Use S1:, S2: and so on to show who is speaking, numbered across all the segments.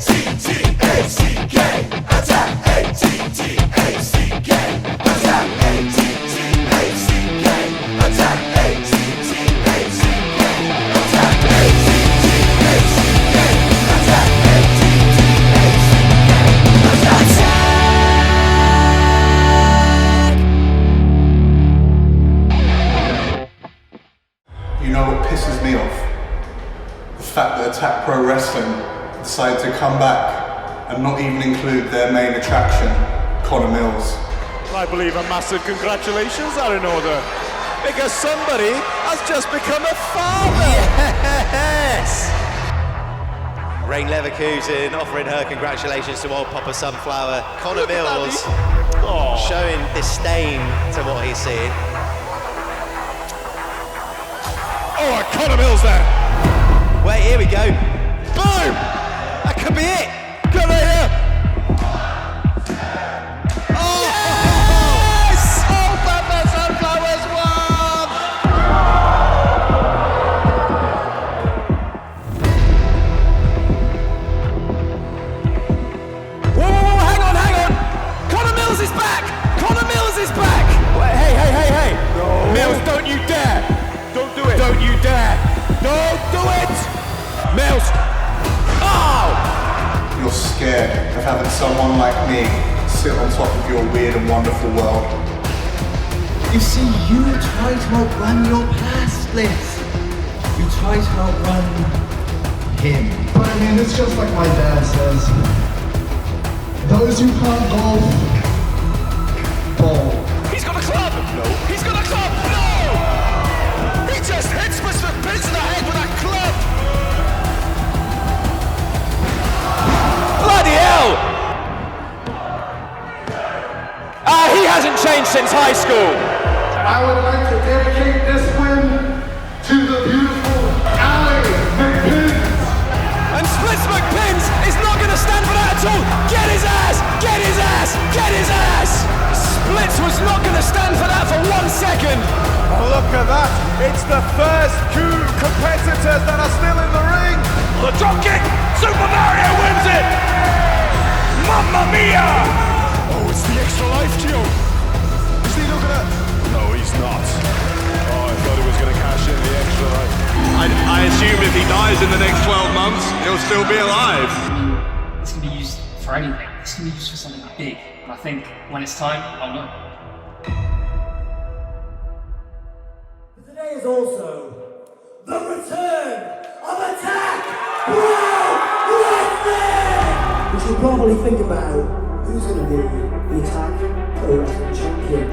S1: A-T-T-A-C-K, attack A-T-T-A-C-K, attack A-T-T-A-C-K, attack A-T-T-A-C-K, attack A-T-T-A-C-K, attack A-T-T-A-C-K, attack.
S2: You know what pisses me off? The fact that Attack Pro Wrestling decided to come back and not even include their main attraction, Connor Mills.
S3: I believe a massive congratulations are in order, because somebody has just become a father!
S4: Yes! Rain Leverkusen offering her congratulations to old Poppa Sunflower. Connor Mills showing disdain to what he's seeing.
S3: Oh, and Connor Mills there!
S4: Wait, here we go. Boom! That could be it!
S3: Get right here!
S4: Oh! Yes! Oh, Poppa Sunflower's won!
S3: Whoa, hang on! Connor Mills is back! Connor Mills is back! Wait, hey! No. Mills, don't you dare! Don't do it! Don't you dare! Don't do it! Mills! Oh!
S2: You're scared of having someone like me sit on top of your weird and wonderful world.
S5: You see, you try to outrun your past, Liz. You try to outrun him.
S6: But I mean, it's just like my dad says. Those who can't golf, bowl.
S3: He's got a club! No. He's got a club! No! He just hits Mr. McPins in the head with that club! Bloody hell! He hasn't changed since high school.
S6: I would like to dedicate this win to the beautiful McPins.
S3: And Splits McPins is not going to stand for that at all. Get his ass! Get his ass! Get his ass! Splits was not going to stand for that for 1 second.
S7: Oh, look at that. It's the first two competitors that are still in the ring.
S3: The drop kick! Super Mario wins it! Mamma mia! Oh, it's the extra life, Gio. Is Nino gonna... No, he's not. Oh, I thought he was gonna cash in the extra life.
S7: I assume if he dies in the next 12 months, he'll still be alive.
S8: This can be used for anything. This can be used for something big. And I think when it's time, I'll know.
S1: Today is also the return of Attack Pro Wrestling! We should probably think about who's going to be the Attack Pro Wrestling champion.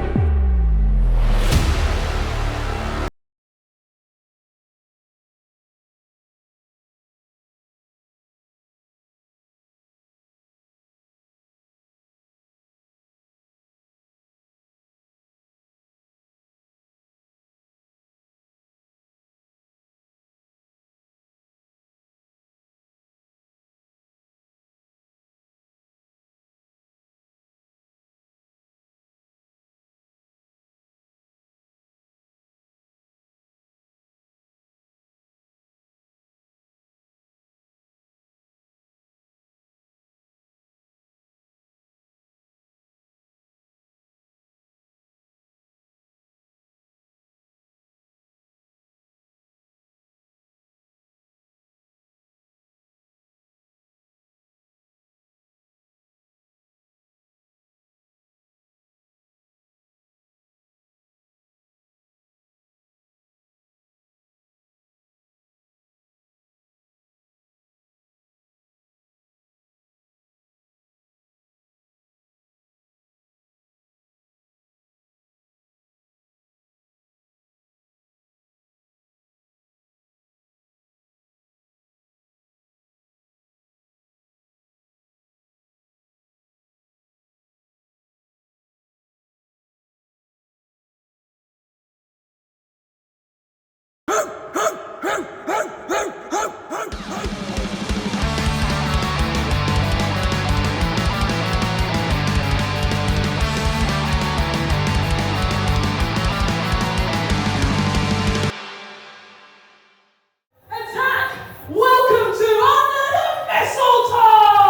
S9: Attack! Welcome to Under the Mistletour!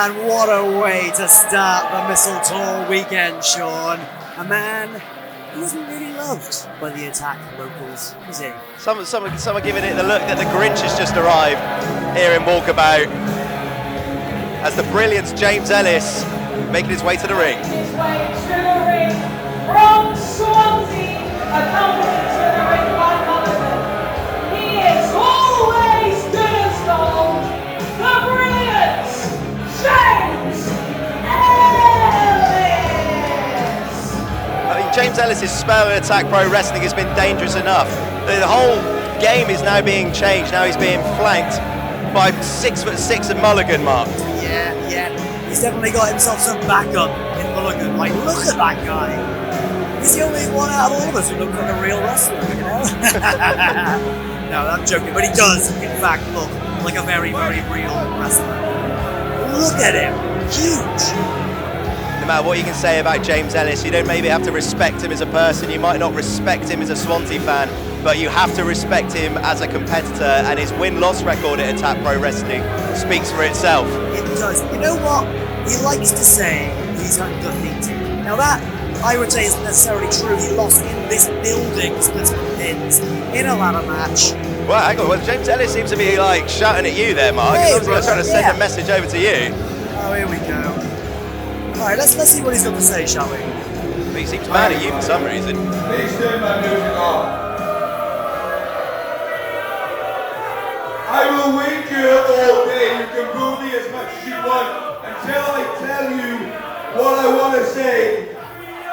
S9: And what a way to start the Mistletour weekend, Sean. A man who wasn't really loved by the Attack locals, was he?
S4: Some are giving it the look that the Grinch has just arrived here in Walkabout as the brilliant James Ellis making his way to the ring.
S10: His way to the ring from Swansea, accompanied to the ring by Mulligan. He is always good as gold. The brilliant James Ellis.
S4: I mean, James Ellis's spell in Attack Pro Wrestling has been dangerous enough. The whole game is now being changed. Now he's being flanked by 6'6" and Mulligan, Mark.
S9: Yeah. He's definitely got himself some backup in Mulligan. Like, look at that guy. He's the only one out of all of us who looks like a real wrestler, you know? No, I'm joking, but he does, in fact, look like a very, very real wrestler. Look at him. Huge.
S4: No matter what you can say about James Ellis, you don't maybe have to respect him as a person. You might not respect him as a Swansea fan, but you have to respect him as a competitor, and his win-loss record at Attack Pro Wrestling speaks for itself.
S9: It does. You know what? He likes to say he's undefeated. Now that, I would say, isn't necessarily true. He lost in this building, split McPins, in a ladder match.
S4: Well, hang on. Well, James Ellis seems to be like shouting at you there, Mark.
S9: Hey,
S4: I was trying to send a message over to you.
S9: Oh, here we go. All right, let's see what he's got to say, shall we?
S4: But he seems mad at you for some reason.
S6: Please turn my music off. I will wait here all day. You can boo me as much as you want until I tell you what I want to say.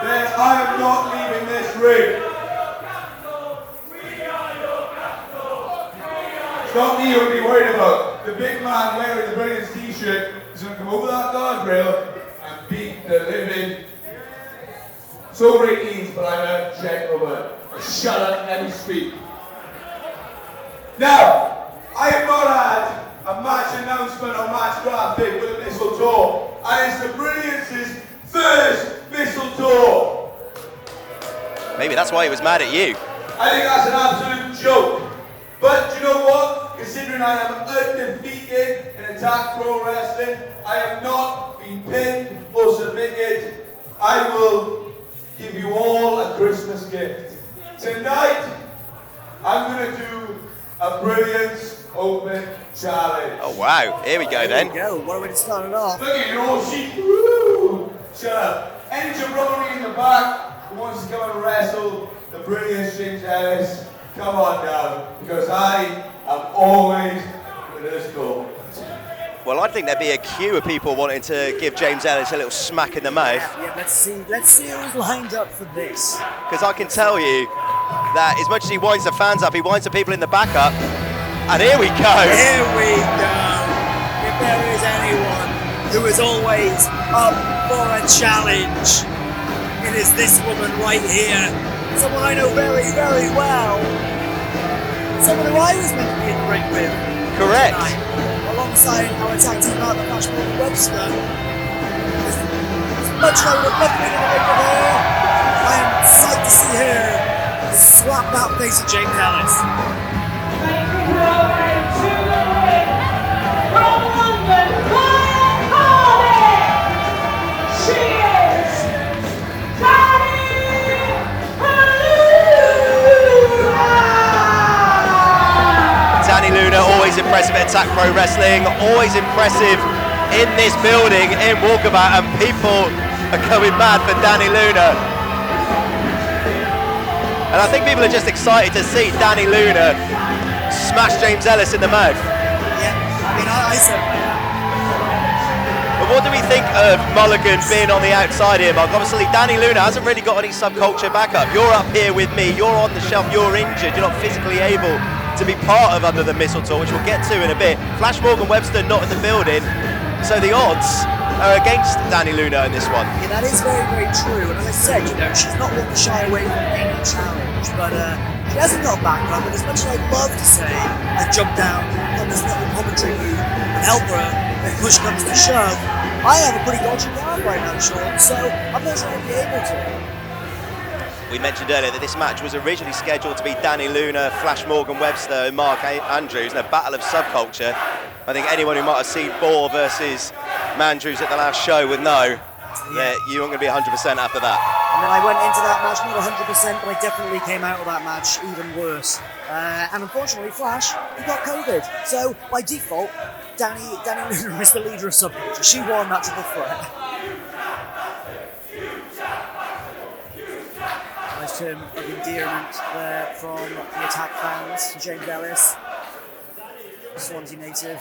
S6: Then I am not leaving this ring. It's not me you'll be worried about. The big man wearing the Brilliance t-shirt is going to come over that guardrail and beat the living. So great means, but I'm a gentleman. Shut up and let me speak. Now, I have not had a match announcement or match graphic with a Mistletour, and it's the Brilliance's first Mistletour.
S4: Maybe that's why he was mad at you.
S6: I think that's an absolute joke. But you know what? Considering I am undefeated in Attack Pro Wrestling, I have not been pinned or submitted. I will give you all a Christmas gift. Tonight, I'm going to do a Brilliance Open Challenge.
S4: Oh wow, here we go then.
S9: Here we go, what are we to start it off?
S6: Look at your old sheep. Woo! Shut up. Any jabroni in the back who wants to come and wrestle the Brilliant James Ellis, come on down, because I am always with this goal.
S4: Well, I think there'd be a queue of people wanting to give James Ellis a little smack in the mouth.
S9: Yeah, let's see who's lined up for this.
S4: Because I can tell you that as much as he winds the fans up, he winds the people in the back up. And here we go.
S9: Here we go. If there is anyone who is always up for a challenge, it is this woman right here. Someone I know very, very well. Someone who I was meant to be in the ring with.
S4: Correct.
S9: Tonight, alongside our tag team partner, Flashmore Webster. As much as I would have loved to be in the ring with her, I am psyched to see her slap that face of James Ellis.
S10: Making her way to the ring from London, Bryant Cardiff. She is Dani.
S4: Dani Luna, always impressive at Attack Pro Wrestling, always impressive in this building in Walkabout, and people are going mad for Dani Luna. And I think people are just excited to see Dani Luna smash James Ellis in the mouth.
S9: Yeah, I mean, I certainly am.
S4: But what do we think of Mulligan being on the outside here, Mark? Obviously, Dani Luna hasn't really got any subculture backup. You're up here with me, you're on the shelf, you're injured, you're not physically able to be part of Under the Mistletour, which we'll get to in a bit. Flash Morgan Webster not in the building, so the odds are against Dani Luna in this one.
S9: Yeah, that is very, very true. And as I said, you know, she's not one to shy away from any challenge, but she hasn't got backup. And as much as I'd love to say I jumped down on this little commentary booth and help her if push comes to shove, I have a pretty dodgy arm right now, Sean, so I'm not sure I'd be able to.
S4: We mentioned earlier that this match was originally scheduled to be Dani Luna, Flash Morgan Webster and Mark Andrews in a battle of subculture. I think anyone who might have seen Boar versus Mandrews at the last show would know that you weren't going to be 100% after that.
S9: And then I went into that match not 100%, but I definitely came out of that match even worse. And unfortunately, Flash, he got COVID. So by default, Dani Luna is the leader of Subculture. She won that triple threat. Nice term of endearment there from the Attack fans. James Ellis, Swansea native.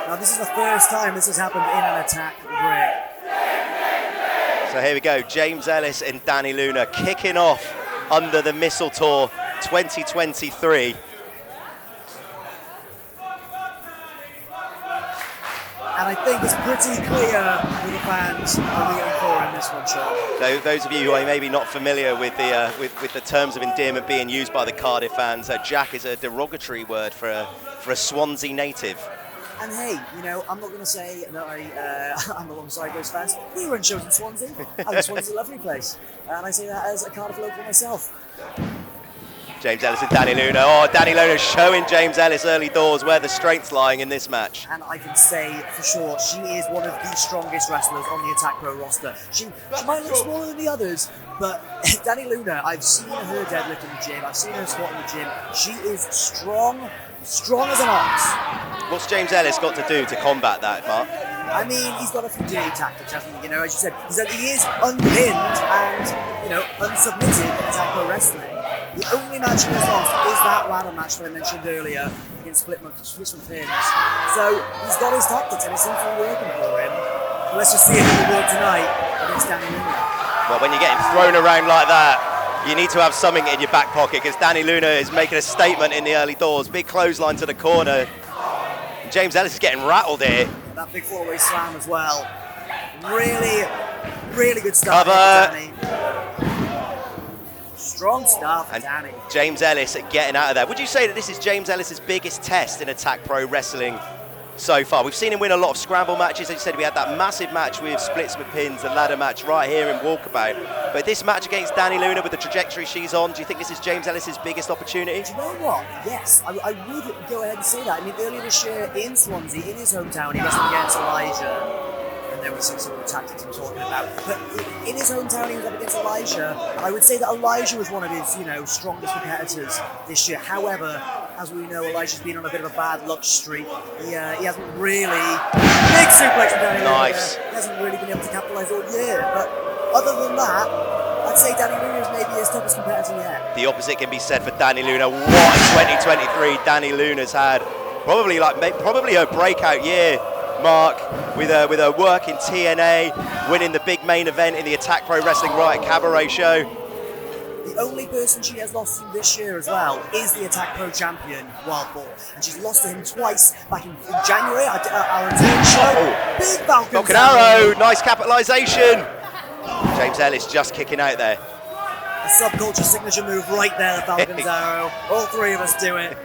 S9: Now this is the first time this has happened in an Attack ring.
S4: So here we go, James Ellis and Dani Luna kicking off under the Mistletour 2023.
S9: And I think it's pretty clear who the fans are rooting for in this one, Sean.
S4: Those of you who are maybe not familiar with the terms of endearment being used by the Cardiff fans, Jack is a derogatory word for a Swansea native.
S9: And hey, you know, I'm not going to say that I'm alongside those fans. We were in shows in Swansea. I think Swansea's a lovely place. And I say that as a Cardiff local myself.
S4: James Ellis and Dani Luna. Oh, Dani Luna showing James Ellis early doors where the strength's lying in this match.
S9: And I can say for sure, she is one of the strongest wrestlers on the Attack Pro roster. She might look smaller than the others, but Dani Luna, I've seen her deadlift in the gym. I've seen her squat in the gym. She is strong as an ox.
S4: What's James Ellis got to do to combat that, Mark?
S9: I mean, he's got a few dirty tactics, hasn't he? You know, as you said, he is unpinned and, you know, unsubmitted in Attack Pro wrestling. The only match he has lost is that ladder match that I mentioned earlier against Split Pins. So he's got his tactics and it seems to be working for him. But let's just see if it will work tonight against Dani Luna.
S4: Well, when you're getting thrown around like that, you need to have something in your back pocket because Dani Luna is making a statement in the early doors. Big clothesline to the corner. James Ellis is getting rattled here.
S9: That big four-way slam as well. Really, really good stuff
S4: Cover.
S9: for Dani. Strong stuff,
S4: and
S9: Dani.
S4: James Ellis getting out of there. Would you say that this is James Ellis's biggest test in Attack Pro Wrestling so far? We've seen him win a lot of scramble matches. As you said, we had that massive match with Splits McPins, the ladder match right here in Walkabout. But this match against Dani Luna with the trajectory she's on, do you think this is James Ellis's biggest opportunity?
S9: Do you know what? Yes, I would go ahead and say that. I mean, earlier this year in Swansea, in his hometown, he wrestled against Elijah. And there were some sort of tactics I'm talking about. But in his hometown, he was up against Elijah. And I would say that Elijah was one of his, you know, strongest competitors this year. However, as we know, Elijah's been on a bit of a bad luck streak. He hasn't really... Big suplex from Dani
S4: Nice.
S9: Luna. He hasn't really been able to capitalise all year. But other than that, I'd say Dani Luna is maybe his toughest competitor yet.
S4: The opposite can be said for Dani Luna. What a 2023 Dani Luna's had. Probably her breakout year, Mark, with her work in TNA, winning the big main event in the Attack Pro Wrestling Riot Cabaret show.
S9: The only person she has lost to this year as well is the Attack Pro champion, Wild Boar. And she's lost to him twice back in January, our return show. Big Falcon
S4: Arrow, nice capitalisation. James Ellis just kicking out there.
S9: A Subculture signature move right there, the Falcon's Arrow. All three of us do it.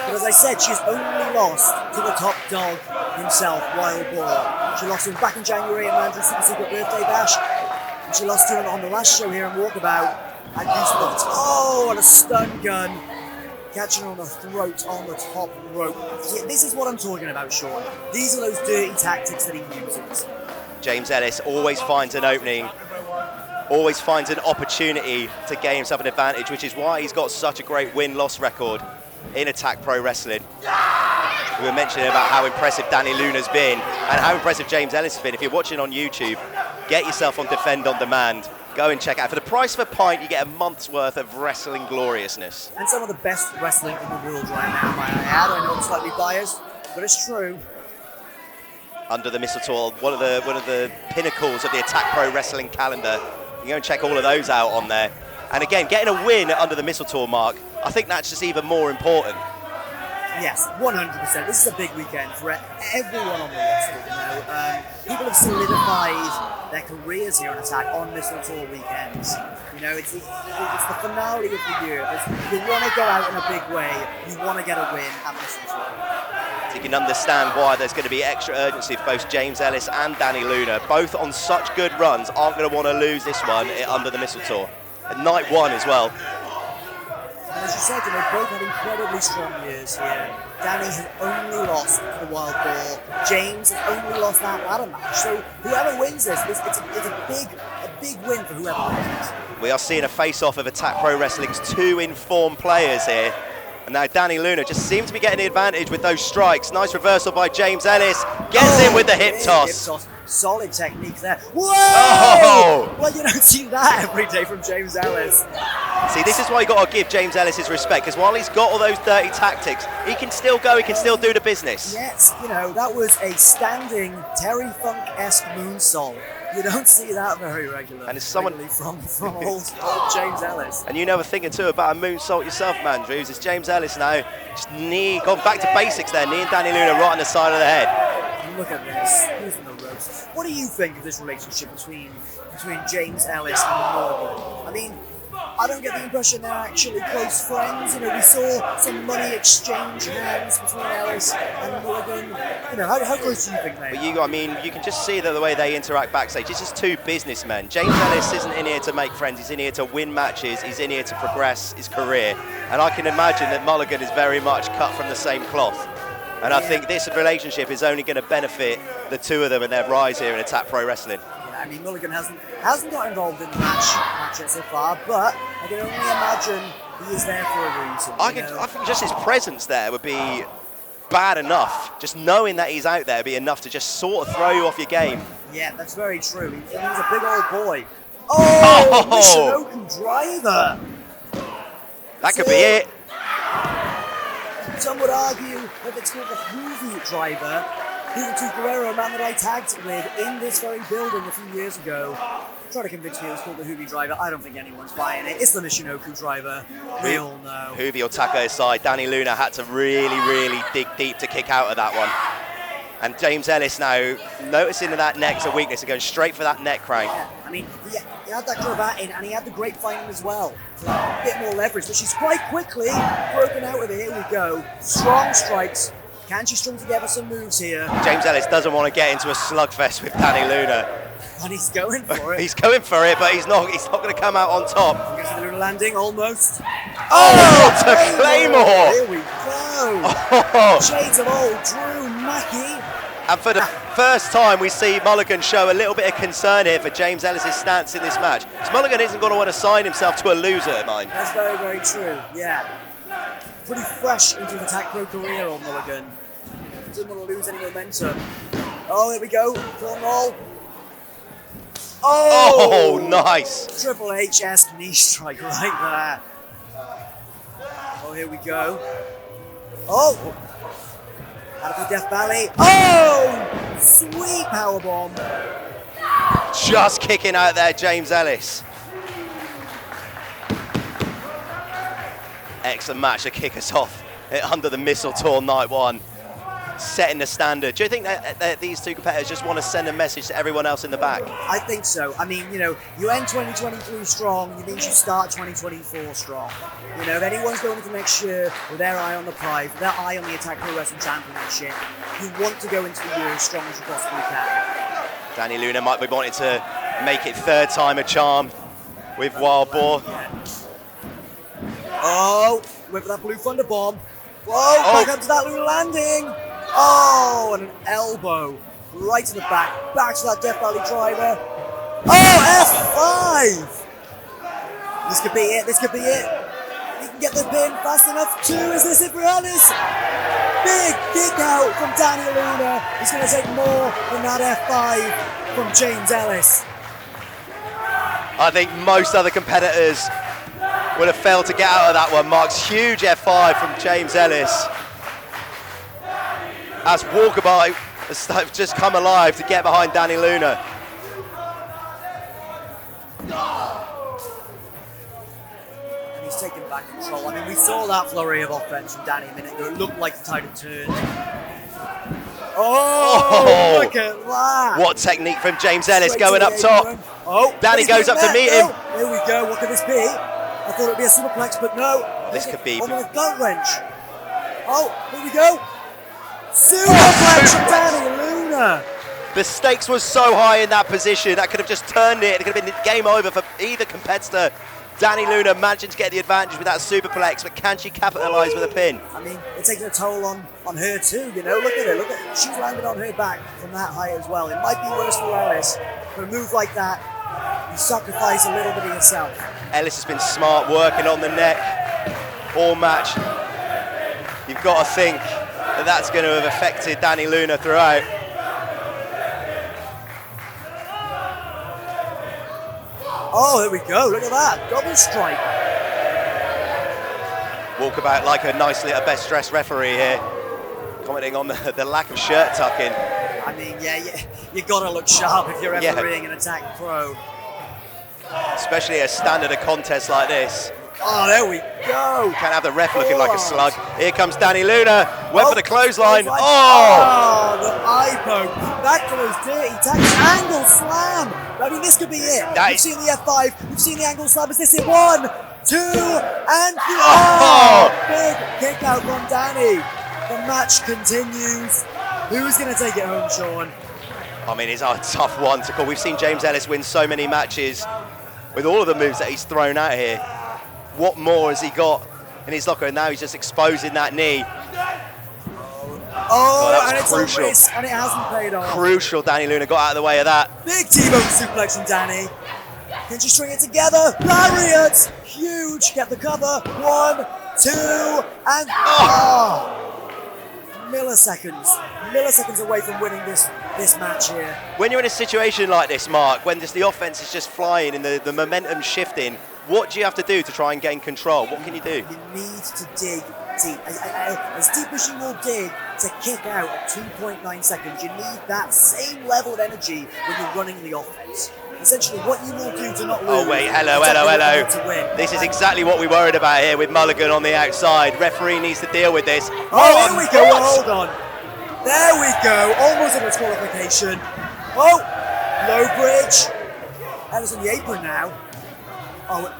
S9: But as I said, she's only lost to the top dog himself, Wild Boar. She lost to him back in January at Mandrew's Super Secret Birthday Bash. And she lost to him on the last show here in Walkabout. And and a stun gun. Catching her on the throat on the top rope. Yeah, this is what I'm talking about, Sean. These are those dirty tactics that he uses.
S4: James Ellis always finds an opening, always finds an opportunity to gain himself an advantage, which is why he's got such a great win-loss record in Attack Pro Wrestling. We were mentioning about how impressive Dani Luna's been and how impressive James Ellis has been. If you're watching on YouTube, get yourself on Defend On Demand. Go and check out. For the price of a pint, you get a month's worth of wrestling gloriousness.
S9: And some of the best wrestling in the world right now, might I add. I know I'm slightly biased, but it's true.
S4: Under the Mistletour, one of the pinnacles of the Attack Pro Wrestling calendar. You can go and check all of those out on there. And again, getting a win under the Mistletour, Mark, I think that's just even more important.
S9: Yes, 100%. This is a big weekend for everyone on the roster. You know, people have solidified their careers here on Attack on Mistletour weekends. You know, it's the finale of the year. You want to go out in a big way. You want to get a win at Mistletour.
S4: So you can understand why there's going to be extra urgency for both James Ellis and Dani Luna, both on such good runs, aren't going to want to lose this one under the Mistletour. At night one as well.
S9: And as you said, both had incredibly strong years here. Dani has only lost to the Wild Boar. James has only lost that ladder match. So whoever wins this, it's a big win for whoever wins.
S4: We are seeing a face-off of Attack Pro Wrestling's 2 informed players here. And now Dani Luna just seems to be getting the advantage with those strikes. Nice reversal by James Ellis. Gets in with the hip toss.
S9: Solid technique there. Whoa!
S4: Oh!
S9: Well, you don't see that every day from James Ellis.
S4: See, this is why you got to give James Ellis his respect, because while he's got all those dirty tactics, he can still go, he can still do the business.
S9: Yes, that was a standing Terry Funk-esque moonsault. You don't see that very regularly.
S4: And it's someone
S9: from old James Ellis.
S4: And you know a thing or two about a moonsault yourself, man, Drews. It's James Ellis now. Just gone back to basics there. Knee and Dani Luna right on the side of the head.
S9: Look at this. Using the ropes. What do you think of this relationship between James Ellis and Mulligan? I mean, I don't get the impression they're actually close friends. We saw some money exchange hands between Ellis and Mulligan. How close do you think they are?
S4: But you can just see that the way they interact backstage. It's just 2 businessmen. James Ellis isn't in here to make friends. He's in here to win matches. He's in here to progress his career. And I can imagine that Mulligan is very much cut from the same cloth. And I think this relationship is only going to benefit the 2 of them and their rise here in Attack Pro Wrestling.
S9: Mulligan hasn't got involved in the match yet so far, but I can only imagine he is there for a reason.
S4: I think just his presence there would be bad enough. Just knowing that he's out there would be enough to just sort of throw you off your game.
S9: Yeah, that's very true. He's a big old boy. Oh! Michinoku driver!
S4: That could be it.
S9: Some would argue that it's called the Hoovy driver. Hitherto Guerrero, a man that I tagged with in this very building a few years ago. Try to convince me it was called the Hoovy driver. I don't think anyone's buying it. It's the Michinoku driver. We all know.
S4: Hoovy or Taka aside, Dani Luna had to really, really dig deep to kick out of that one. And James Ellis now noticing that neck's a weakness and going straight for that neck crank.
S9: Yeah, he had that cravat in and he had the grapevine in as well. So a bit more leverage, but she's quite quickly broken out of it. Here we go. Strong strikes. Kanji string together some moves here.
S4: James Ellis doesn't want to get into a slugfest with Dani Luna.
S9: And he's going for it.
S4: He's going for it, but he's not going to come out on top.
S9: Here's the Luna landing, almost.
S4: Oh, to Claymore!
S9: Here we go. Shades of old Drew Mackey.
S4: And for the first time, we see Mulligan show a little bit of concern here for James Ellis' stance in this match. Because Mulligan isn't going to want to sign himself to a loser of mine.
S9: That's very, very true, yeah. Pretty fresh into the Attack Pro career on Mulligan. Didn't want to lose any momentum. Oh, here we go. Corn roll.
S4: Oh, nice.
S9: Triple H-esque knee strike right there. Oh, here we go. Oh. Out of the Death Valley. Oh! Sweet powerbomb.
S4: Just kicking out there, James Ellis. Excellent match to kick us off under the Mistletour night 1. Setting the standard. Do you think that these 2 competitors just want to send a message to everyone else in the back?
S9: I think so. I mean, you end 2023 strong, you mean you start 2024 strong. If anyone's going into next year with their eye on the prize, with their eye on the Attack Pro Wrestling Championship, you want to go into the year as strong as you possibly can.
S4: Dani Luna might be wanting to make it 3rd time a charm with Wild Boar.
S9: Yeah. Oh, went for that Blue Thunder bomb. Whoa, back up to that Luna landing. Oh, and an elbow right to the back to that Death Valley driver. Oh, F5! This could be it, He can get the pin fast enough too. Is this it for Ellis? Big kick out from Dani Luna. He's going to take more than that F5 from James Ellis.
S4: I think most other competitors would have failed to get out of that one. Marks huge F5 from James Ellis. As Walkabout has just come alive to get behind Dani Luna.
S9: And he's taking back control. I mean, we saw that flurry of offense from Dani a minute ago. It looked like the tide had turned. Oh, look at that.
S4: What technique from James Ellis going up top.
S9: Oh,
S4: Dani goes up to meet him.
S9: Here we go. What could this be? I thought it would be a superplex, but no.
S4: This could be.
S9: On with a gut wrench. Oh, here we go. Superplex from Dani Luna.
S4: The stakes were so high in that position, that could have just turned it. It could have been game over for either competitor. Dani Luna managing to get the advantage with that superplex, but can she capitalise with a pin?
S9: I mean, it's taking a toll on her too, you know. Look at her, she's landed on her back from that height as well. It might be worse for Ellis, but a move like that, you sacrifice a little bit of yourself.
S4: Ellis has been smart working on the neck all match. You've got to think that that's going to have affected Dani Luna throughout.
S9: Oh, there we go, look at that, double strike.
S4: Walkabout like a best dressed referee here, commenting on the lack of shirt tucking.
S9: I mean, yeah, you gotta look sharp if you're refereeing an attack pro.
S4: Especially a standard of contest like this.
S9: Oh, there we go.
S4: Can't have the ref looking like a slug. Here comes Dani Luna, went for the clothesline.
S9: Oh, the eye poke. That goes dirty. Tax angle slam. I mean, this could be it. We've seen the F5, we've seen the angle slam. Is this it? 1, 2, and 3. Oh, big kick out from Dani. The match continues. Who's going to take it home, Sean?
S4: I mean, it's a tough one to call. We've seen James Ellis win so many matches with all of the moves that he's thrown out here. What more has he got in his locker? And now he's just exposing that knee.
S9: Oh,
S4: that was
S9: and it's
S4: crucial.
S9: a risk, and it hasn't paid off.
S4: Crucial, Dani Luna got out of the way of that.
S9: Big T-bone suplex from Dani. Can she string it together? Lariat! Huge, get the cover. 1, 2, and milliseconds away from winning this match here.
S4: When you're in a situation like this, Mark, when just the offense is just flying and the momentum shifting, what do you have to do to try and gain control? What can you do?
S9: You need to dig deep. As deep as you will dig to kick out at 2.9 seconds, you need that same level of energy when you're running the offense. Essentially, what you will do to not lose.
S4: Oh wait, hello. This is exactly what we worried about here with Mulligan on the outside. Referee needs to deal with this.
S9: Oh, here we go. Hold on. There we go. Almost a disqualification. Oh, low bridge. Ellis on the apron now. Oh,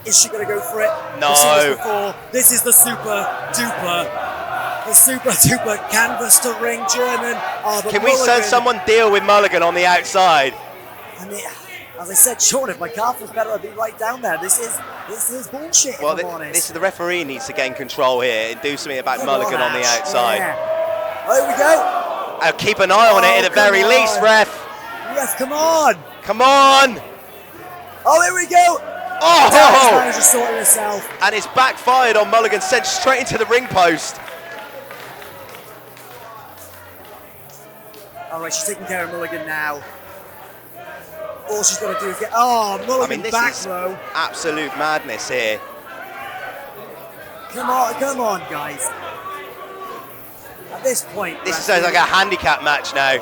S9: is she going to go for it?
S4: No.
S9: We've seen this before. This is the super duper canvas to ring German. Oh,
S4: can we send someone deal with Mulligan on the outside?
S9: I mean, as I said, Sean, if my calf was better, I'd be right down there. This is bullshit.
S4: Well, this is the referee needs to gain control here and do something about Mulligan on the outside.
S9: Yeah. Oh, here we go.
S4: I'll keep an eye on it at the very least, ref.
S9: Ref, come on.
S4: Come on.
S9: Oh, here we go.
S4: Oh!
S9: Dani's manager sorted herself.
S4: And it's backfired on Mulligan, sent straight into the ring post.
S9: All right, she's taking care of Mulligan now. All she's got to do is get... Oh, Mulligan back row.
S4: Absolute madness here.
S9: Come on, guys. At this point...
S4: This sounds like a handicap match now.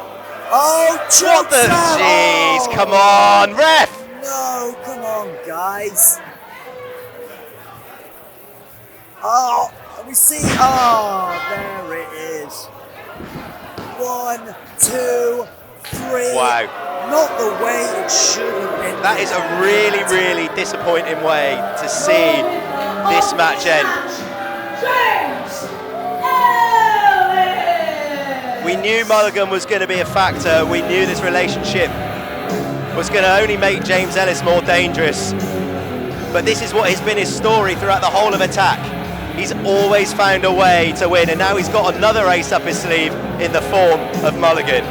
S9: Oh,
S4: what the... Jeez, come on, ref!
S9: No, come on, guys. Oh, let me see. Oh, there it is. 1, 2, 3.
S4: Wow.
S9: Not the way it should have been.
S4: That is a really, really disappointing way to see this match end. We knew Mulligan was going to be a factor. We knew this relationship was going to only make James Ellis more dangerous. But this is what has been his story throughout the whole of Attack. He's always found a way to win, and now he's got another ace up his sleeve in the form of Mulligan.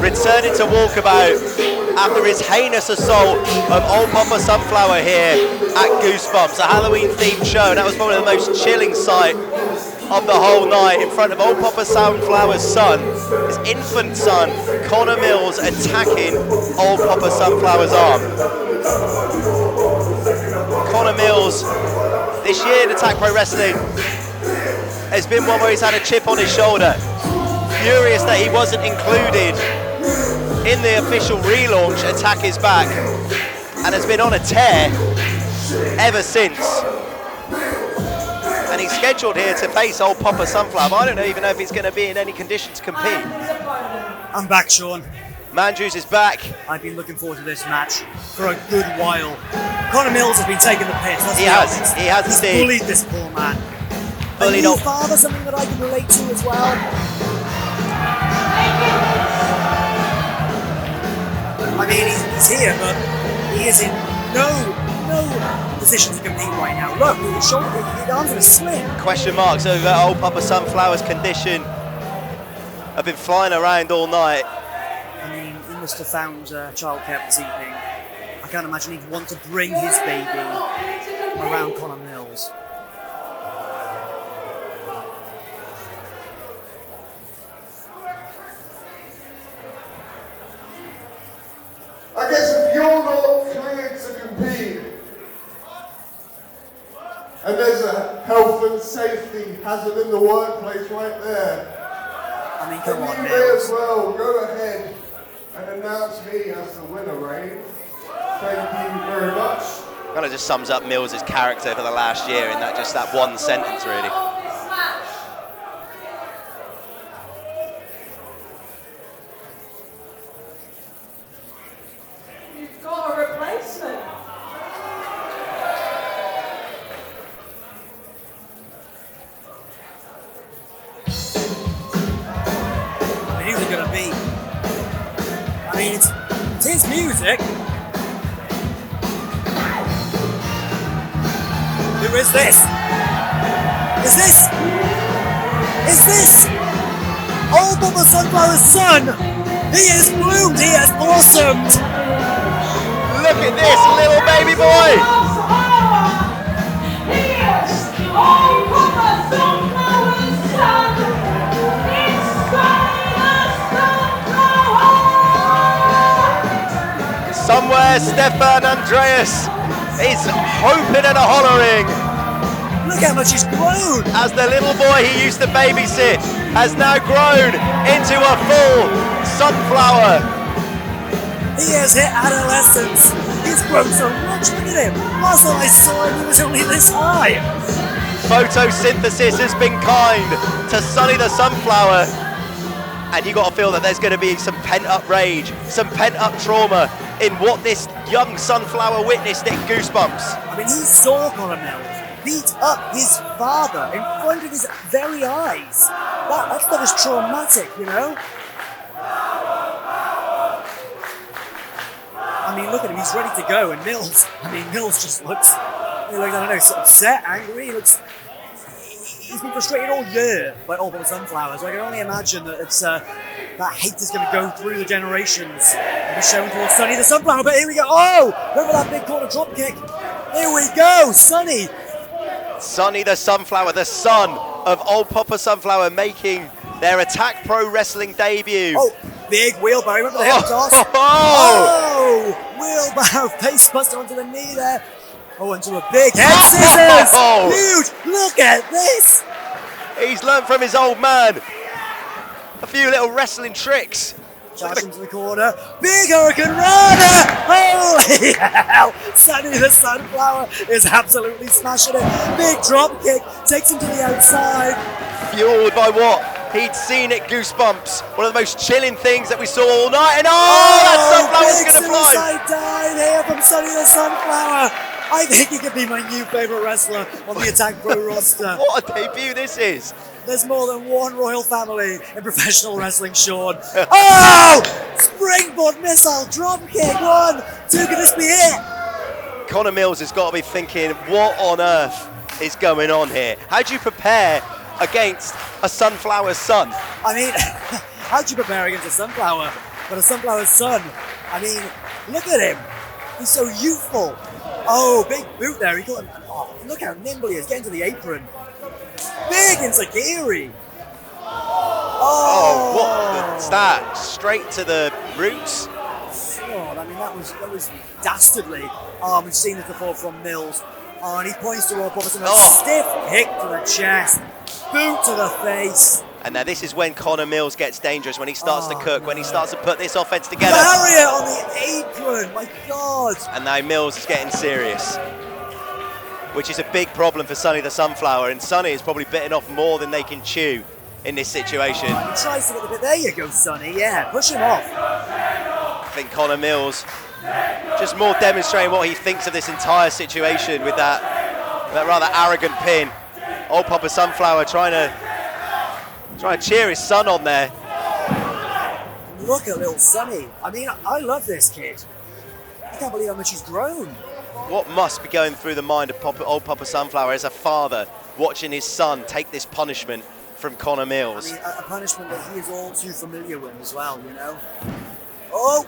S4: been turned into walkabout after his heinous assault of old Poppa Sunflower here at Goosebumps, a Halloween-themed show. That was probably the most chilling sight of the whole night, in front of old Poppa Sunflower's son, his infant son, Connor Mills, attacking old Poppa Sunflower's arm. Connor Mills, this year in Attack Pro Wrestling, has been one where he's had a chip on his shoulder. Furious that he wasn't included in the official relaunch Attack Is Back, and has been on a tear ever since. And he's scheduled here to face old Poppa Sunflower. I don't even know if he's going to be in any condition to compete.
S9: I'm back, Sean.
S4: Manjuice is back.
S9: I've been looking forward to this match for a good while. Connor Mills has been taking the piss.
S4: He has
S9: He's
S4: indeed.
S9: bullied this poor man.
S4: Bullied
S9: a new
S4: up.
S9: father, something that I can relate to as well. I mean, he's here, but he is in no position to compete right now. Look, his shoulder, his arms are slim.
S4: Question marks over old Poppa Sunflower's condition have been flying around all night.
S9: I mean, he must have found childcare this evening. I can't imagine he'd want to bring his baby around Connor Mills.
S11: I guess if you're not cleared to compete, and there's a health and safety hazard in the workplace right there,
S9: I mean, come on,
S11: you may
S9: Mills.
S11: as well go ahead and announce me as the winner, Rain. Thank you very much.
S4: Kind of just sums up Mills' character for the last year in that one sentence, really.
S10: You've got a replacement.
S9: I mean, who's it gonna be? I mean, it's his music. Who is this? Is this old Poppa Sunflower's son? He has bloomed, he has blossomed.
S4: Look at this little baby boy!
S10: Yes, old Poppa Sunflower's son. It's Sonny the Sunflower.
S4: Somewhere Stefan Andreas is hoping and hollering.
S9: Look how much he's grown.
S4: As the little boy he used to babysit has now grown into a full sunflower.
S9: He has hit adolescence. He's grown so much. Look at him. Last time I saw him, he was only this high.
S4: Photosynthesis has been kind to Sonny the Sunflower. And you got to feel that there's going to be some pent-up rage, some pent-up trauma in what this young sunflower witnessed in Goosebumps.
S9: I mean, he saw Connor Mills beat up his father in front of his very eyes. That stuff is traumatic, you know? I mean, look at him, he's ready to go, and Mills just looks, I don't know, sort of upset, angry. He's been frustrated all year by old Poppa Sunflower, so I can only imagine that it's that hate is going to go through the generations and be shown towards Sonny the Sunflower. But here we go. Oh, remember that big corner drop kick? Here we go, Sonny.
S4: Sonny the Sunflower, the son of old Poppa Sunflower, making their Attack Pro Wrestling debut.
S9: Oh, big wheelbarrow. Remember the hip toss?
S4: Oh!
S9: Wheelbarrow face buster onto the knee there. Oh, into a big head scissors. Huge. Look at this.
S4: He's learned from his old man a few little wrestling tricks.
S9: Charge into the corner. Big Hurricane Rana. Holy hell. Sonny the Sunflower is absolutely smashing it. Big drop kick. Takes him to the outside.
S4: Fueled by what he'd seen at Goosebumps. One of the most chilling things that we saw all night. And that Sunflower's going to fly.
S9: Suicide dive here from Sonny the Sunflower. I think he could be my new favourite wrestler on the Attack Pro roster.
S4: What a debut this is.
S9: There's more than one royal family in professional wrestling, Sean. Oh! Springboard missile, drop kick, 1, 2, can this be it?
S4: Connor Mills has got to be thinking, what on earth is going on here? How do you prepare against a sunflower's son?
S9: I mean, how do you prepare against a sunflower? But a Sunflower's son, I mean, look at him. He's so youthful. Oh, big boot there. He got him. Oh, look how nimble he is. Getting to the apron. Big Enziguri.
S4: Oh, what's that? Straight to the roots.
S9: Oh, I mean, that was dastardly. We've seen this before from Mills. Oh, and he points to Poppa. Stiff kick to the chest. Boot to the face.
S4: And now this is when Connor Mills gets dangerous, when he starts to cook, when he starts to put this offense together.
S9: Barrier on the apron, my God.
S4: And now Mills is getting serious, which is a big problem for Sonny the Sunflower. And Sonny is probably bitten off more than they can chew in this situation.
S9: He tries to get the bit. There you go, Sonny. Yeah, push him off.
S4: I think Connor Mills just more demonstrating what he thinks of this entire situation with that rather arrogant pin. Old Poppa Sunflower trying to cheer his son on there.
S9: Look at little Sonny. I mean, I love this kid. I can't believe how much he's grown.
S4: What must be going through the mind of old Poppa Sunflower as a father watching his son take this punishment from Connor Mills?
S9: I mean, a punishment that he is all too familiar with as well, you know? Oh!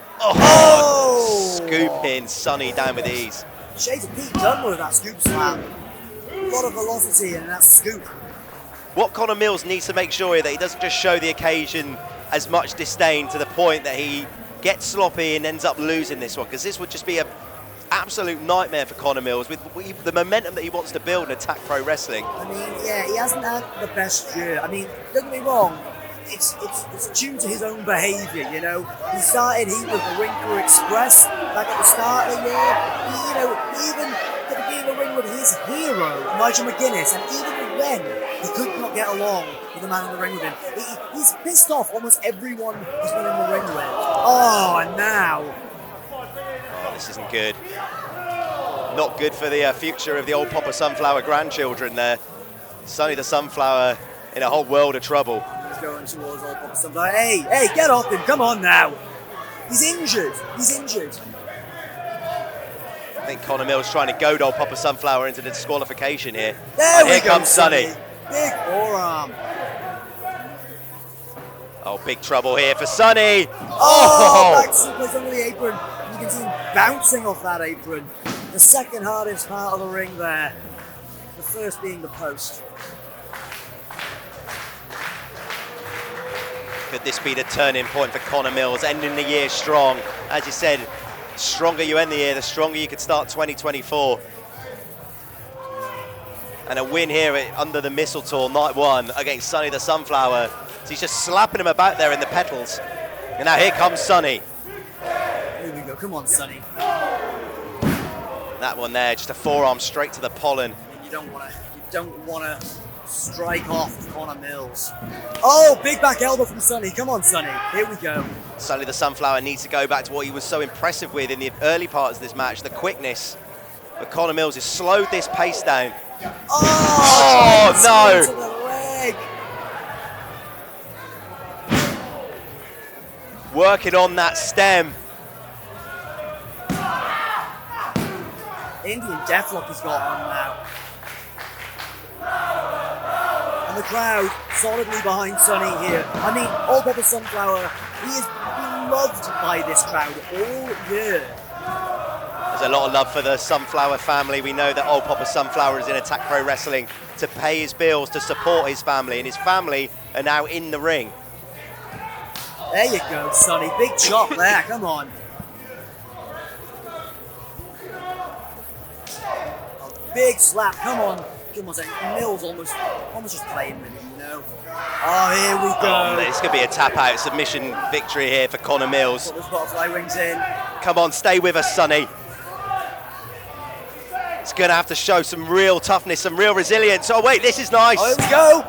S4: Scooping Sonny down with ease.
S9: Shades of Pete Dunne with that scoop slam. A lot of velocity in that scoop.
S4: What Connor Mills needs to make sure that he doesn't just show the occasion as much disdain to the point that he gets sloppy and ends up losing this one, because this would just be an absolute nightmare for Connor Mills with the momentum that he wants to build in Attack Pro Wrestling.
S9: I mean, yeah, he hasn't had the best year. I mean, don't get me wrong, it's due to his own behaviour, you know. He started heat with the Rinker Express back at the start of the year. He even got to be in the ring with his hero, Nigel McGuinness, and even then, he could not get along with the man in the ring with him. He's pissed off almost everyone he's been in the ring with. Oh, and now.
S4: Oh, this isn't good. Not good for the future of the old Poppa Sunflower grandchildren there. Sonny the Sunflower in a whole world of trouble.
S9: He's going towards old Poppa Sunflower. Hey, get off him, come on now. He's injured.
S4: I think Connor Mills trying to goad old Poppa Sunflower into the disqualification here.
S9: There
S4: and
S9: we
S4: here
S9: go,
S4: comes Sonny.
S9: Big forearm.
S4: Oh, big trouble here for Sonny.
S9: Back suplex under the apron. You can see him bouncing off that apron. The second hardest part of the ring there. The first being the post.
S4: Could this be the turning point for Connor Mills, ending the year strong? As you said, the stronger you end the year, the stronger you could start 2024. And a win here under the Mistletour, night one, against Sonny the Sunflower. So he's just slapping him about there in the petals. And now here comes Sonny.
S9: Here we go, come on, Sonny.
S4: That one there, just a forearm straight to the pollen.
S9: You don't want to strike off Connor Mills. Oh, big back elbow from Sonny. Come on, Sonny. Here we go.
S4: Sonny the Sunflower needs to go back to what he was so impressive with in the early parts of this match, the quickness. But Connor Mills has slowed this pace down.
S9: Oh
S4: no!
S9: To the leg.
S4: Working on that stem.
S9: Indian Deathlock has got on now. And the crowd solidly behind Sonny here. I mean, old Poppa Sunflower, he is beloved by this crowd all year.
S4: There's a lot of love for the Sunflower family. We know that old Poppa Sunflower is in Attack Pro Wrestling to pay his bills, to support his family, and his family are now in the ring.
S9: There you go, Sonny. Big chop there, come on. A big slap, come on. Mills almost just playing with him, you know. Oh, here we go.
S4: This could be a tap-out submission victory here for Connor Mills.
S9: Put those butterfly wings in.
S4: Come on, stay with us, Sonny. It's going to have to show some real toughness, some real resilience. Oh, wait, this is nice.
S9: Oh, here we go.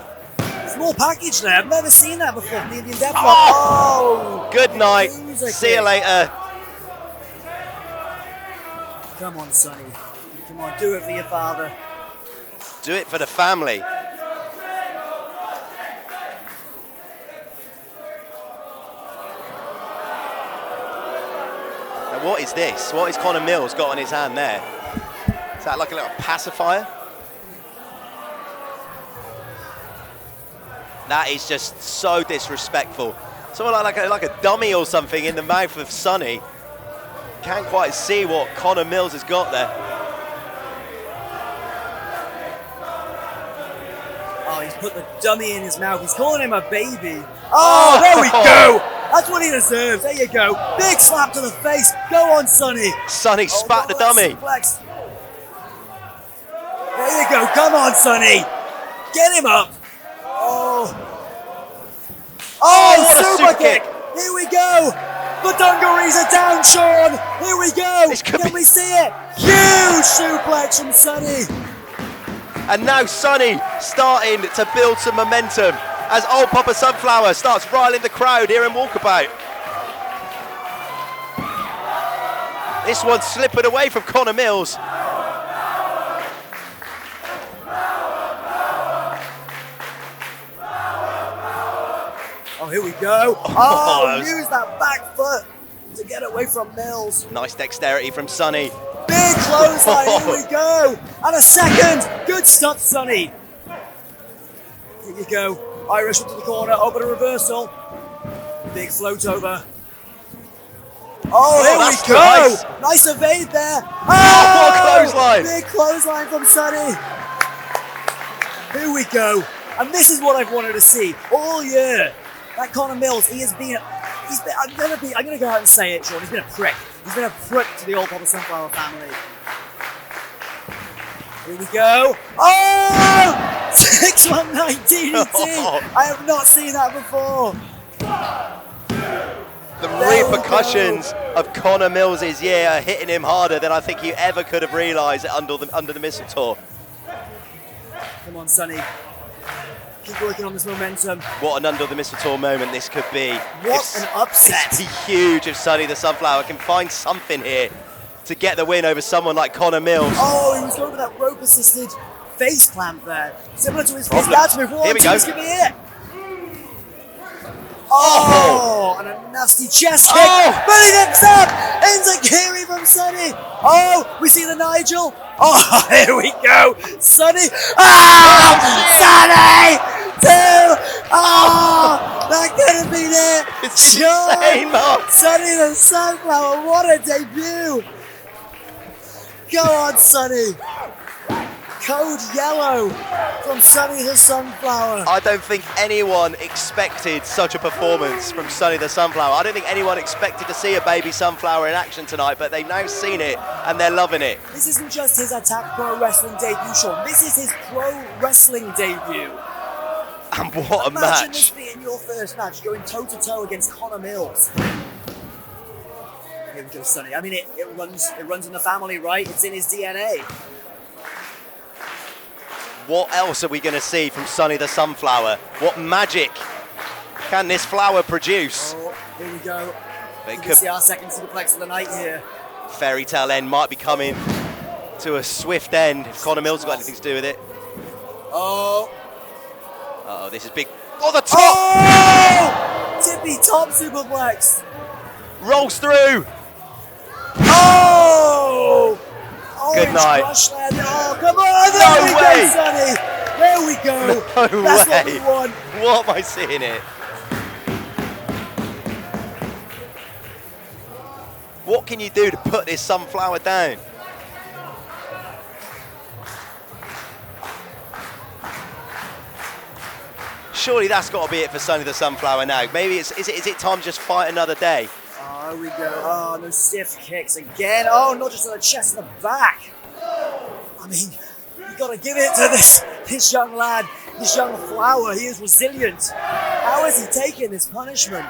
S9: Small package there. I've never seen that before from the Indian Deathlock. Oh,
S4: good night. See you later.
S9: Come on, Sonny. Come on, do it for your father.
S4: Do it for the family. Now what is this? What has Connor Mills got on his hand there? Is that like a little pacifier? That is just so disrespectful Something like a dummy or something in the mouth of Sonny. Can't quite see what Connor Mills has got there.
S9: Oh, he's put the dummy in his mouth. He's calling him a baby. Oh, there we go. That's what he deserves. There you go. Big slap to the face. Go on, Sonny.
S4: Sonny spat the dummy.
S9: Suplex. There you go. Come on, Sonny. Get him up. Oh. Oh,
S4: what a
S9: super
S4: super
S9: kick.
S4: kick.
S9: Here we go. The dungarees are down, Sean. Here we go. Can we see it? Huge suplex from Sonny.
S4: And now Sonny starting to build some momentum as old Poppa Sunflower starts riling the crowd here in Walkabout. This one's slipping away from Connor Mills.
S9: Oh, here we go. Oh, use that back foot to get away from Mills.
S4: Nice dexterity from Sonny.
S9: Big clothesline, here we go. And a second. Good stuff, Sonny. Here you go. Irish to the corner, over the reversal. Big float over. Oh, here we go. Nice evade there. Oh,
S4: what a clothesline.
S9: Big clothesline from Sonny. Here we go. And this is what I've wanted to see all year. That Connor Mills, I'm gonna go out and say it, Sean. He's been a prick. He's been a prick to the old Poppa Sunflower family. Here we go. Oh! 619 DDT. I have not seen that before.
S4: The repercussions of Connor Mills' year are hitting him harder than I think you ever could have realised under the Mistletour.
S9: Come on, Sonny. Keep working on this momentum.
S4: What an under the Mistletour moment this could be.
S9: What an upset.
S4: It's huge if Sonny the Sunflower can find something here to get the win over someone like Connor Mills.
S9: Oh, he was going for that rope-assisted face clamp there. Similar to his face dance move.
S4: Here we go.
S9: Give me it. Oh, and a nasty chest kick. But he gets up. Enzakiri from Sonny. Oh, we see the Nigel. Oh, here we go. Sonny. Oh, Sonny. 2. Oh, that could have been it.
S4: It's insane, Mark.
S9: Sonny the Sunflower. What a debut. Go on, Sonny. Code yellow from Sonny the Sunflower.
S4: I don't think anyone expected such a performance from Sonny the Sunflower. I don't think anyone expected to see a baby sunflower in action tonight, but they've now seen it and they're loving it.
S9: This isn't just his Attack Pro Wrestling debut, Sean. This is his pro wrestling debut.
S4: And what a
S9: Imagine
S4: match.
S9: this being your first match, going toe-to-toe against Connor Mills. Here we go, Sonny. I mean, it runs in the family, right? It's in his DNA.
S4: What else are we going to see from Sonny the Sunflower? What magic can this flower produce?
S9: Oh, here we go.
S4: It
S9: You
S4: could
S9: can see our second superplex of the night here.
S4: fairy tale end might be coming to a swift end if Connor Mills has got anything to do with it.
S9: Oh.
S4: Uh-oh, this is big. Oh, the top!
S9: Oh! Tippy top superplex.
S4: Rolls through.
S9: Oh!
S4: Good night.
S9: Crush land. Oh, come on! There we go, Sonny. There we go.
S4: No
S9: That's
S4: way.
S9: what we want.
S4: What am I seeing here? What can you do to put this sunflower down? Surely that's got to be it for Sonny the Sunflower now. Maybe is it time to just fight another day?
S9: Oh, here we go. Oh, no stiff kicks again. Oh, not just on the chest and the back. I mean, you got to give it to this young lad, this young flower. He is resilient. How is he taking this punishment?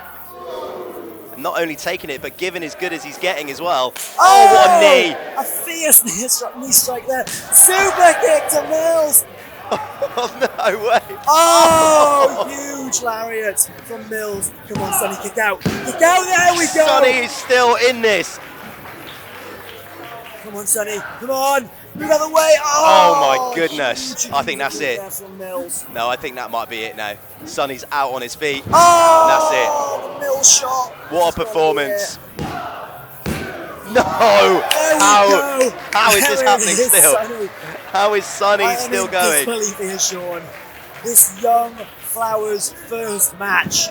S4: Not only taking it, but giving as good as he's getting as well. Oh, what a knee!
S9: A fierce knee strike there. Super kick to Mills.
S4: Oh, no way.
S9: Oh, huge lariat from Mills. Come on, Sonny, kick out. Kick out, there we go.
S4: Sonny is still in this.
S9: Come on, Sonny, come on. Move out of the way.
S4: Oh my goodness. I think that's it.
S9: From Mills.
S4: No, I think that might be it now. Sonny's out on his feet.
S9: Oh,
S4: That's
S9: the Mills shot.
S4: What a performance. No! How is this happening still?
S9: Sonny.
S4: How is Sonny still going?
S9: I am in disbelief here, Sean. This young Flower's first match.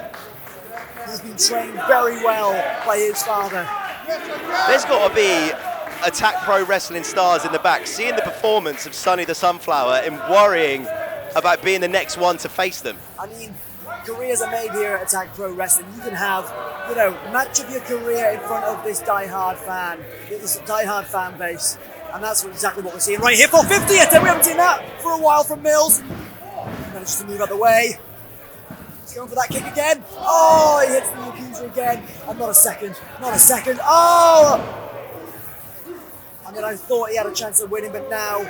S9: He's been trained very well by his father.
S4: There's got to be Attack Pro Wrestling stars in the back, seeing the performance of Sonny the Sunflower and worrying about being the next one to face them.
S9: I mean, careers are made here at Attack Pro Wrestling. You can have, you know, match of your career in front of this die-hard fan base. And that's exactly what we're seeing right here for 50th. And we haven't seen that for a while from Mills. Manages to move out the way. He's going for that kick again. Oh, he hits the accuser again. And not a second. Oh! I mean, I thought he had a chance of winning, but now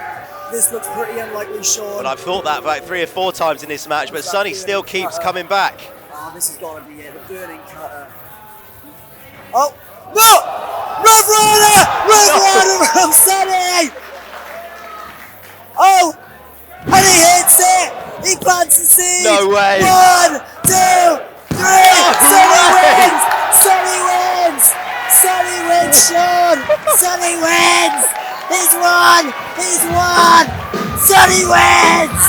S9: this looks pretty unlikely, Sean.
S4: But I've thought that about 3 or 4 times in this match, but Sonny still keeps coming back.
S9: Oh, this has got to be it. The burning cutter. Oh, no! Rough Rider from Sonny! Oh! And he hits it! He plants the seed!
S4: No way!
S9: 1, 2, 3! Sonny wins! Sonny wins! Sonny wins, Sean! Sonny wins! He's won! Sonny wins!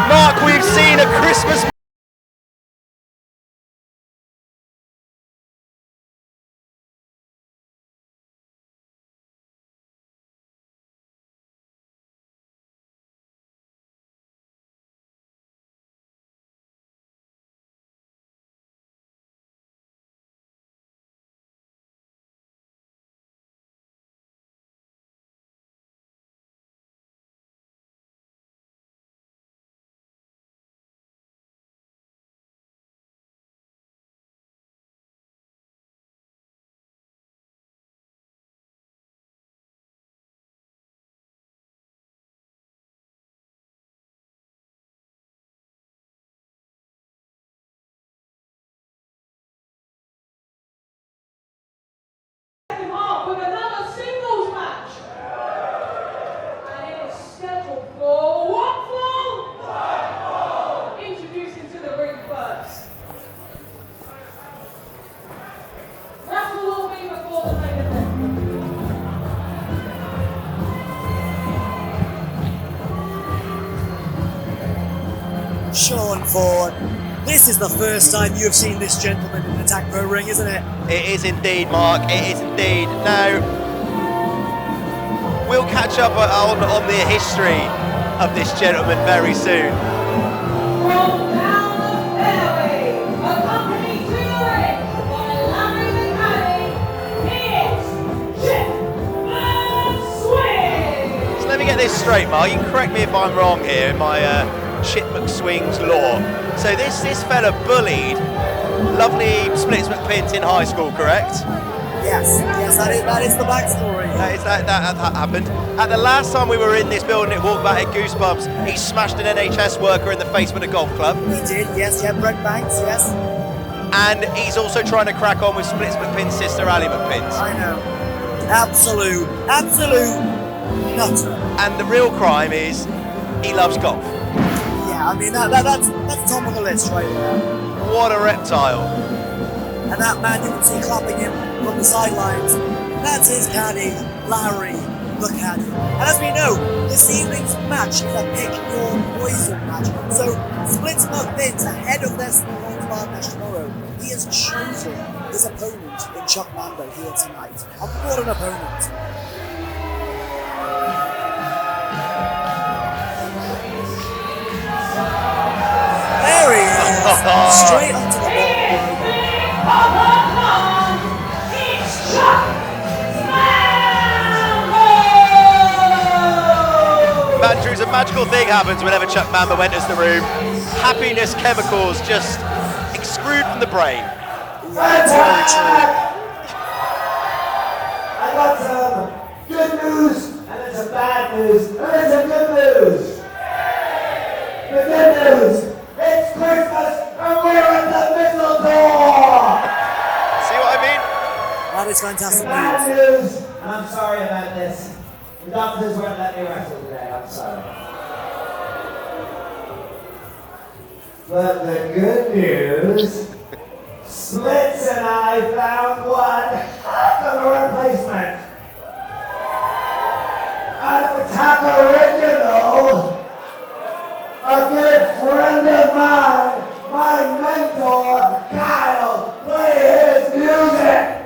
S4: Mark, we've seen a Christmas.
S10: With another singles match, and it is scheduled for what fall? Introducing to the ring first. That will all be before the main event.
S9: Sean Ford, this is the first time you've seen this gentleman in an Attack Pro ring, isn't it?
S4: It is indeed, Mark. It is indeed. Now, we'll catch up on the history of this gentleman very soon.
S10: From down the fairway, accompanied to the ring by Larry the Caddy, here's McSwings.
S4: So let me get this straight, Mark. You can correct me if I'm wrong here in my McSwings lore. So this fella bullied lovely Splits McPins in high school, correct?
S9: Yes, that is the backstory.
S4: That happened. At the last time we were in this building at Walkabout at Goosebumps, he smashed an NHS worker in the face with a golf club.
S9: He did, yes, yeah, Brent Banks, yes.
S4: And he's also trying to crack on with Splits McPins' sister, Ali McPins.
S9: I know. Absolute nutter.
S4: And the real crime is he loves golf.
S9: Yeah, I mean, that's top of the list right there.
S4: What a reptile.
S9: And that man you can see clapping him from the sidelines, that's his caddy, Larry the Caddy. And as we know, this evening's match is a pick your poison match. So Splits McPins ahead of their small bar match tomorrow. He has chosen his opponent in Chuck Mambo here tonight. And what an opponent. There he is, straight onto the
S4: Andrews, a magical thing happens whenever Chuck Mambo enters the room. Happiness chemicals just extrude from the brain.
S1: That's very true. I got some good news, and then some bad news, and then some good news. The good news, it's Christmas, and we're at the Mistletour!
S4: See what I mean?
S9: That is fantastic
S1: Bad
S9: news.
S1: news, and I'm sorry about this. The doctors won't let me wrestle today, I'm sorry. But the good news, Splits and I found one heck of a replacement. An Attack original, a good friend of mine, my mentor, Kyle, play his music.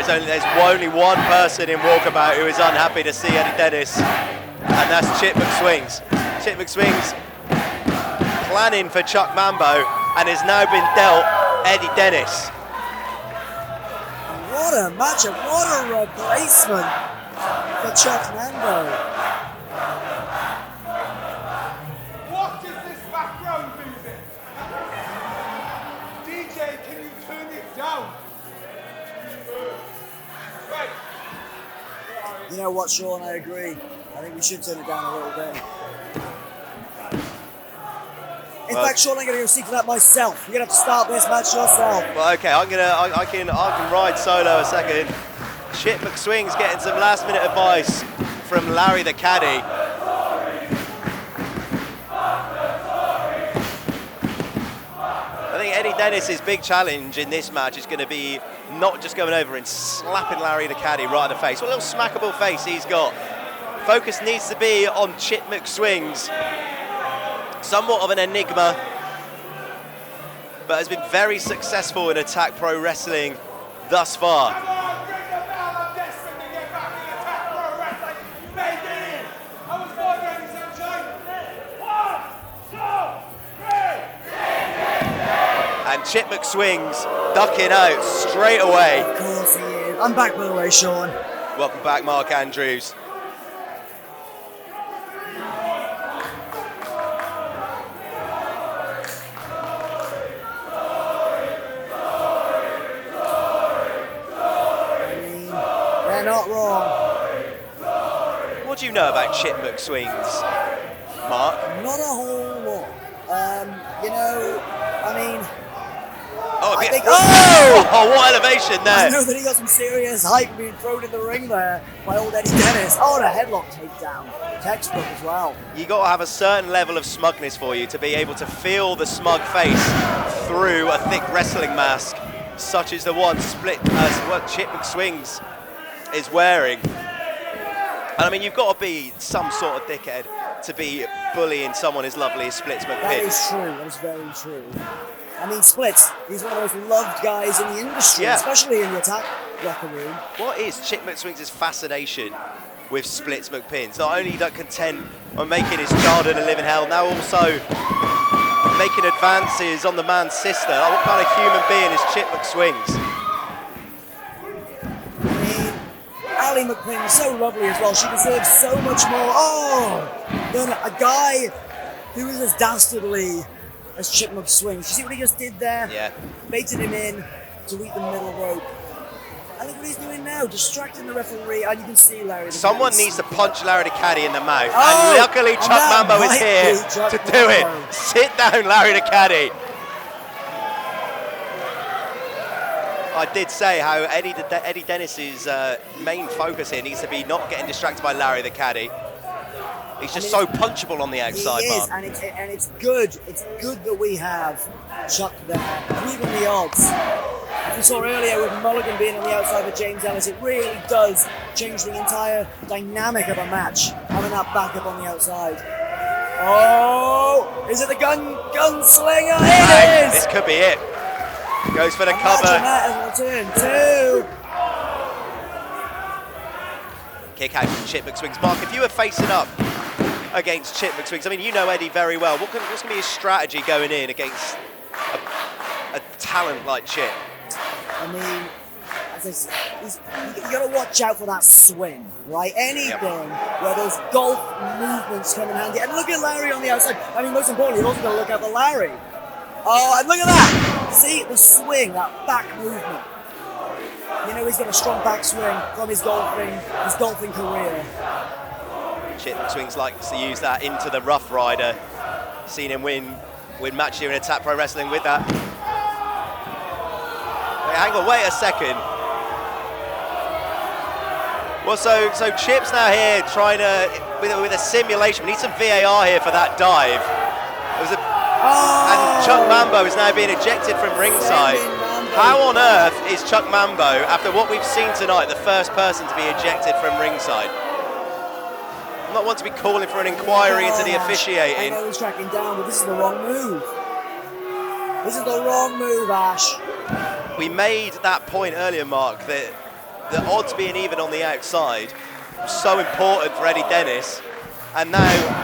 S4: There's only one person in Walkabout who is unhappy to see Eddie Dennis, and that's Chip McSwings. Chip McSwings planning for Chuck Mambo and has now been dealt Eddie Dennis.
S9: What a matchup, what a replacement for Chuck Mambo.
S7: What is this background music? DJ, can you turn it down? Right.
S9: You know what, Sean, I agree. I think we should turn it down a little bit. In fact, Sean, I'm going to go see for that myself. You're going to have to start this match yourself.
S4: Well, okay, I can ride solo a second. Chip McSwings getting some last minute advice from Larry the Caddy. I think Eddie Dennis's big challenge in this match is going to be not just going over and slapping Larry the Caddy right in the face. What a little smackable face he's got. Focus needs to be on Chip McSwings. Somewhat of an enigma, but has been very successful in Attack Pro Wrestling thus far. And Chip McSwings ducking out straight away.
S9: Of course he is. I'm back, by the way, Sean.
S4: Welcome back, Mark Andrews.
S9: Not wrong.
S4: What do you know about Chip McSwings, Mark?
S9: Not a whole lot. You know, I mean...
S4: Oh, oh, what elevation there!
S9: I know that he got some serious hype being thrown in the ring there by old Eddie Dennis. Oh, and a headlock takedown. Textbook as well.
S4: You got to have a certain level of smugness for you to be able to feel the smug face through a thick wrestling mask, such as the one split as what Chip McSwings is wearing. And I mean, you've got to be some sort of dickhead to be bullying someone as lovely as Splits McPins.
S9: That is true, that is very true. I mean, Splits, he's one of the most loved guys in the industry, especially in the Attack locker room. What is Chip McSwings' fascination with Splits McPins? Not only that content on making his childhood a living hell, now also making advances on the man's sister. Like, what kind of human being is Chip McSwings? Ali McPins, so lovely as well. She deserves so much more than a guy who is as dastardly as Chip McSwings. You see what he just did there?
S4: Yeah.
S9: Baited him in to eat the middle rope. I think what he's doing now, distracting the referee, and you can see Larry.
S4: Someone needs to punch Larry the Caddy in the mouth.
S9: Oh,
S4: and luckily Chuck Mambo is here to do it. Sit down, Larry the Caddy. I did say how Eddie Dennis's main focus here needs to be not getting distracted by Larry the Caddy. He's just so punchable on the outside,
S9: he is,
S4: Mark.
S9: and it's good. It's good that we have Chuck there, even the odds. As we saw earlier with Mulligan being on the outside with James Ellis, it really does change the entire dynamic of a match, having that backup on the outside. Oh, is it the gunslinger? It is!
S4: This could be it. Goes for the cover.
S9: That as a return, two.
S4: Kick out from Chip McSwings. Mark, if you were facing up against Chip McSwings, I mean, you know Eddie very well. What's going to be his strategy going in against a talent like Chip?
S9: I mean, as I said, you got to watch out for that swing, right? Anything where those golf movements come in handy. And look at Larry on the outside. I mean, most importantly, you've also got to look out for Larry. Oh, and look at that! See the swing, that back movement. You know he's got a strong backswing from his golfing career.
S4: Chip McSwings likes to use that into the Rough Rider. Seen him win match here in Attack Pro Wrestling with that. Wait, hang on, wait a second. Well, so Chip's now here trying to, with a simulation. We need some VAR here for that dive. And Chuck Mambo is now being ejected from ringside. How on earth is Chuck Mambo, after what we've seen tonight, the first person to be ejected from ringside? I'm not one to be calling for an inquiry into the officiating.
S9: I know he's tracking down, but this is the wrong move. This is the wrong move, Ash.
S4: We made that point earlier, Mark, that the odds being even on the outside was so important for Eddie Dennis, and now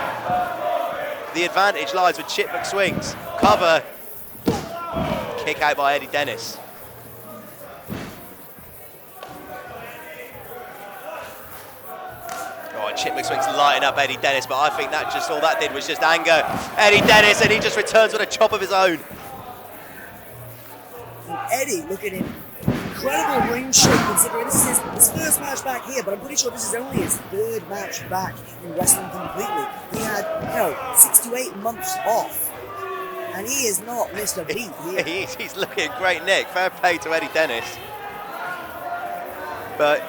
S4: the advantage lies with Chip McSwings. Cover. Kick out by Eddie Dennis. Oh, and Chip McSwings lighting up Eddie Dennis, but I think that just all that did was just anger Eddie Dennis, and he just returns with a chop of his own.
S9: And Eddie, look at him. Incredible ring shape, considering this is his first match back here, but I'm pretty sure this is only his third match back in wrestling completely. He had, 6 to 8 months off, and he is not missed a beat here.
S4: He's looking great, Nick. Fair play to Eddie Dennis. But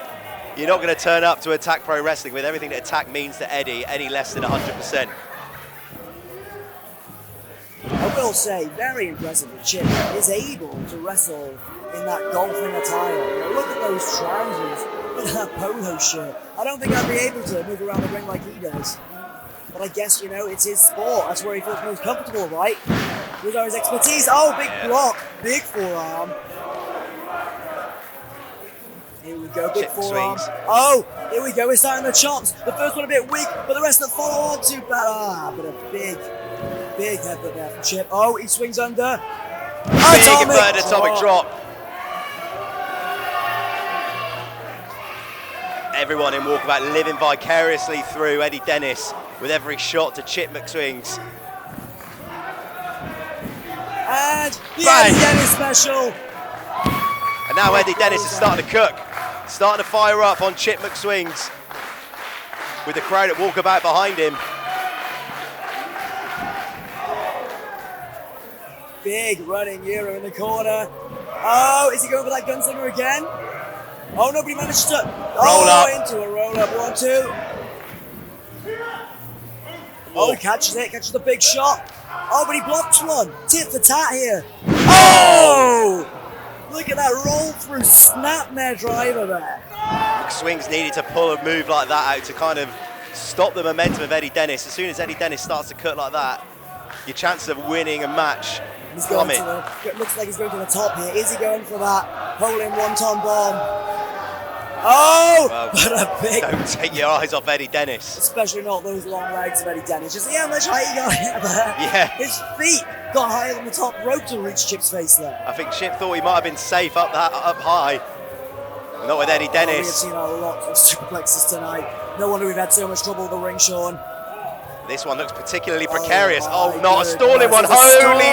S4: you're not going to turn up to Attack Pro Wrestling with everything that Attack means to Eddie any less than 100%.
S9: I will say, very impressive that Chip is able to wrestle in that golfing attire. Look at those trousers, look at that polo shirt. I don't think I'd be able to move around the ring like he does. But I guess, it's his sport. That's where he feels most comfortable, right? With his expertise. Oh, big block, big forearm. Here we go, big forearm. Oh, here we go, we're starting the chops. The first one a bit weak, but the rest of the follow on too bad. But a big headbutt there from Chip. Oh, he swings under.
S4: Big inverted atomic drop. Everyone in Walkabout living vicariously through Eddie Dennis with every shot to Chip McSwings.
S9: And the Eddie Dennis special.
S4: And now Eddie Dennis is starting to cook. Starting to fire up on Chip McSwings with the crowd at Walkabout behind him.
S9: Big running Euro in the corner. Oh, is he going for that gunslinger again? Oh, nobody managed to
S4: roll up
S9: into a roll up. 1, 2. Oh, he catches the big shot. Oh, but he blocks one. Tit for tat here. Oh! Look at that roll through snapmare driver there.
S4: McSwings needed to pull a move like that out to kind of stop the momentum of Eddie Dennis. As soon as Eddie Dennis starts to cut like that, your chances of winning a match plummet.
S9: It looks like he's going to the top here. Is he going for that hole-in-one Tom bomb? Oh, well, but a big...
S4: Don't take your eyes off Eddie Dennis.
S9: Especially not those long legs of Eddie Dennis. Just see how much height he got there.
S4: Yeah.
S9: His feet got higher than the top rope to reach Chip's face there.
S4: I think Chip thought he might have been safe up high. Not with Eddie Dennis.
S9: We have seen a lot of superplexes tonight. No wonder we've had so much trouble with the ring, Sean.
S4: This one looks particularly precarious.
S9: Oh,
S4: not a stalling one. Holy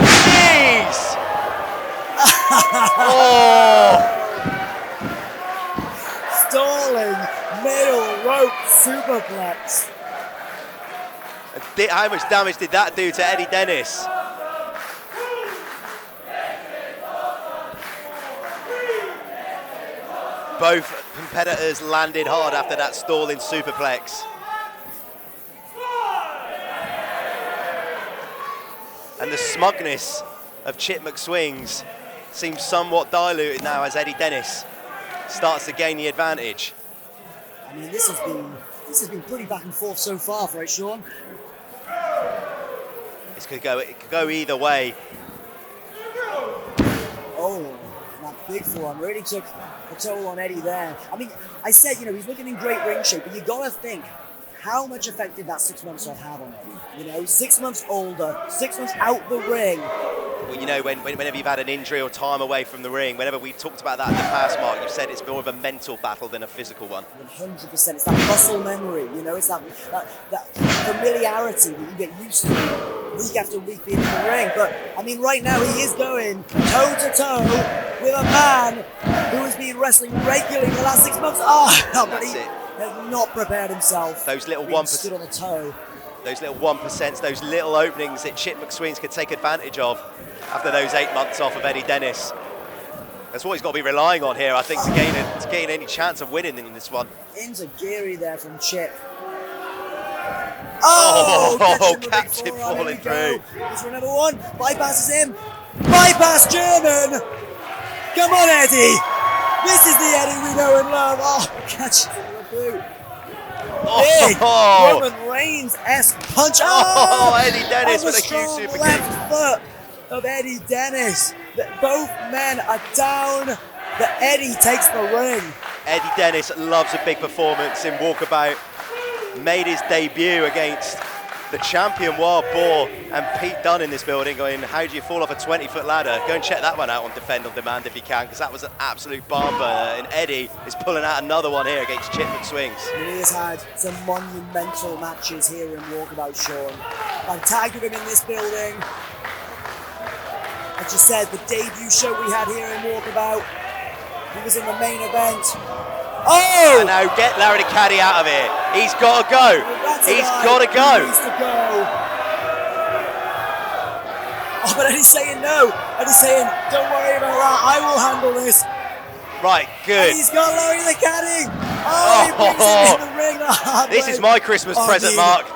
S4: jeez!
S9: Stalling middle rope superplex.
S4: How much damage did that do to Eddie Dennis? Both competitors landed hard after that stalling superplex. And the smugness of Chip McSwings seems somewhat diluted now as Eddie Dennis starts to gain the advantage.
S9: I mean, this has been pretty back and forth so far, right, Sean?
S4: It could go either way.
S9: Oh, that big forearm really took a toll on Eddie there. I mean, I said, you know, he's looking in great ring shape, but you gotta think, how much effect did that 6 months off have on Eddie? You know, 6 months older, 6 months out the ring.
S4: Well, you know, whenever you've had an injury or time away from the ring, whenever we talked about that in the past, Mark, you've said it's more of a mental battle than a physical one.
S9: 100%. It's that muscle memory, you know, it's that familiarity that you get used to week after week being in the ring. But, I mean, right now he is going toe-to-toe with a man who has been wrestling regularly for the last 6 months. But he has not prepared himself.
S4: Those little
S9: 1% stood on a toe.
S4: Those little 1%, those little openings that Chip McSwings could take advantage of after those 8 months off of Eddie Dennis. That's what he's got to be relying on here, I think, to gain any chance of winning in this one.
S9: Into Geary there from Chip.
S4: Captain falling through.
S9: Here's for another one. Bypasses him. Bypass German. Come on, Eddie. This is the Eddie we know and love. Catches him in the boot. Big Roman Reigns-esque punch.
S4: Eddie Dennis with a huge super
S9: left foot of Eddie Dennis. Both men are down. The Eddie takes the ring.
S4: Eddie Dennis loves a big performance in Walkabout. Made his debut against the champion Wild Boar and Pete Dunne in this building, going, how do you fall off a 20-foot ladder? Go and check that one out on Defend on Demand if you can, because that was an absolute bomb burner. And Eddie is pulling out another one here against Chip McSwings.
S9: He has had some monumental matches here in Walkabout, Sean. I've tagged with him in this building. As you said, the debut show we had here in Walkabout, he was in the main event.
S4: And now get Larry the Caddy out of here. He's got to go. He's got to go.
S9: He needs to go. But Eddie's saying no. Eddie's saying, don't worry about that. I will handle this.
S4: Right, good.
S9: And he's got Larry the Caddy. He brings him in the ring.
S4: This is my Christmas present, Mark.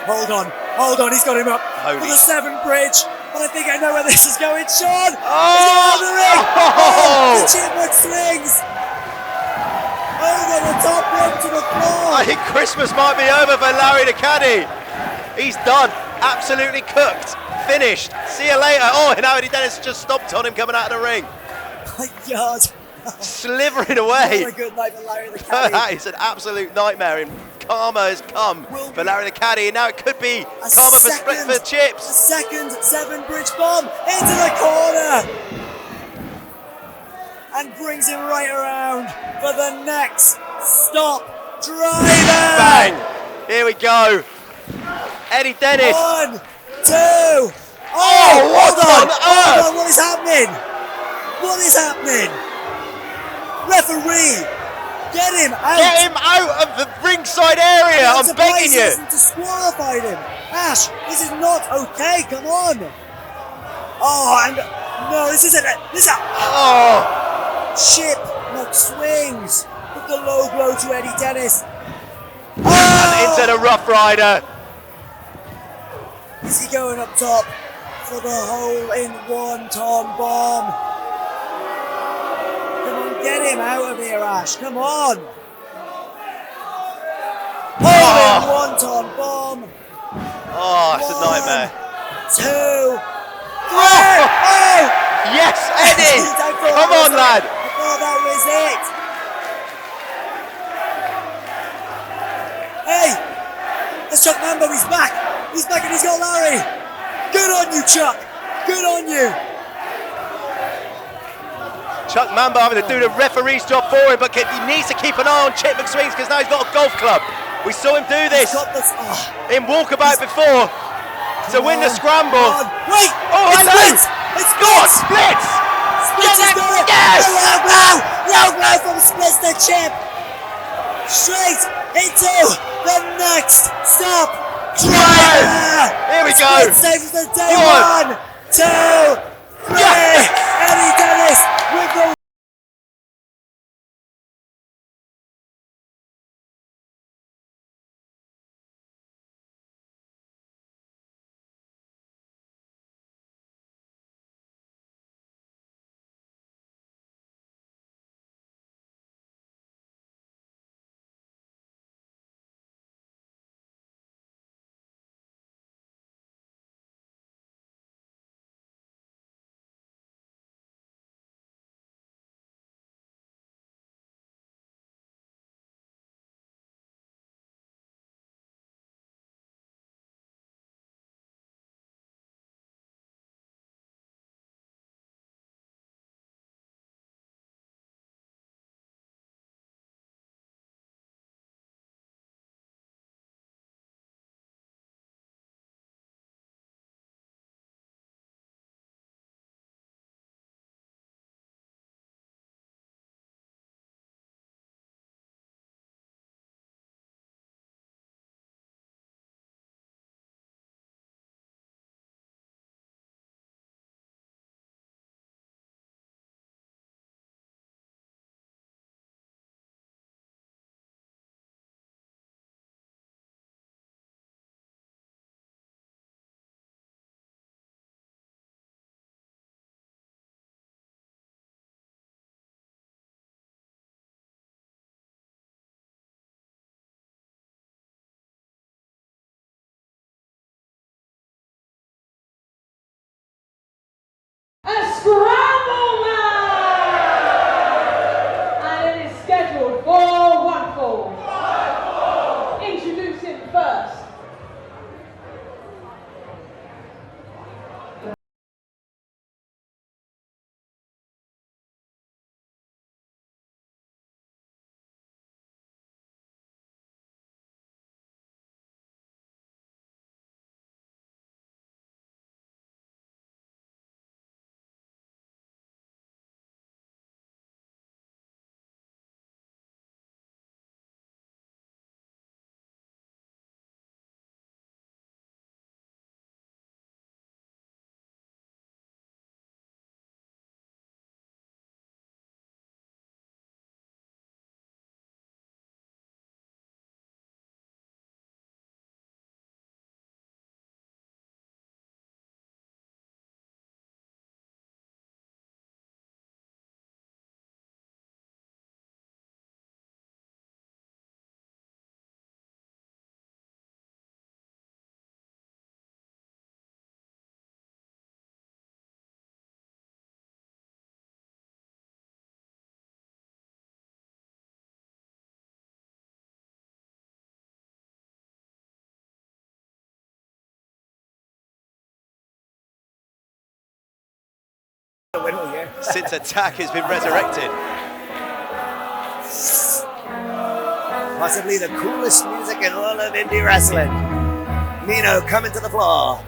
S9: Hold on. He's got him up for the 7th bridge. But I think I know where this is going. Sean! He's out of the ring! The Chip McSwings! Over the top rope to the floor!
S4: I think Christmas might be over for Larry the Caddy. He's done. Absolutely cooked. Finished. See you later. And now Eddie Dennis just stomped on him coming out of the ring.
S9: My God.
S4: Slithering away.
S9: What a good night for Larry the Caddy.
S4: That is an absolute nightmare. And karma has come for Larry the Caddy, and now it could be karma for Chips.
S9: A second 7-bridge bomb into the corner, and brings him right around for the next stop driver.
S4: Bang! Here we go. Eddie Dennis.
S9: 1, 2.
S4: What on earth?
S9: Hold on, what is happening? What is happening? Referee. Get him out!
S4: Get him out of the ringside area! I'm begging you!
S9: He disqualified him! Ash, this is not okay, come on! No, this isn't it! Chip McSwings with the low blow to Eddie Dennis.
S4: And into the Rough Rider.
S9: Is he going up top for the hole-in-one Tom bomb? Get him out of here, Ash. Come on. Hole-in-one Tom bomb.
S4: It's a nightmare.
S9: 2, 3.
S4: Yes, Eddie. Come on, lad.
S9: I thought that was it. Hey, that's Chuck Mambo. He's back. He's back and he's got Larry. Good on you, Chuck. Good on you.
S4: Chuck Mambo having to do the referee's job for him, but he needs to keep an eye on Chip McSwings because now he's got a golf club. We saw him do this in Walkabout before to win the scramble.
S9: Wait!
S4: Oh, hello!
S9: It's
S4: God, Splits!
S9: Splits is going!
S4: Yes!
S9: Low blow from Splits the chip! Straight into the next stop!
S4: Drive! Here we go!
S9: Splits saves the day. 1, 2, 3!
S4: Yes!
S9: And he done this with the
S10: Scramble Match! And it is scheduled for one fall. Introducing first.
S4: Since Attack has been resurrected.
S9: possibly the coolest music in all of indie wrestling. Nino coming to the floor.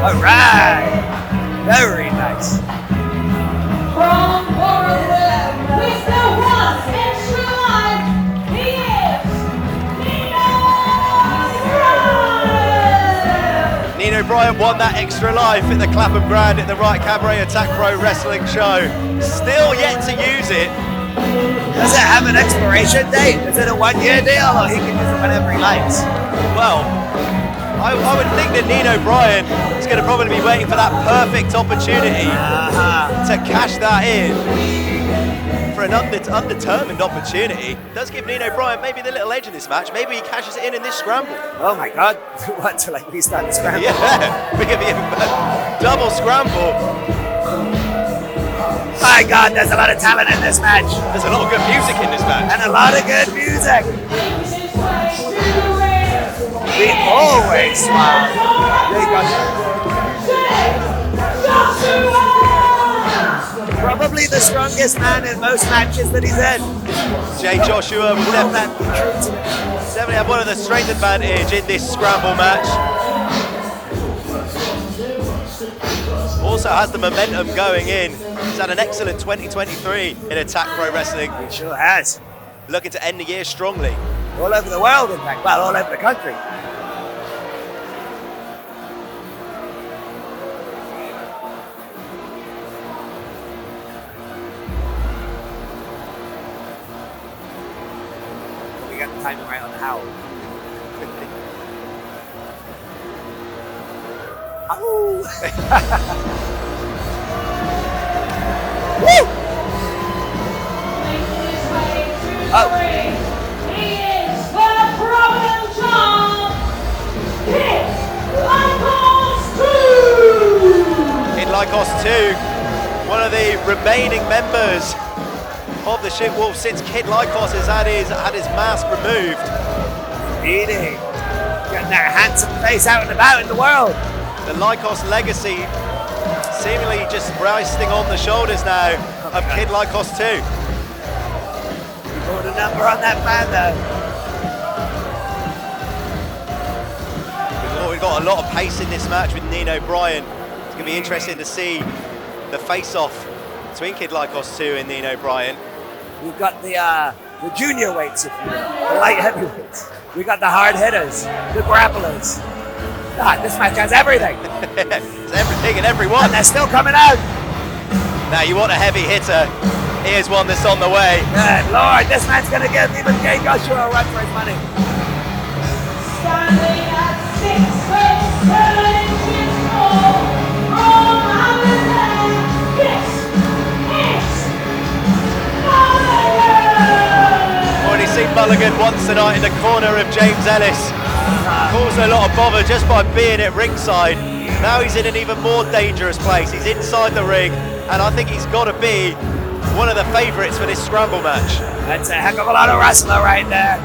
S9: All right, very nice.
S10: From Boar, we still want extra life. He is
S4: Nino Bryant won that extra life in the Clapham Grand at the Right Cabaret Attack Pro Wrestling Show. Still yet to use it.
S9: Does it have an expiration date? Is it a 1-year deal, or he can use it whenever he likes?
S4: Well, I would think that Nino Bryant is going to probably be waiting for that perfect opportunity to cash that in for an undetermined opportunity. Does give Nino Bryant maybe the little edge in this match. Maybe he cashes it in this scramble.
S9: Oh my God! What, to like restart the scramble?
S4: Yeah, we're going to be a double scramble.
S9: My God, there's a lot of talent in this match.
S4: There's a lot of good music in this match.
S9: And a lot of good music. We always smile. Probably probably the strongest man in most matches that he's in.
S4: Jay Joshua will definitely have one of the strength advantage in this scramble match. Also has the momentum going in. He's had an excellent 2023 in Attack Pro Wrestling.
S9: He sure has.
S4: Looking to end the year strongly.
S9: All over the world, in fact. Well, all over the country. We got the timing right on the howl. Oh! Woo!
S10: He is the Providence champ, Kid Lykos 2!
S4: Kid Lykos 2, one of the remaining members of the Ship Wolf since Kid Lykos has had his mask removed.
S9: Indeed. Getting that handsome face out and about in the world.
S4: The Lykos legacy seemingly just resting on the shoulders now of Kid Lykos 2.
S9: Put a number on that man though.
S4: We've got a lot of pace in this match with Nino Bryant. It's going to be interesting to see the face-off between Kid Lykos 2 and Nino Bryant.
S9: We've got the junior weights, if you will, the light heavyweights. We got the hard hitters, the grapplers. God, this match has everything.
S4: It's everything and everyone.
S9: And they're still coming out.
S4: Now you want a heavy hitter. Here's one that's on the way.
S9: Good Lord, this man's going to give even Jay Joshua a run for his money.
S10: Standing at 6'7" tall, from Hamilton, this is Mulligan!
S4: Already seen Mulligan once tonight in the corner of James Ellis. Caused a lot of bother just by being at ringside. Now he's in an even more dangerous place. He's inside the ring, and I think he's got to be one of the favourites for this scramble match.
S9: That's a heck of a lot of wrestler right there.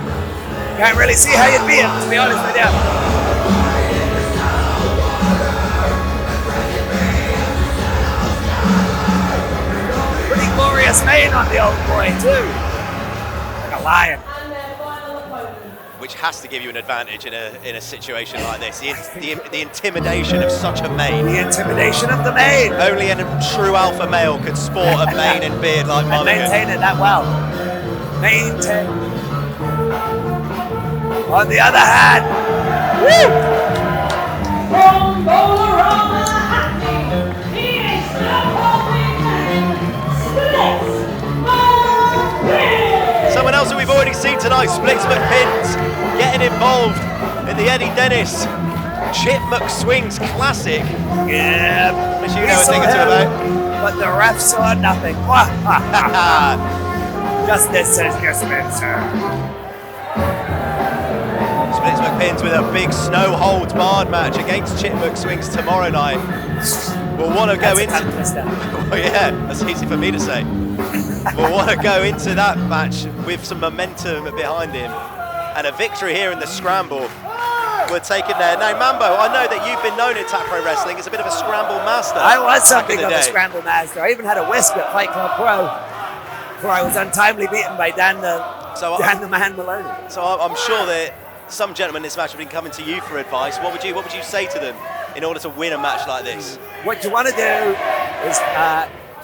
S9: Can't really see how you'd beat him, to be honest with you. Pretty glorious mane on the old boy too. Like a lion.
S4: Which has to give you an advantage in a situation like this. The intimidation of such a mane.
S9: The intimidation of the mane.
S4: Only a true alpha male could sport a mane and beard like Mulligan.
S9: And maintain it that well. Maintain. On the other hand, woo!
S10: From Bolorama Hackney, he is the holding man, Splits McPins!
S4: Someone else who we've already seen tonight, Splits McPins, getting involved in the Eddie Dennis Chip McSwings Classic.
S9: Yeah.
S4: Which you know a thing or two about.
S9: But the ref saw nothing. Justice says yes, sir.
S4: Splits McPins with a big snow holds barred match against Chip McSwings tomorrow night. We'll want to go into. Oh yeah, that's easy for me to say. We'll want to go into that match with some momentum behind him, and a victory here in the scramble. We're taking there. Now, Mambo, I know that you've been known in Tap Pro Wrestling as a bit of a scramble master.
S9: I was something
S4: of
S9: a scramble master. I even had a whisk at Fight Club Pro before I was untimely beaten by Dan the Man Maloney.
S4: So I'm sure that some gentlemen in this match have been coming to you for advice. What would you say to them in order to win a match like this?
S9: What you want to do is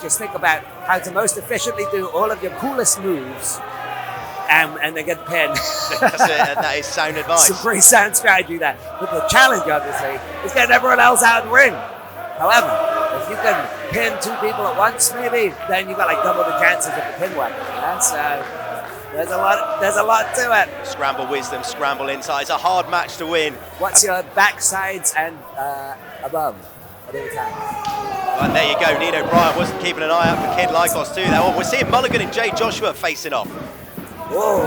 S9: just think about how to most efficiently do all of your coolest moves and then get pinned.
S4: That's it, and that is sound advice.
S9: Some pretty sound strategy there. But the challenge, obviously, is getting everyone else out of the ring. However, if you can pin two people at once, maybe, then you've got like double the chances of the pin weapon. So there's a lot to it.
S4: Scramble wisdom, scramble insight. It's a hard match to win.
S9: What's your backsides and above at all times?
S4: And there you go, Nino Bryant wasn't keeping an eye out for Kid Lykos too. We're seeing Mulligan and Jay Joshua facing off.
S9: Whoa,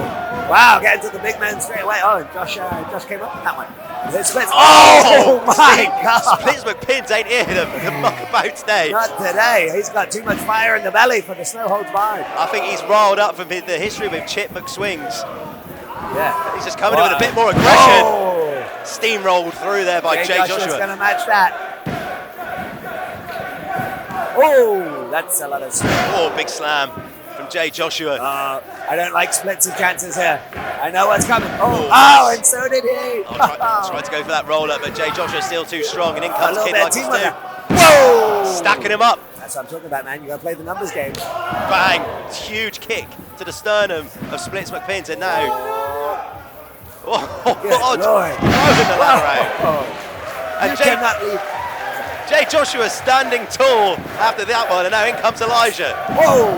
S9: wow, getting to the big man straight away. Oh, Josh came up with that one. It splits. Oh my God.
S4: Splits McPins ain't here the muck about today.
S9: Not today. He's got too much fire in the belly for the snow holds barred.
S4: I think he's riled up from the history with Chip McSwings.
S9: Yeah.
S4: He's just coming in with a bit more aggression. Steamrolled through there by Jay Joshua.
S9: Going to match that. Oh, that's a lot of strength.
S4: Oh, big slam from Jay Joshua.
S9: I don't like splits and chances here. I know what's coming. Oh, and so did he.
S4: Tried to go for that roll up, but Jay Joshua's still too strong, and in comes Kid Lykos too.
S9: Whoa!
S4: Stacking him up.
S9: That's what I'm talking about, man. You gotta play the numbers game.
S4: Bang! Huge kick to the sternum of Splits McPins, and now. Throwing the ladder out. And Jay Joshua standing tall after that one, and now in comes Elijah.
S9: Whoa!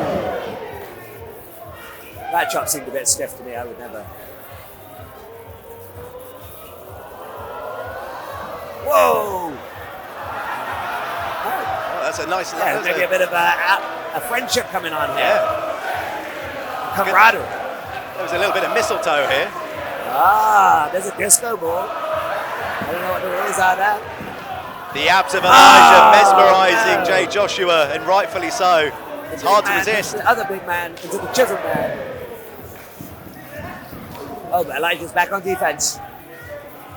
S9: That chop seemed a bit stiff to me. I would never. Whoa!
S4: Oh, that's a nice.
S9: Yeah, maybe a bit of a friendship coming on here.
S4: Yeah.
S9: Camaraderie.
S4: There was a little bit of mistletoe here.
S9: There's a disco ball. I don't know what the rules are there.
S4: The abs of Elijah mesmerising Jay Joshua, and rightfully so. It's hard to resist.
S9: The other big man into the chisel man. Oh, but Elijah's back on defense.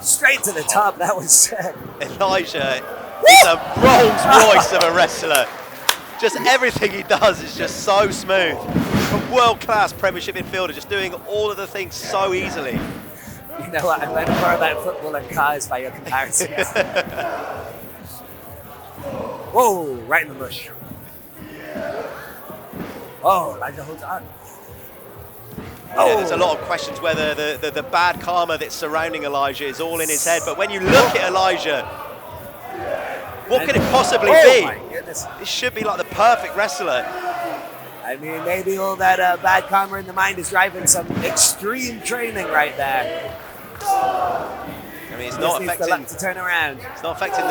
S9: Straight to the top. That was sick.
S4: Elijah is a Rolls Royce of a wrestler. Just everything he does is just so smooth. A world-class Premiership midfielder, just doing all of the things so easily.
S9: You know what? I'm learning more about football and cars by your comparison. Whoa! Right in the bush. Oh, Elijah holds on.
S4: Yeah, there's a lot of questions whether the bad karma that's surrounding Elijah is all in his head. But when you look at Elijah, what could it possibly be?
S9: My goodness.
S4: This should be like the perfect wrestler.
S9: I mean, maybe all that bad karma in the mind is driving some extreme training right there.
S4: I mean, it's not affecting.
S9: The luck to turn around.
S4: It's not affecting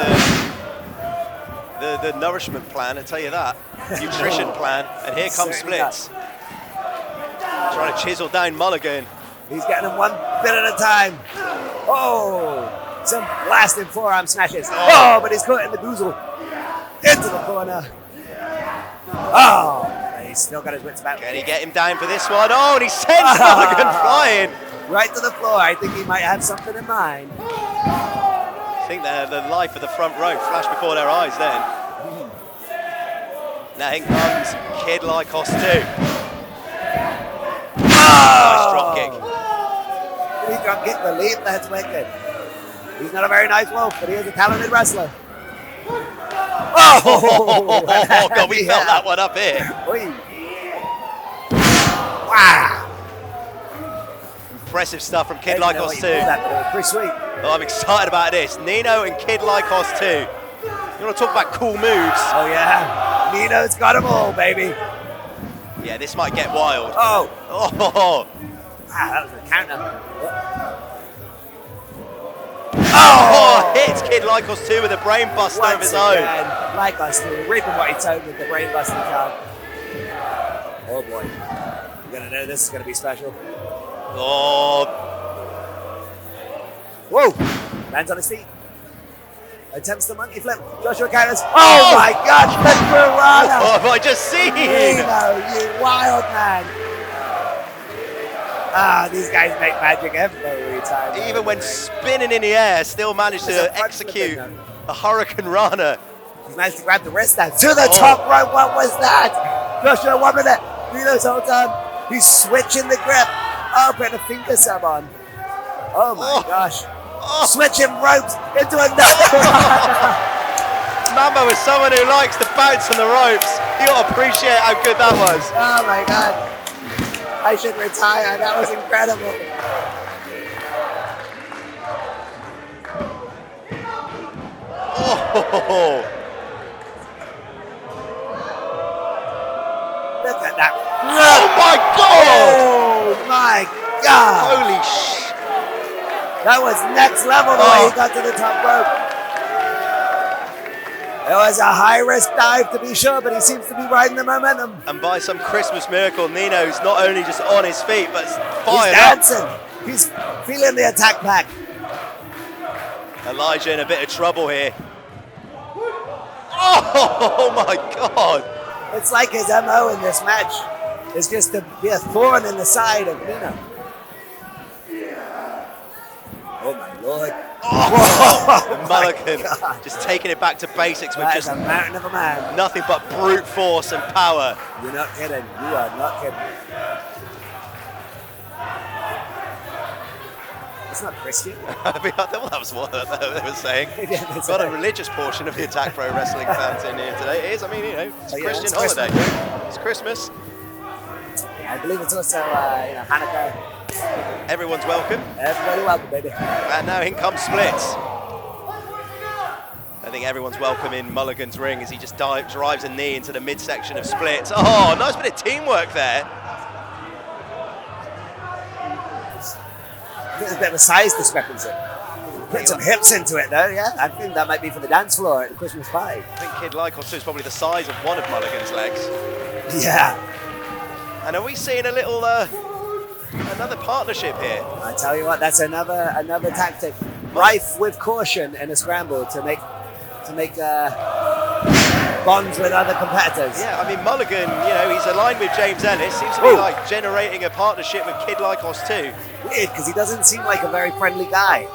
S4: the nourishment plan. I tell you that. Nutrition plan. And here comes Splits. Trying to chisel down Mulligan.
S9: He's getting him one bit at a time. Oh, some blasting forearm smashes. Oh, but he's caught in the goozle. Into the corner. Oh, he's still got his wits about.
S4: Can he get him down for this one? Oh, and he sends Mulligan flying.
S9: Right to the floor. I think he might have something in mind.
S4: I think the life of the front row flashed before their eyes then. Now in comes Kid Lykos too. Nice drop kick.
S9: He can't get the lead, that's wicked. He's not a very nice wolf, but he is a talented wrestler.
S4: Oh, God, we felt that one up here.
S9: Wow.
S4: Impressive stuff from Kid Lykos too.
S9: Pretty sweet.
S4: Oh, I'm excited about this. Nino and Kid Lykos too. You want to talk about cool moves?
S9: Oh yeah, Nino's got them all, baby.
S4: Yeah, this might get wild.
S9: Oh.
S4: Wow,
S9: that was a counter.
S4: Oh, hits Kid Lykos too with a brain buster of his own.
S9: Lykos too, reaping what he sowed with the brain busting card. Oh boy, you're gonna know this is gonna be special.
S4: Oh.
S9: Whoa, lands on his feet. Attempts the monkey flip. Joshua counters. Oh my gosh, the Piranha!
S4: Oh, have I just seen?
S9: Nino, you wild man. These guys make magic every time.
S4: Even when spinning in the air, still managed to execute a Hurricane Rana.
S9: He managed to grab the wrist down to the top rope. What was that? Joshua, 1 minute. Nino's holds on. He's switching the grip. Oh, putting a finger sub on. Oh my gosh. Switching ropes into another.
S4: Mambo is someone who likes to bounce on the ropes. You ought to appreciate how good that was.
S9: Oh my God. I should retire. That was incredible.
S4: Oh.
S9: Look at that.
S4: Oh my God.
S9: Oh my God.
S4: Holy shit.
S9: That was next level the way he got to the top rope. It was a high-risk dive to be sure, but he seems to be riding the momentum.
S4: And by some Christmas miracle, Nino's not only just on his feet, but fired
S9: He's dancing. He's feeling the attack back.
S4: Elijah in a bit of trouble here. Oh my God.
S9: It's like his MO in this match is just to be a thorn in the side of Nino. Oh my Lord.
S4: Oh, Mulligan just taking it back to basics with just
S9: a mountain of a man.
S4: Nothing but brute force and power.
S9: You're not kidding. You are not kidding. It's not Christian.
S4: I mean, that was what they were saying. Got a religious portion of the Attack Pro Wrestling fans in here today. It is, I mean, you know, it's a Christian holiday. It's Christmas.
S9: I believe it's also, Hanukkah.
S4: Everyone's welcome.
S9: Everybody welcome, baby.
S4: And now in comes Splits. I think everyone's welcome in Mulligan's ring as he just drives a knee into the midsection of Splits. Oh, nice bit of teamwork there.
S9: There's a bit of a size discrepancy. Put some hips into it, though, yeah. I think that might be for the dance floor at the Christmas party.
S4: I think Kid Lykos is probably the size of one of Mulligan's legs.
S9: Yeah.
S4: And are we seeing a little, another partnership here?
S9: I tell you what, that's another tactic, rife with caution in a scramble to make bonds with other competitors.
S4: Yeah, I mean Mulligan, you know, he's aligned with James Ellis. Seems to be like generating a partnership with Kid Lykos too.
S9: Weird, because he doesn't seem like a very friendly guy.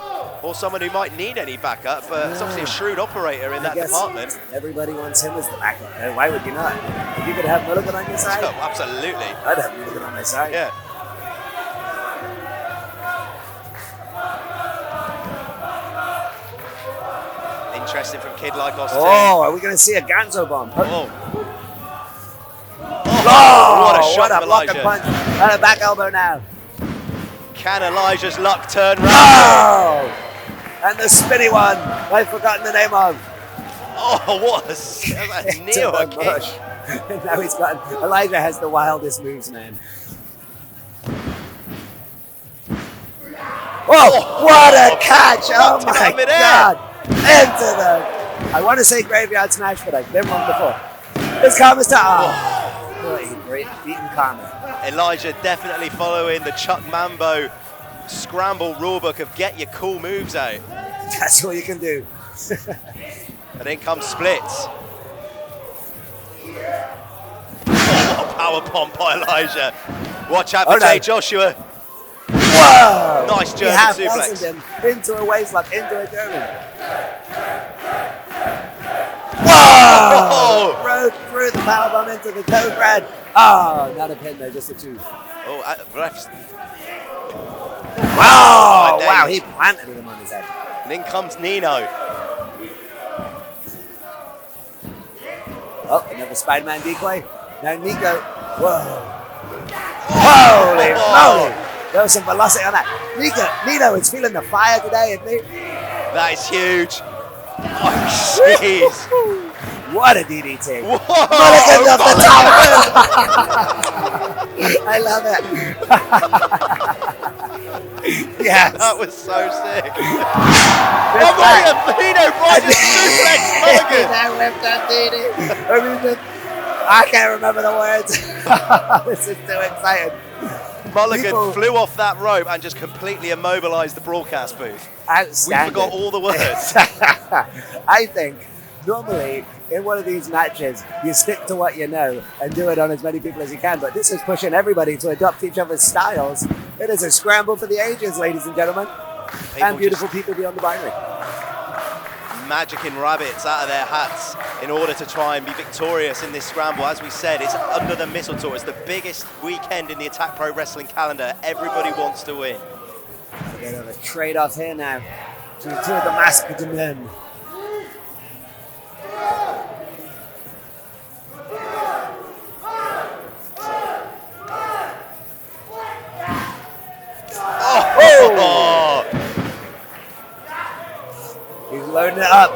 S4: Or someone who might need any backup, but it's obviously a shrewd operator in that department.
S9: Everybody wants him as the backup. Why would you not? If you could have Mulligan on your side?
S4: Oh, absolutely.
S9: I'd have Mulligan on my side.
S4: Yeah. Interesting from Kid Lykos too.
S9: Oh, are we going to see a Ganzo bomb?
S4: Oh,
S9: what
S4: a shot from
S9: block and
S4: Elijah.
S9: punch. And a back elbow now.
S4: Can Elijah's luck turn round?
S9: Oh! And the spinny one, I've forgotten the name of.
S4: Oh, what a Neo kick.
S9: Now he's got, Elijah has the wildest moves, man. Oh, what a catch! Oh my God! Into the, I want to say graveyard smash, but I've been wrong before. It's Karma's time. Oh, great beating Karma.
S4: Elijah definitely following the Chuck Mambo scramble rulebook of get your cool moves out.
S9: That's all you can do.
S4: And in comes Splits. Oh, what a power bomb by Elijah. Watch out for Jay Joshua.
S9: Whoa!
S4: Nice German suplex.
S9: Him into a waistlock, into a German. Whoa! Rode through the powerbomb into the toe grab. Oh, not a pin though, just a tooth.
S4: Oh, refs.
S9: Wow! Wow, he planted him on his head.
S4: And in comes Nino.
S9: Oh, another Spider-Man decoy. Now Nico. Whoa! Holy moly! There was some velocity on that. Nino is feeling the fire today, isn't he?
S4: That is huge. Oh, jeez.
S9: What a DDT.
S4: Whoa!
S9: Mulligan off the top. I love it. Yes.
S4: That was so sick. Nino right
S9: just suplex Mulligan. I can't remember the words. This is too exciting.
S4: Mulligan flew off that rope and just completely immobilized the broadcast booth.
S9: Outstanding.
S4: We forgot all the words.
S9: I think normally in one of these matches you stick to what you know and do it on as many people as you can, but this is pushing everybody to adopt each other's styles. It is a scramble for the ages, ladies and gentlemen, and beautiful people beyond the binary.
S4: Magicking rabbits out of their hats in order to try and be victorious in this scramble. As we said, it's under the Mistletour. It's the biggest weekend in the Attack Pro Wrestling calendar. Everybody wants to win.
S9: A bit of a trade-off here now between two of the masked men.
S4: Oh!
S9: He's loading it up.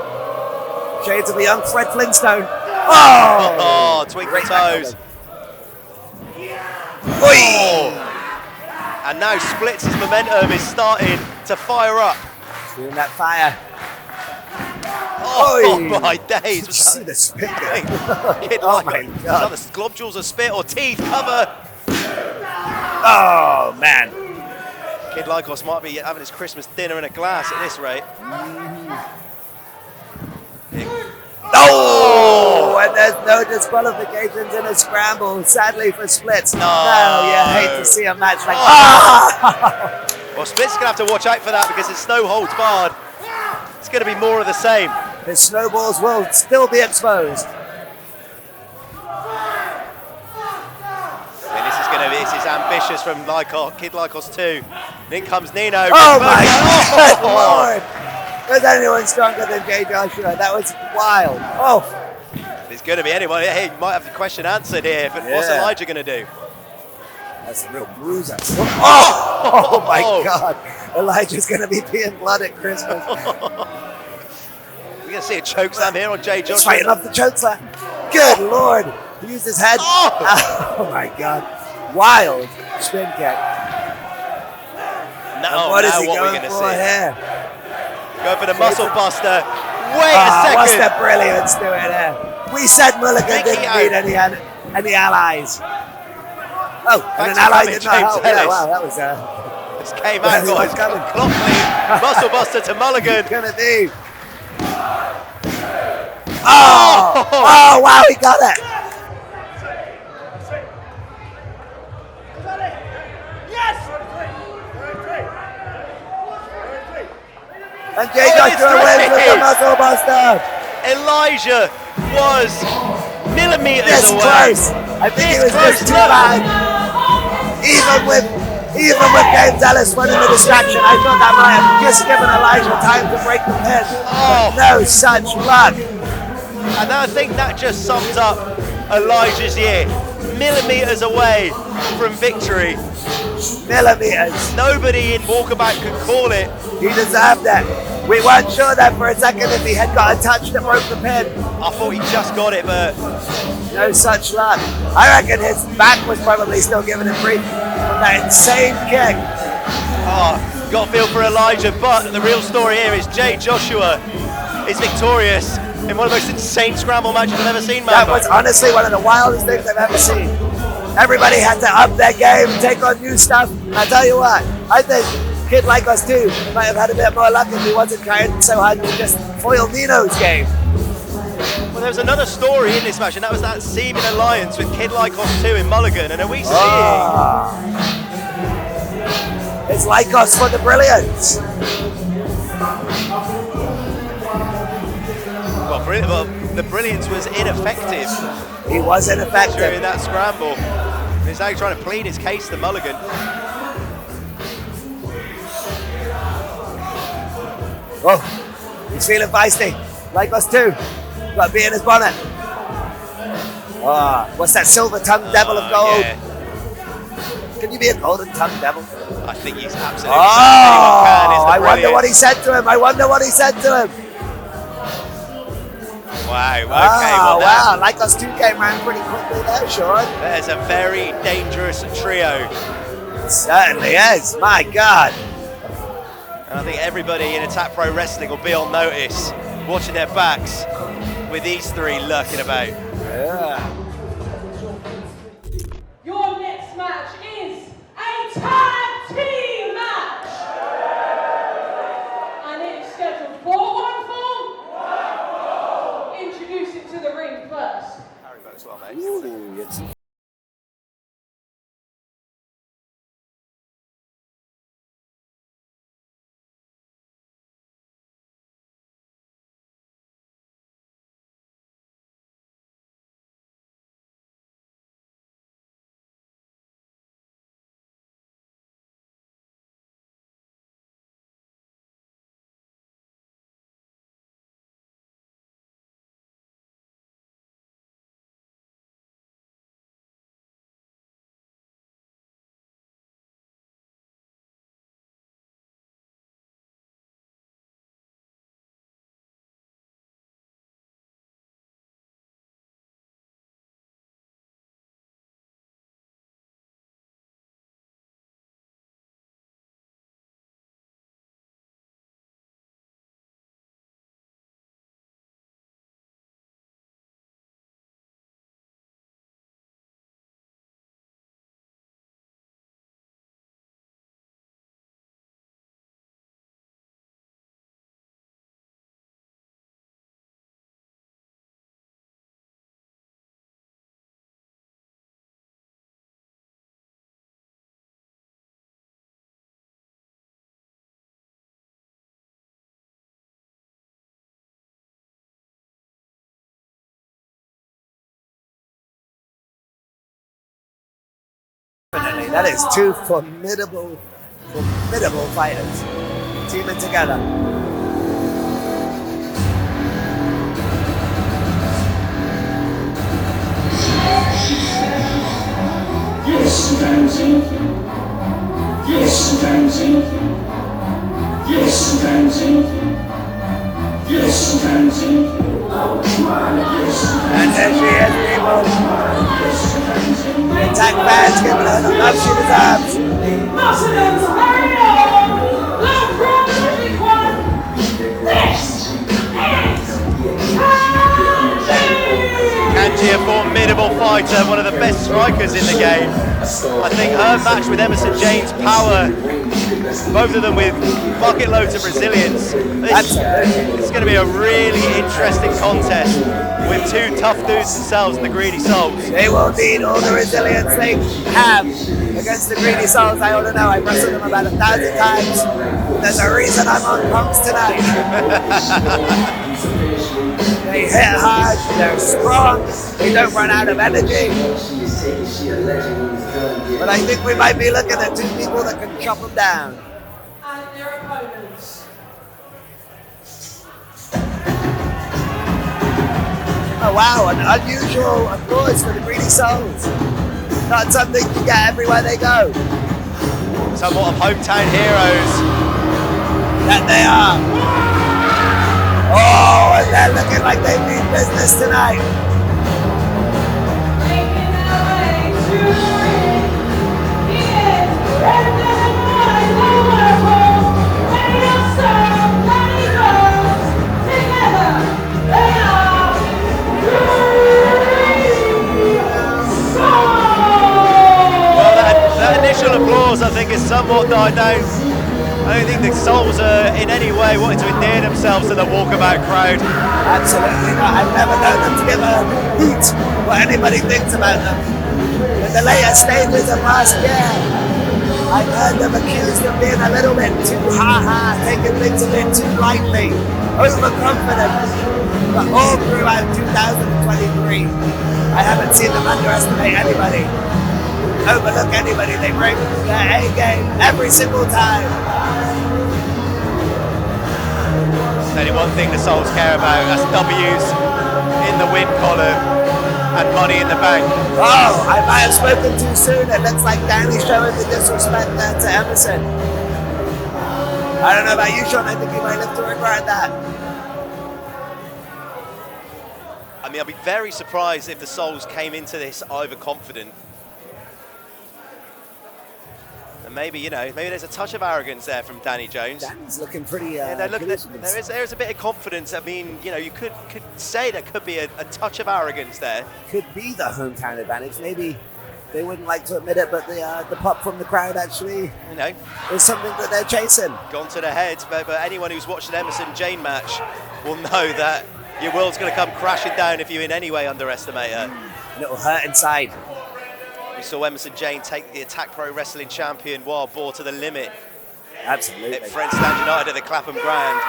S9: Shades of a young Fred Flintstone.
S4: Oh, twinkle toes. And now Splits' momentum is starting to fire up.
S9: Doing that fire.
S4: Oh my days.
S9: Did you see the spit?
S4: Oh my God. The globules of spit or teeth cover.
S9: Oh man.
S4: Kid Lykos might be having his Christmas dinner in a glass at this rate.
S9: Oh, and there's no disqualifications in a scramble, sadly for Splits. No, you hate to see a match like that.
S4: Well, Splits is going to have to watch out for that because it's no holds barred. It's going to be more of the same.
S9: His snowballs will still be exposed.
S4: And this is ambitious from Lykos, Kid Lykos 2. And in comes Nino.
S9: Oh my God, Lord! Was anyone stronger than Jay Joshua? That was wild. Oh.
S4: If it's going to be anyone, hey, you might have the question answered here, but what's Elijah going to do?
S9: That's a real bruiser. Oh my God. Elijah's going to be peeing blood at Christmas.
S4: We're going to see a chokeslam here on Jay Joshua.
S9: He's fighting off the chokeslam. Good Lord. He used his head. Oh my God. Wild spin kick. What is he going for here?
S4: Go for the muscle buster. Wait a second.
S9: What's the brilliance doing there? We said Mulligan didn't need any allies. Oh, and an ally did not help. Yeah, wow, that was
S4: this came out, guys. Clock lead. Muscle buster to Mulligan.
S9: Gonna do. Oh, wow, he got it. And Jay Joshua wins with the muscle buster.
S4: Elijah was millimeters
S9: this
S4: away.
S9: Close. I think he was just too bad. Even with Ellis winning the distraction, I thought that might have just given Elijah time to break the pin. But no such luck.
S4: And I think that just sums up Elijah's year. Millimeters away from victory.
S9: Millimeters.
S4: Nobody in Walkabout could call it.
S9: He deserved it. We weren't sure then for a second if he had got a touch that broke the pin.
S4: I thought he just got it, but
S9: no such luck. I reckon his back was probably still giving him grief from that insane kick.
S4: Oh, got a feel for Elijah, but the real story here is Jay Joshua is victorious in one of the most insane scramble matches I've ever seen, man.
S9: That was honestly one of the wildest things I've ever seen. Everybody had to up their game, take on new stuff. I tell you what, I think Kid Lykos too might have had a bit more luck if he wasn't trying so hard to just foil Nino's game.
S4: Well, there was another story in this match, and that was that seeming alliance with Kid Lykos 2 in Mulligan. And are we seeing?
S9: It's Lykos for the brilliance.
S4: Well, the brilliance was ineffective.
S9: He was ineffective
S4: during that scramble. He's now trying to plead his case to Mulligan.
S9: Oh, he's feeling feisty. Lykos too. Got to be in his bonnet. What's that silver tongue devil of gold?
S4: Yeah.
S9: Can you be a golden tongue devil?
S4: I think he's absolutely.
S9: I wonder what he said to him.
S4: Wow, okay. Wow,
S9: Lykos 2 came around pretty quickly there, Sean.
S4: There's a very dangerous trio.
S9: It certainly is, my God.
S4: And I think everybody in Attack Pro Wrestling will be on notice, watching their backs with these three lurking about.
S9: Yeah.
S10: Your next match is a tag team match. And it's scheduled for one fall. Introduce it to the ring first.
S4: Harry votes well, mate.
S9: Ooh, Definitely, that is two formidable fighters teaming together.
S12: Yes, Kanji. Yes, Kanji. Yes, Kanji. Yes, Kanji.
S9: And there she is, people. Attack fans giving her the love she deserves.
S10: Macedon's very own, the prolific one. This is
S4: Kanji, a formidable fighter, one of the best strikers in the game. I think her match with Emersyn, Jayne's power, both of them with bucket loads of resilience. It's going to be a really interesting contest with two tough dudes themselves, the Greedy Souls.
S9: They will need all the resilience they have against the Greedy Souls. I ought to know, I've wrestled them about 1,000 times. There's a reason I'm on pumps tonight. They hit hard, they're strong, they don't run out of energy. But I think we might be looking at two people that can chop them down.
S10: And their opponents.
S9: Oh wow, an unusual applause for the Greedy Souls. Not something you get everywhere they go.
S4: Somewhat of hometown heroes.
S9: That they are. Oh, and they're looking like they mean business tonight.
S10: Making their way to the ring. He is red and white, Liverpool. And he also Danny goes together. They are
S4: Well, that initial applause, I think, is somewhat died down. I don't think the Souls are in any way wanting to endear themselves to the walkabout crowd.
S9: Absolutely not. I've never known them to give a hoot what anybody thinks about them. But the later stages of last year, I've heard them accused of being a little bit too ha-ha, taking things a bit too lightly, overconfident. But all throughout 2023, I haven't seen them underestimate anybody, overlook anybody. They bring their A game every single time.
S4: There's only one thing the Souls care about, that's W's in the win column and money in the bank.
S9: Oh, I might have spoken too soon. It looks like Dani showing the disrespect there to Emersyn. I don't know about you, Sean. I think you might live to regret that.
S4: I mean, I'd be very surprised if the Souls came into this overconfident. And maybe, you know, maybe there's a touch of arrogance there from Danny Jones.
S9: Dani's looking pretty.
S4: There's a bit of confidence. I mean, you know, you could say there could be a touch of arrogance there.
S9: Could be the hometown advantage. Maybe they wouldn't like to admit it, but the pop from the crowd actually,
S4: you know,
S9: is something that they're chasing.
S4: Gone to the head, but anyone who's watched an Emersyn-Jayne match will know that your world's going to come crashing down if you in any way underestimate her.
S9: And it'll hurt inside.
S4: We saw Emersyn-Jayne take the Attack Pro Wrestling champion Wild Boar to the limit.
S9: Absolutely.
S4: At Friendstand United at the Clapham Grand.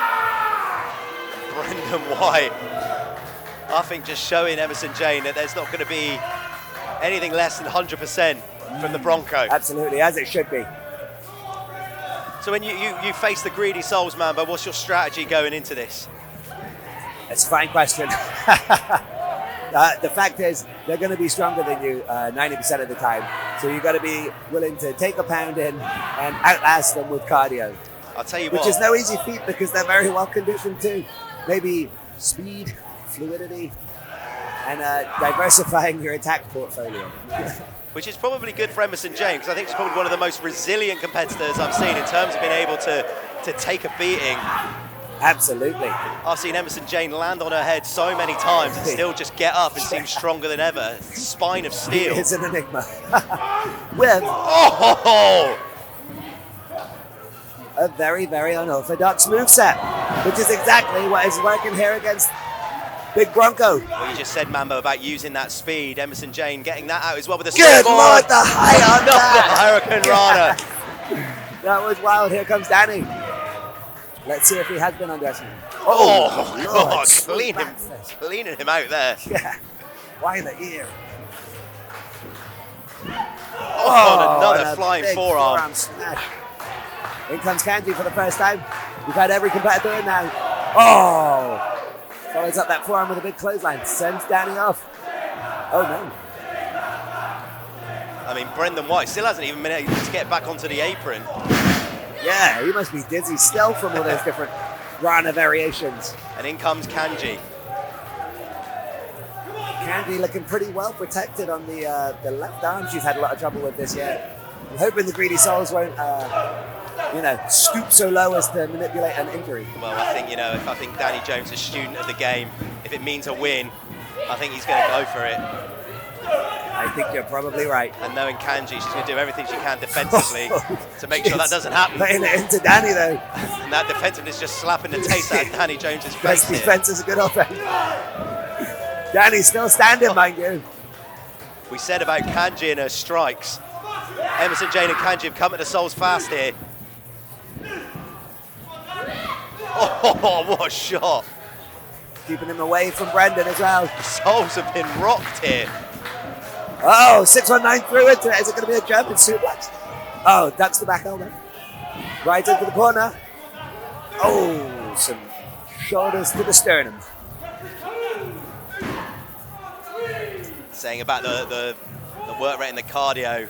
S4: Brendan White, I think, just showing Emersyn-Jayne that there's not going to be anything less than 100% from the Bronco.
S9: Absolutely, as it should be.
S4: So when you face the Greedy Souls, Mambo, what's your strategy going into this?
S9: It's a fine question. The fact is, they're going to be stronger than you 90% of the time. So you've got to be willing to take a pound in and outlast them with cardio.
S4: I'll tell you
S9: what. Which is no easy feat because they're very well conditioned too. Maybe speed, fluidity, and diversifying your attack portfolio.
S4: Which is probably good for Emersyn-Jayne because I think she's probably one of the most resilient competitors I've seen in terms of being able to take a beating.
S9: Absolutely.
S4: I've seen Emersyn-Jayne land on her head so many times and still just get up and seem stronger than ever. Spine of steel.
S9: It's an enigma. With a very, very unorthodox moveset, which is exactly what is working here against Big Bronco.
S4: Well, you just said, Mambo, about using that speed. Emersyn-Jayne getting that out as well with a
S9: good Lord, the high on that.
S4: Hurricane Rana.
S9: That was wild. Here comes Dani. Let's see if he has been underestimated.
S4: Oh God, cleaning him out there.
S9: Yeah, why the ear?
S4: Oh, another
S9: and a
S4: flying
S9: big
S4: forearm.
S9: Smash. In comes Kanji for the first time. We've had every competitor in now. Oh! Follows up that forearm with a big clothesline. Sends Dani off. Oh no.
S4: I mean, Brendan White still hasn't even been able to get back onto the apron.
S9: Yeah, he must be dizzy still from all those different Rana variations.
S4: And in comes Kanji.
S9: Kanji looking pretty well protected on the left arm. She's had a lot of trouble with this year. I'm hoping the Greedy Souls won't, stoop so low as to manipulate an injury.
S4: Well, I think, if I think Dani Jones is a student of the game, if it means a win, I think he's going to go for it.
S9: I think you're probably right.
S4: And knowing Kanji, she's going to do everything she can defensively to make sure that doesn't happen.
S9: Playing it into Dani, though.
S4: And that defensiveness just slapping the taste out of Dani Jones's face.
S9: Best defense is a good offense. Dani's still standing, mind you.
S4: We said about Kanji and her strikes. Emersyn, Jayne and Kanji have come at the Souls fast here. Oh, what a shot.
S9: Keeping him away from Brendan as well.
S4: The Souls have been rocked here.
S9: Oh, 619 through into it. Is it going to be a German suplex? Oh, ducks the back elbow. Right into the corner. Oh, some shoulders to the sternum.
S4: Saying about the work rate and the cardio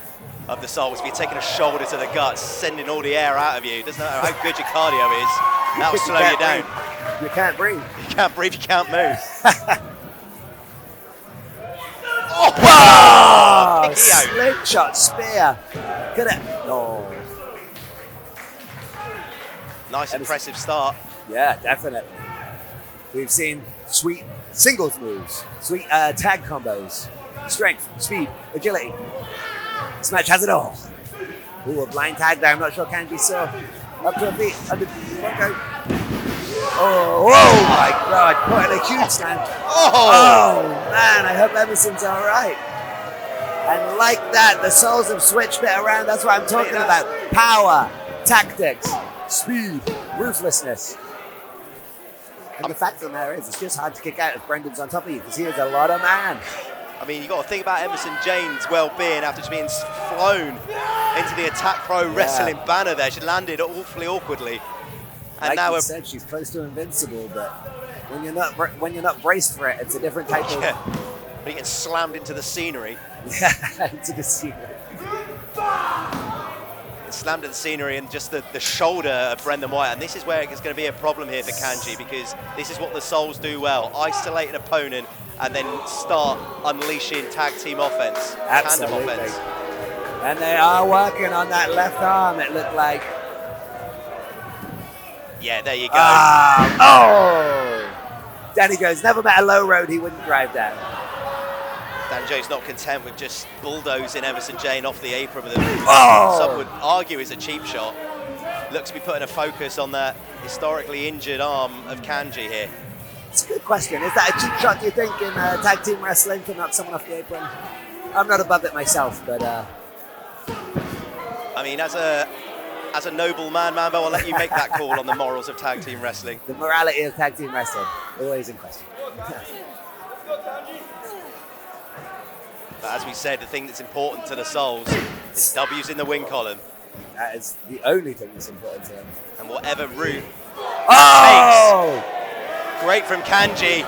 S4: of the Souls. If you're taking a shoulder to the guts, sending all the air out of you, doesn't matter how good your cardio is, that'll slow you down.
S9: You can't breathe.
S4: You can't breathe, you can't move.
S9: Oh, slingshot spear. Good at. Oh.
S4: Nice, impressive start.
S9: Yeah, definitely. We've seen sweet singles moves, sweet tag combos, strength, speed, agility. This match has it all. Ooh, a blind tag there. I'm not sure Kanji saw. Up to her feet. Under front go. Oh my God. Caught in a huge slam. Oh, man. I hope Emersyn's all right. And like that, the Souls have switched it around. That's what I'm talking about. Power, tactics, speed, ruthlessness. And the fact of the matter is, it's just hard to kick out if Brendan's on top of you because he is a lot of man.
S4: I mean, you've got to think about Emersyn Jayne's well-being after just being flown into the Attack Pro Wrestling banner there. She landed awfully awkwardly. And
S9: like
S4: now
S9: you said, she's close to invincible, but when you're not braced for it, it's a different type of...
S4: But he gets slammed into the scenery.
S9: Yeah, into the scenery.
S4: It's slammed into the scenery and just the shoulder of Brendan White. And this is where it's going to be a problem here for Kanji because this is what the Souls do well. Isolate an opponent and then start unleashing tag team offense, tandem offense.
S9: And they are working on that left arm, it looked like.
S4: Yeah, there you go.
S9: Dani goes, never met a low road he wouldn't drive down.
S4: Dan Jones not content with just bulldozing Emersyn Jayne off the apron with some would argue is a cheap shot. Looks to be putting a focus on that historically injured arm of Kanji here.
S9: It's a good question. Is that a cheap shot, do you think, in tag team wrestling to knock someone off the apron? I'm not above it myself, but...
S4: I mean, as a noble man, Mambo, I'll let you make that call on the morals of tag team wrestling.
S9: The morality of tag team wrestling, always in question.
S4: But as we said, the thing that's important to the Souls is W's in the win column.
S9: That is the only thing that's important to them.
S4: And whatever route
S9: takes.
S4: Great from Kanji.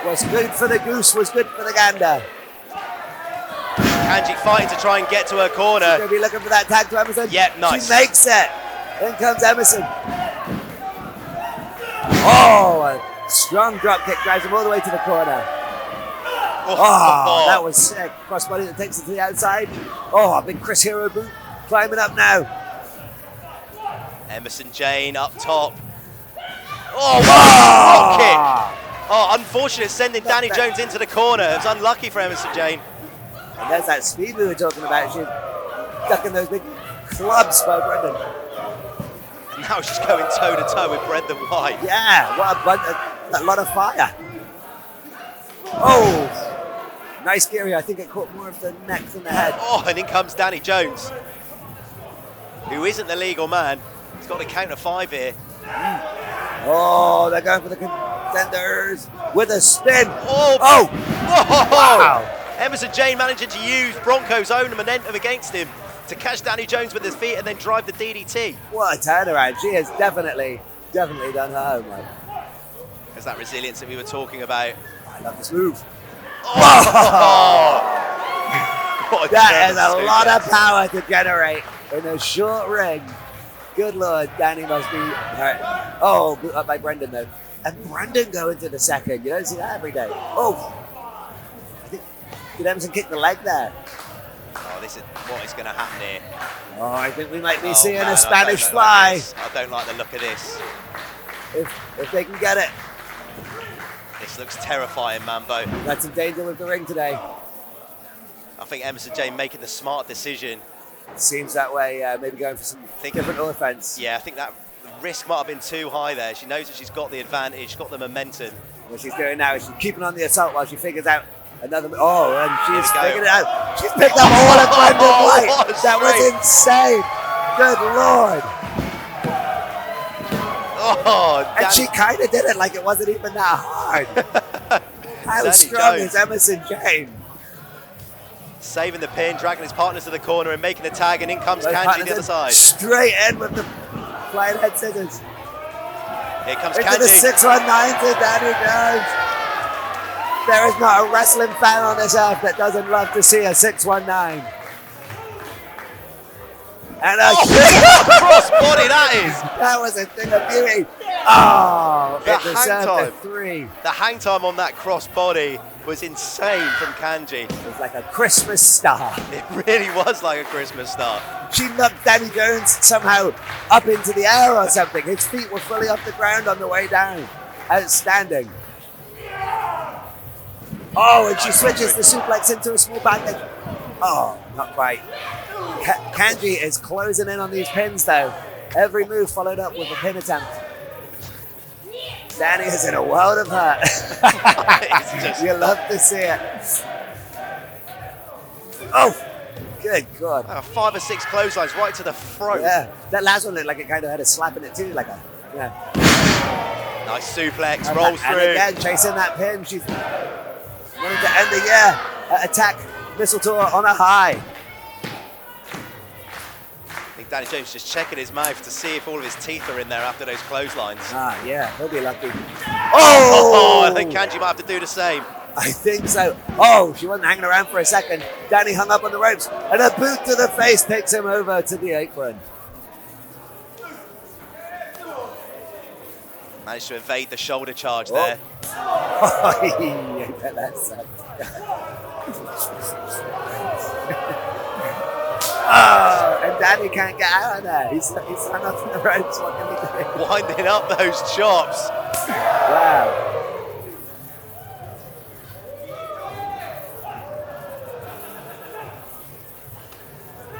S9: What's good for the goose was good for the gander.
S4: Kanji fighting to try and get to her corner.
S9: She's going to be looking for that tag to Emersyn.
S4: Yep, nice.
S9: She makes it. In comes Emersyn. Oh, a strong drop kick drives him all the way to the corner. Oh, that was sick. Crossbody that takes it to the outside. Oh, a big Chris Hero boot. Climbing up now.
S4: Emersyn Jayne up top. Oh, what a kick! Oh, unfortunate sending Dani Jones into the corner. It was unlucky for Emersyn Jayne.
S9: And there's that speed we were talking about. She's ducking those big clubs by Brendan.
S4: Now she's going toe-to-toe with Brendan White.
S9: Yeah, what a lot of fire. Oh, nice Gary. I think it caught more of the neck than the head.
S4: Oh, and in comes Dani Jones, who isn't the legal man. He's got to count to 5 here.
S9: Oh, they're going for the contenders with a spin.
S4: Oh!
S9: Wow.
S4: Emersyn Jayne managing to use Bronco's own momentum against him. to catch Dani Jones with his feet and then drive the DDT.
S9: What a turnaround. She has definitely done her homework.
S4: There's that resilience that we were talking about.
S9: I love this move.
S4: Oh!
S9: That is a lot of power to generate in a short ring. Good Lord, Dani must be hurt. Oh, boot up by Brendan though. And Brendan going to the second. You don't see that every day. Oh! Did Emersyn kick the leg there?
S4: Oh, this is what is going to happen here.
S9: Oh, I think we might be seeing a Spanish
S4: I don't
S9: fly.
S4: Like I don't like the look of this.
S9: If they can get it.
S4: This looks terrifying, Mambo.
S9: That's in danger with the ring today.
S4: I think Emersyn Jayne making the smart decision.
S9: Seems that way, maybe going for some different offense.
S4: Yeah, I think that risk might have been too high there. She knows that she's got the advantage, got the momentum.
S9: What she's doing now is she's keeping on the assault while she figures out another. Oh, and she's figured it out. She's picked up all of Brendan White. That was insane. Good Lord.
S4: Oh,
S9: and she kind of did it like it wasn't even that hard. How strong is Emersyn Jayne?
S4: Saving the pin, dragging his partners to the corner and making the tag, and in comes Kanji on the other side.
S9: Straight in with the flying head scissors.
S4: Here comes
S9: Into
S4: Kanji.
S9: the 619 to Dani Jones. There is not a wrestling fan on this earth that doesn't love to see a 619. And a
S4: crossbody, that is.
S9: That was a thing of beauty. Oh,
S4: The
S9: it deserved
S4: hang
S9: a
S4: time.
S9: 3.
S4: The hang time on that crossbody was insane from Kanji.
S9: It was like a Christmas star.
S4: It really was like a Christmas star.
S9: She knocked Dani Jones somehow up into the air or something. His feet were fully off the ground on the way down. Outstanding. Oh, and she switches the suplex into a small bandage. Oh, not quite. Kanji is closing in on these pins though. Every move followed up with a pin attempt. Dani is in a world of hurt. You love to see it. Oh, good God.
S4: 5 or 6 clotheslines right to the throat.
S9: Yeah, that last one looked like it kind of had a slap in it too, like a, yeah.
S4: Nice suplex,
S9: And
S4: rolls
S9: and
S4: through.
S9: again, chasing that pin. She's wanting to end the year. Attack Mistletour on a high.
S4: I think Dani Jones just checking his mouth to see if all of his teeth are in there after those clotheslines.
S9: Ah, yeah, he'll be lucky. Oh!
S4: I think Kanji might have to do the same.
S9: I think so. Oh, she wasn't hanging around for a second. Dani hung up on the ropes, and a boot to the face takes him over to the apron.
S4: Managed to evade the shoulder charge there.
S9: Oh, I bet that sucked. Oh, and Dani can't get out of there. He's hung up on the ropes. What can he do?
S4: Winding up those chops.
S9: Wow.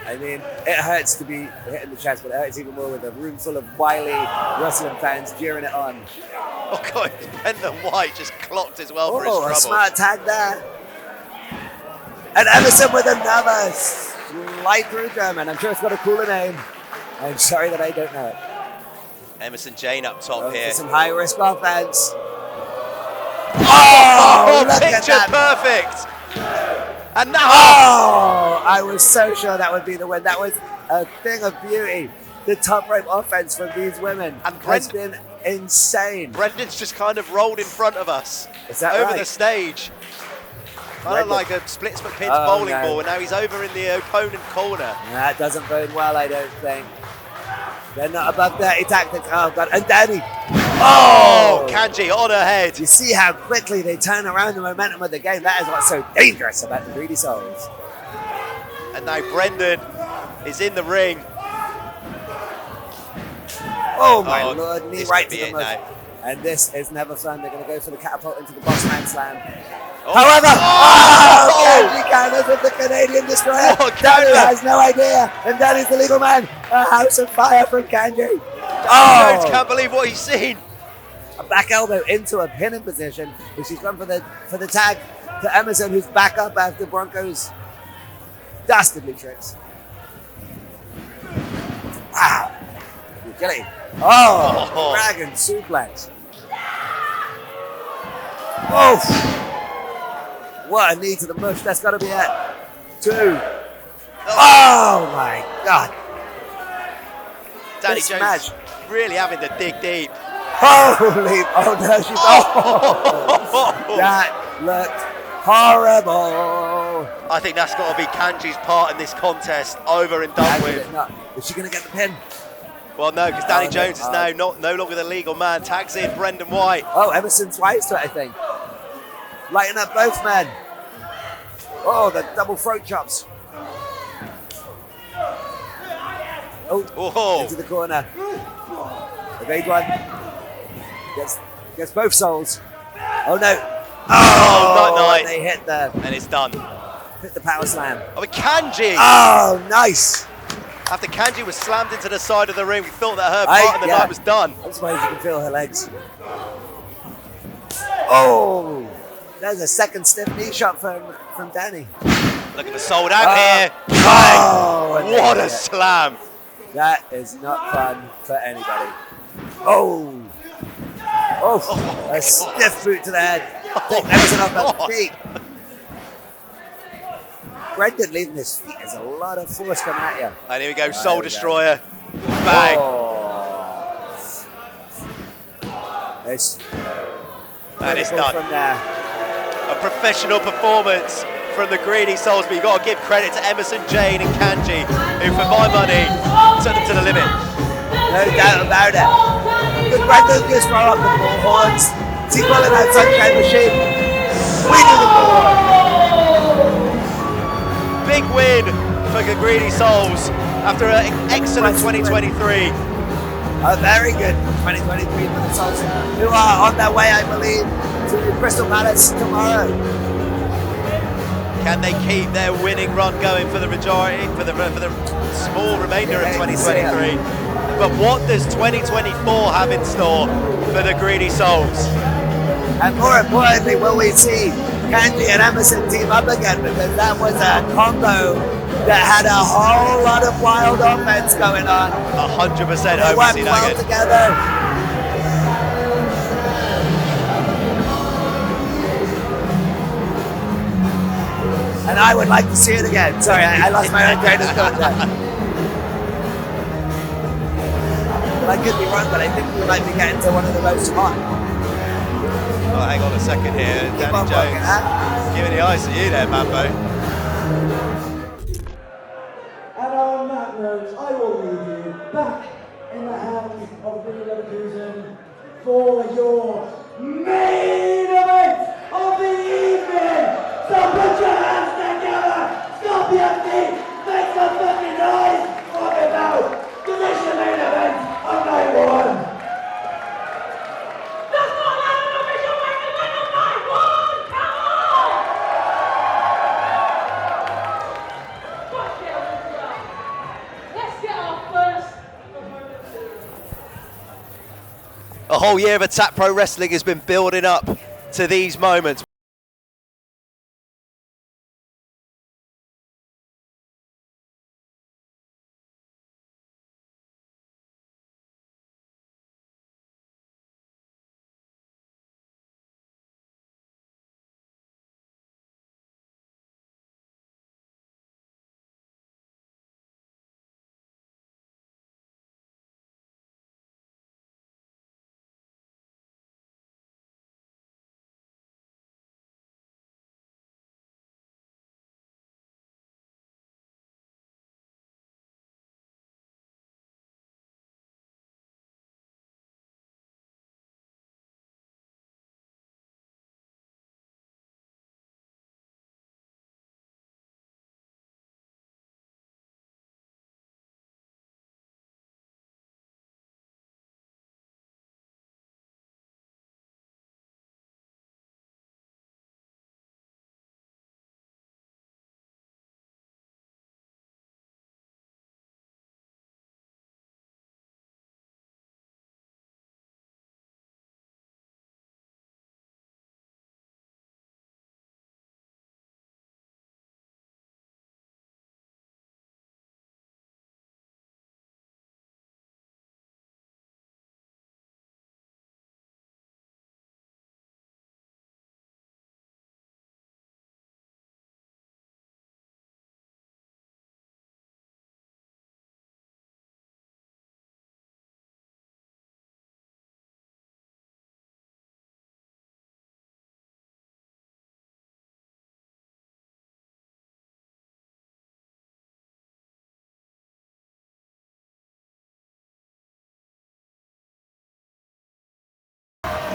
S9: I mean, it hurts to be hitting the chest, but it hurts even more with a room full of wily wrestling fans cheering it on.
S4: Oh God, Brendan White just clocked as well for his
S9: Oh,
S4: trouble.
S9: a smart tag there. And Emersyn with another slight through German. I'm sure it's got a cooler name. I'm sorry that I don't know it.
S4: Emersyn Jayne up top here.
S9: Some high risk offense. Oh, look at
S4: picture
S9: that.
S4: perfect. And now.
S9: Oh, I was so sure that would be the win. That was a thing of beauty. The top rope offense from these women has been insane.
S4: Brendan's just kind of rolled in front of us.
S9: Is that
S4: over
S9: right?
S4: the stage. Kind of like a split pins
S9: Oh,
S4: bowling
S9: no.
S4: ball, and now he's over in the opponent corner.
S9: That doesn't bode well, I don't think. They're not above 30 tactics. Oh, God. And Dani.
S4: Oh, Kanji on her head.
S9: You see how quickly they turn around the momentum of the game. That is what's so dangerous about the Greedy Souls.
S4: And now Brendan is in the ring.
S9: Oh, my Lord. Knee
S4: this
S9: right
S4: could
S9: to
S4: be
S9: the
S4: it
S9: mud.
S4: now.
S9: And this is never fun. They're going to go for the catapult into the boss man slam.
S4: Oh.
S9: However, Kanji counters with the Canadian Destroyer. Dani has no idea. And Dani's the legal man. A house of fire from Kanji.
S4: Jones can't believe what he's seen.
S9: A back elbow into a pinning position. And she's gone for the tag to Emersyn, who's back up after Bronco's dastardly tricks. Wow. Utility. Oh, dragon suplex. Oh, what a knee to the mush. That's got to be it. 2. Oh my God.
S4: Dani
S9: This
S4: Jones
S9: match.
S4: really having to dig deep.
S9: Holy, oh no, she's, oh, that looked horrible.
S4: I think that's got to be Kanji's part in this contest over and done with.
S9: Is she going to get the pin?
S4: Well, no, because Dani Jones is now no longer the legal man. Tags in Brendan White.
S9: Oh, Emersyn twice to it, I think. Lighting up both men. Oh, the double throat chops. Oh, into the corner. The big one. Gets both souls. Oh no.
S4: Oh, not nice.
S9: They hit the.
S4: And it's done.
S9: Hit the power slam.
S4: Oh, but Kanji.
S9: Oh, nice.
S4: After Kanji was slammed into the side of the ring, we thought that her part of the night was done.
S9: I suppose you can feel her legs. Oh, there's a second stiff knee shot from Dani.
S4: Look at the sold out here.
S9: Oh,
S4: what a slam.
S9: That is not fun for anybody. Oh, a stiff boot to the head. Emersyn off her feet. Brendan leaving his feet. There's a lot of force coming at you.
S4: And here we go, Soul Destroyer. Bang. And it's done.
S9: From there.
S4: A professional performance from the Greedy Souls, but you've got to give credit to Emersyn, Jayne and Kanji, who for my money took them to the limit.
S9: No doubt about it. Good Brendan just throw up the bullhorns. See pulling that sunshine machine. We do the bullhorn.
S4: Big win for the Greedy Souls after an excellent 2023.
S9: A very good 2023 for the Souls, who are on their way, I believe, to Crystal Palace tomorrow.
S4: Can they keep their winning run going for the majority, for the small remainder of 2023? But what does 2024 have in store for the Greedy Souls?
S9: And more importantly, will we see Kanji and Emersyn team up again? Because that was a combo that had a whole lot of wild offense going on.
S4: 100% hope we see
S9: that
S4: well
S9: again. Together. And I would like to see it again. Sorry, I lost my own train of thought there. But I could be wrong, but I think we might be getting to one of the most hot.
S4: Oh, hang on a second here. Dani Jones giving the ice at you there, Mambo.
S1: And on that note, I will leave you back in the hands of Billy Leverkusen for your main event of the evening. So put your hands together, stop your feet, make some fucking noise, walk it out, because it's your main event of night one.
S10: That's not an official main event of night one, come on! Let's get our first.
S4: A whole year of Attack Pro Wrestling has been building up to these moments.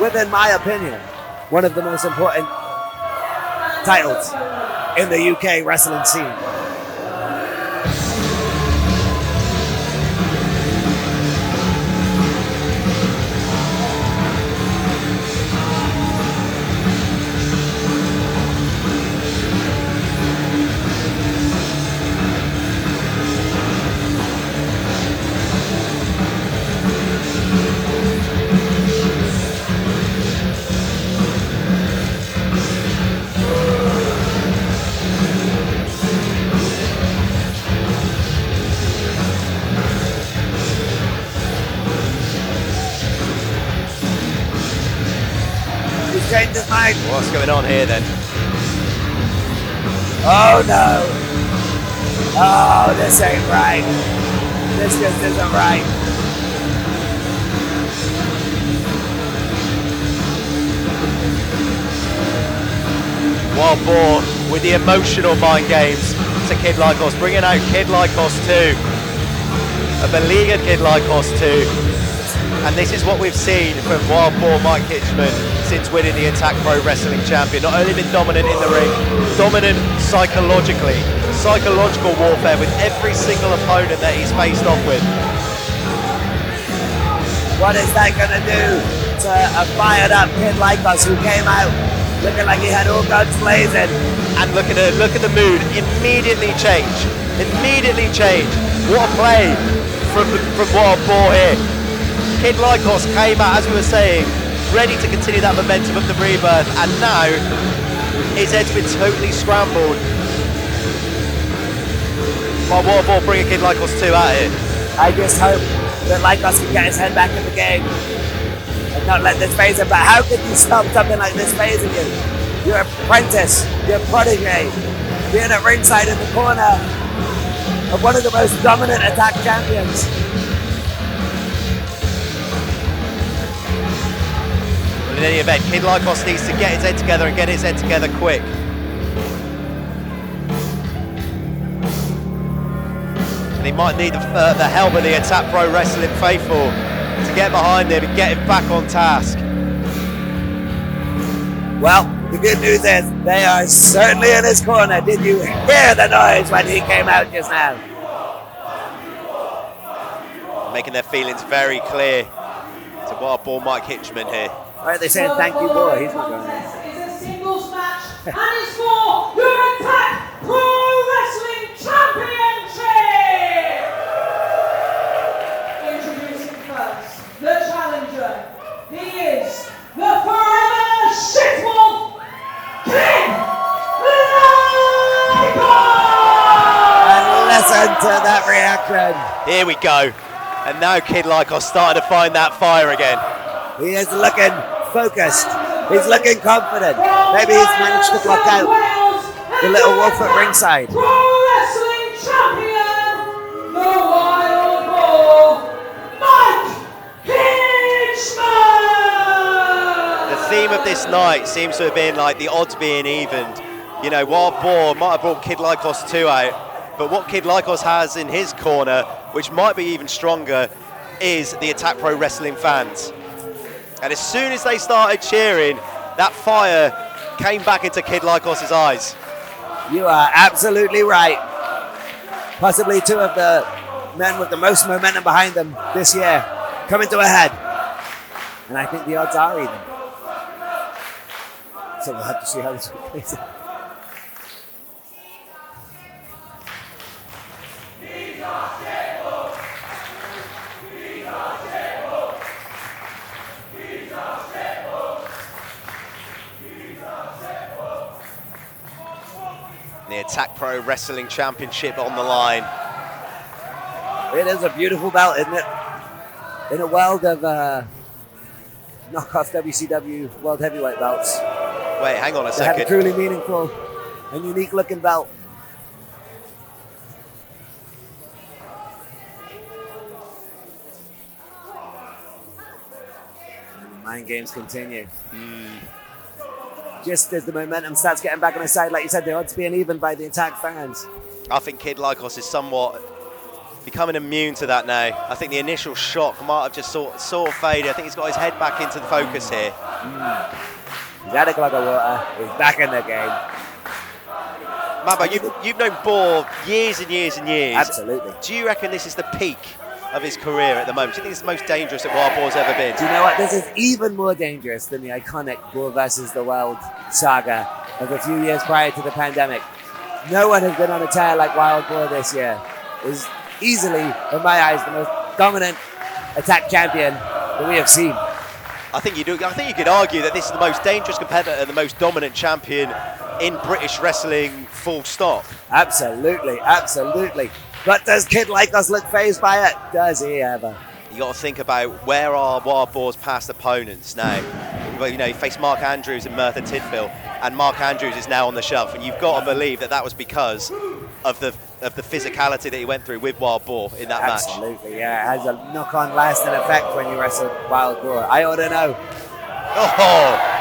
S9: within my opinion, one of the most important titles in the UK wrestling scene. Changed his mind.
S4: What's going on here then?
S9: Oh no. Oh, this ain't right. This just isn't right.
S4: Wild Boar with the emotional mind games to Kid Lykos, bringing out Kid Lykos 2. A beleaguered Kid Lykos 2. And this is what we've seen from Wild Boar Mike Hitchman since winning the Attack Pro Wrestling Champion. Not only been dominant in the ring, dominant psychologically. Psychological warfare with every single opponent that he's faced off with.
S9: What is that going to do to a fired up Kid Lykos who came out looking like he had all guns blazing?
S4: And look at the mood, immediately change. Immediately change. What a play from Wild Boar here. Kid Lykos came out, as we were saying, ready to continue that momentum of the rebirth, and now his head's been totally scrambled by Wild Boar bringing Kid Lykos 2 out here.
S9: I just hope that Lykos can get his head back in the game and not let this phase him. But how could you stop something like this phasing you? Your apprentice, your protege, being at ringside in the corner of one of the most dominant Attack champions.
S4: In any event, Kid Lykos needs to get his head together and get his head together quick. And he might need the help of the Attack Pro Wrestling faithful to get behind him and get him back on task.
S9: Well, the good news is they are certainly in his corner. Did you hear the noise when he came out just now?
S4: Making their feelings very clear to Wild Boar Mike Hitchman here.
S9: Why are they saying thank you, boy? He's not going there.
S10: It's a singles match, and it's for your Attack Pro Wrestling Championship! Introducing first, the challenger. He is the forever shitwolf, Kid Lykos!
S9: And listen to that reaction.
S4: Here we go. And now Kid Lykos starting to find that fire again.
S9: He is looking focused. He's looking confident. Maybe he's managed to block out the little wolf at ringside.
S10: Pro Wrestling Champion, the Wild Boar, Mike Hitchman!
S4: The theme of this night seems to have been like the odds being evened. You know, Wild Boar might have brought Kid Lykos 2 out, but what Kid Lykos has in his corner, which might be even stronger, is the Attack Pro Wrestling fans. And as soon as they started cheering, that fire came back into Kid Lykos' eyes.
S9: You are absolutely right. Possibly two of the men with the most momentum behind them this year coming to a head. And I think the odds are even. So we'll have to see how this plays out.
S4: The Attack Pro Wrestling Championship on the line.
S9: It is a beautiful belt, isn't it? In a world of knockoff WCW World Heavyweight belts.
S4: Wait, hang on a
S9: They
S4: second.
S9: have a truly meaningful and unique looking belt. Mind games continue. Just as the momentum starts getting back on his side, like you said, the odds being even by the Attack fans.
S4: I think Kid Lykos is somewhat becoming immune to that now. I think the initial shock might have just sort of faded. I think he's got his head back into the focus here.
S13: He's had a glug of water. He's back in the game.
S4: Mambo, you've known Boar years and years and years.
S13: Absolutely.
S4: Do you reckon this is the peak of his career at the moment? Do you think it's the most dangerous that Wild Boar's ever been?
S13: Do you know what? This is even more dangerous than the iconic Boar versus the World saga of a few years prior to the pandemic. No one has been on a tear like Wild Boar this year. Is easily, in my eyes, the most dominant attack champion that we have seen.
S4: I think you could argue that this is the most dangerous competitor, the most dominant champion in British wrestling, full stop.
S13: Absolutely, absolutely. But does Kid Lykos look fazed by it? Does he ever?
S4: You got to think about where are Wild Boar's past opponents now. Well, you know, he faced Mark Andrews and Merthyr Tydfil, and Mark Andrews is now on the shelf, and you've got to believe that that was because of the physicality that he went through with Wild Boar in that match.
S13: Absolutely, yeah. It has a knock-on lasting effect when you wrestle Wild Boar. I ought to know.
S4: Oh!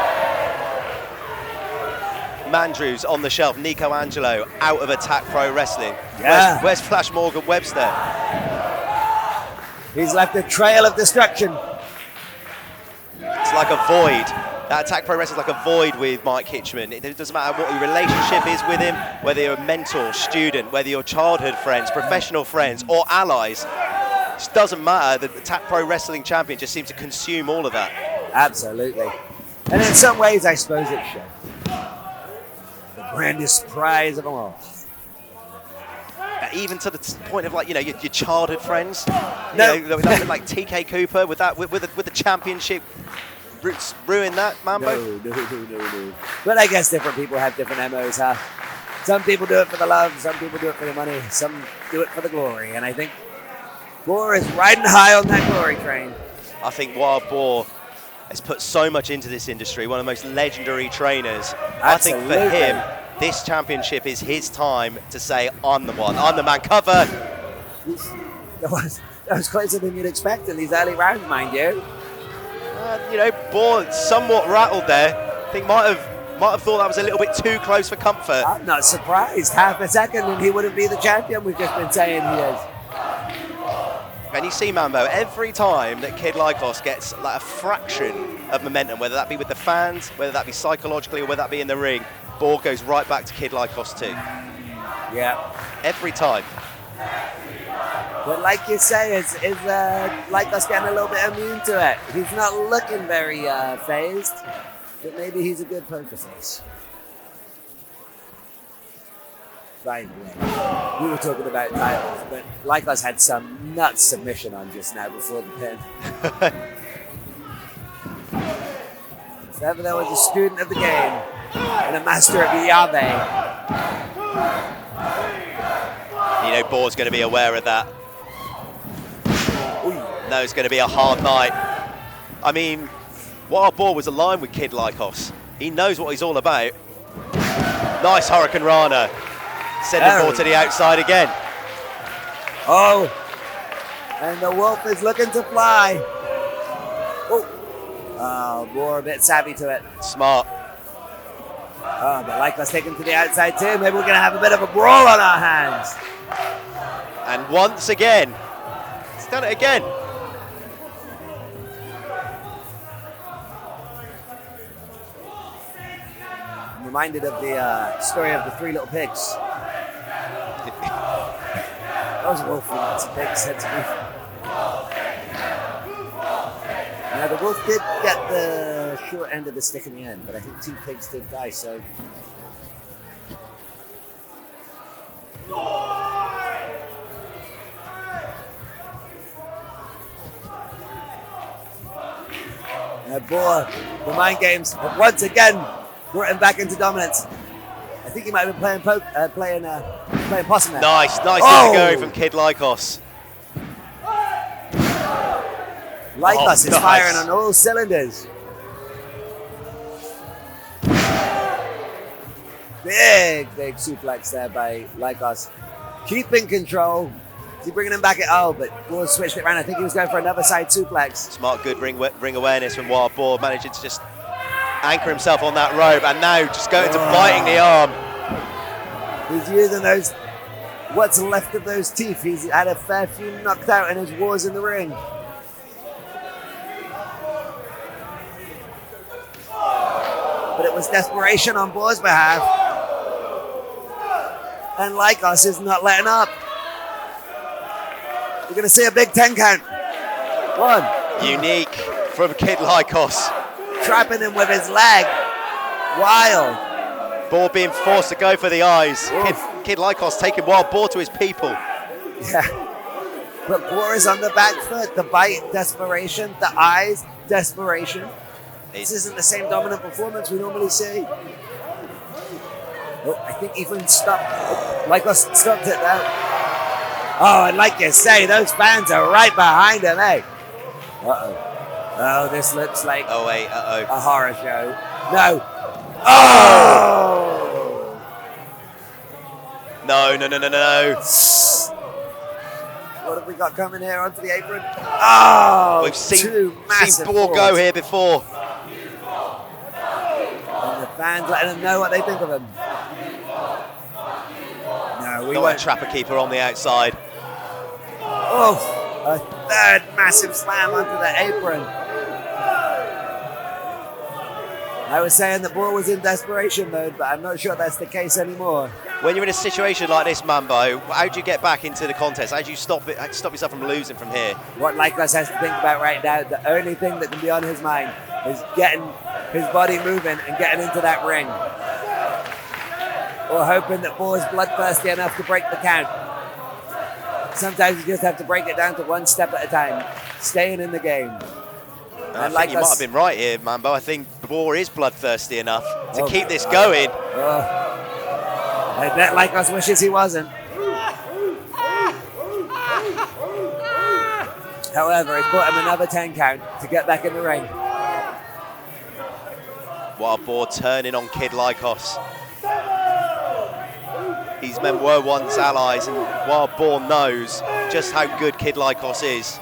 S4: Mandrews on the shelf, Nico Angelo out of Attack Pro Wrestling.
S13: Yeah.
S4: Where's Flash Morgan Webster?
S13: He's left a trail of destruction.
S4: It's like a void. That Attack Pro Wrestling is like a void with Mike Hitchman. It doesn't matter what your relationship is with him, whether you're a mentor, student, whether you're childhood friends, professional friends, or allies. It just doesn't matter. The Attack Pro Wrestling champion just seems to consume all of that.
S13: Absolutely. And in some ways, I suppose it should. The grandest prize of them all.
S4: Even to the point of, like, you know, your childhood friends.
S13: No.
S4: You know, like TK Cooper with the championship. Ruin that, Mambo?
S13: No. But I guess different people have different MOs, huh? Some people do it for the love, some people do it for the money, some do it for the glory. And I think Boar is riding high on that glory train.
S4: I think Wild Boar has put so much into this industry, one of the most legendary trainers.
S13: Absolutely.
S4: I think for him, this championship is his time to say, I'm the one, I'm the man. Cover!
S13: That was closer than you'd expect in these early rounds, mind you.
S4: You know, Boar somewhat rattled there. I think might have thought that was a little bit too close for comfort.
S13: I'm not surprised. Half a second and he wouldn't be the champion we've just been saying he is.
S4: And you see, Mambo, every time that Kid Lykos gets like a fraction of momentum, whether that be with the fans, whether that be psychologically, or whether that be in the ring, Boar goes right back to Kid Lykos too.
S13: Yeah.
S4: Every time.
S13: But like you say, is Lykos getting a little bit immune to it? He's not looking very phased, but maybe he's a good poker face. By the way, we were talking about titles, but Lykos had some nuts submission on just now before the pin. If ever there was a student of the game and a master of Yahweh.
S4: You know, Boar's going to be aware of that. No, it's going to be a hard night. I mean, Wild Boar was aligned with Kid Lykos. He knows what he's all about. Nice Hurricane Rana. Sending Boar to the outside again.
S13: Oh, and the wolf is looking to fly. Oh, Boar a bit savvy to it.
S4: Smart.
S13: Oh, but Lykos taking to the outside too. Maybe we're going to have a bit of a brawl on our hands.
S4: And once again, he's done it again.
S13: I'm reminded of the story of the three little pigs. Those wolf lots of pigs said to me. Now the wolf did get the short end of the stick in the end, but I think two pigs did die, so. Boar, the mind games have once again brought him back into dominance. I think he might have been playing possum there.
S4: Nice going from Kid Lykos.
S13: Lykos is firing on all cylinders. Big suplex there by Lykos. Keeping control. Is he bringing him back at but Boar switched it around. I think he was going for another side suplex.
S4: Smart, good ring awareness from Wild Boar, managing to just anchor himself on that rope, and now just going to biting the arm.
S13: He's using those what's left of those teeth. He's had a fair few knocked out in his wars in the ring. But it was desperation on Boar's behalf. And Lykos is not letting up. We're going to see a big 10 count. 1.
S4: Unique from Kid Lykos.
S13: Trapping him with his leg. Wild.
S4: Boar being forced to go for the eyes. Kid Lykos taking Wild Boar to his people.
S13: Yeah. But Boar is on the back foot. The bite, desperation. The eyes, desperation. This isn't the same dominant performance we normally see. Oh, I think even stopped. Lykos stopped it there. Oh, and like you say, those fans are right behind him, eh? Uh-oh. Oh, this looks like a horror show. No. Oh!
S4: No.
S13: What have we got coming here onto the apron? Oh!
S4: We've seen Boar go here before.
S13: And the fans letting them know what they think of him. No, we
S4: won't. Trapper keeper on the outside.
S13: Oh, a third massive slam onto the apron. I was saying that Boar was in desperation mode, but I'm not sure that's the case anymore.
S4: When you're in a situation like this, Mambo, how do you get back into the contest? How do you stop yourself from losing from here?
S13: What Lykos has to think about right now, the only thing that can be on his mind is getting his body moving and getting into that ring. Or hoping that Boar's bloodthirsty enough to break the count. Sometimes you just have to break it down to one step at a time, staying in the game.
S4: I think you might have been right here, Mambo. I think Boar is bloodthirsty enough to keep this going.
S13: I bet Lykos wishes he wasn't. However, it's bought him another 10 count to get back in the ring.
S4: Wild Boar turning on Kid Lykos. These men were once allies, and Wild Boar knows just how good Kid Lykos is.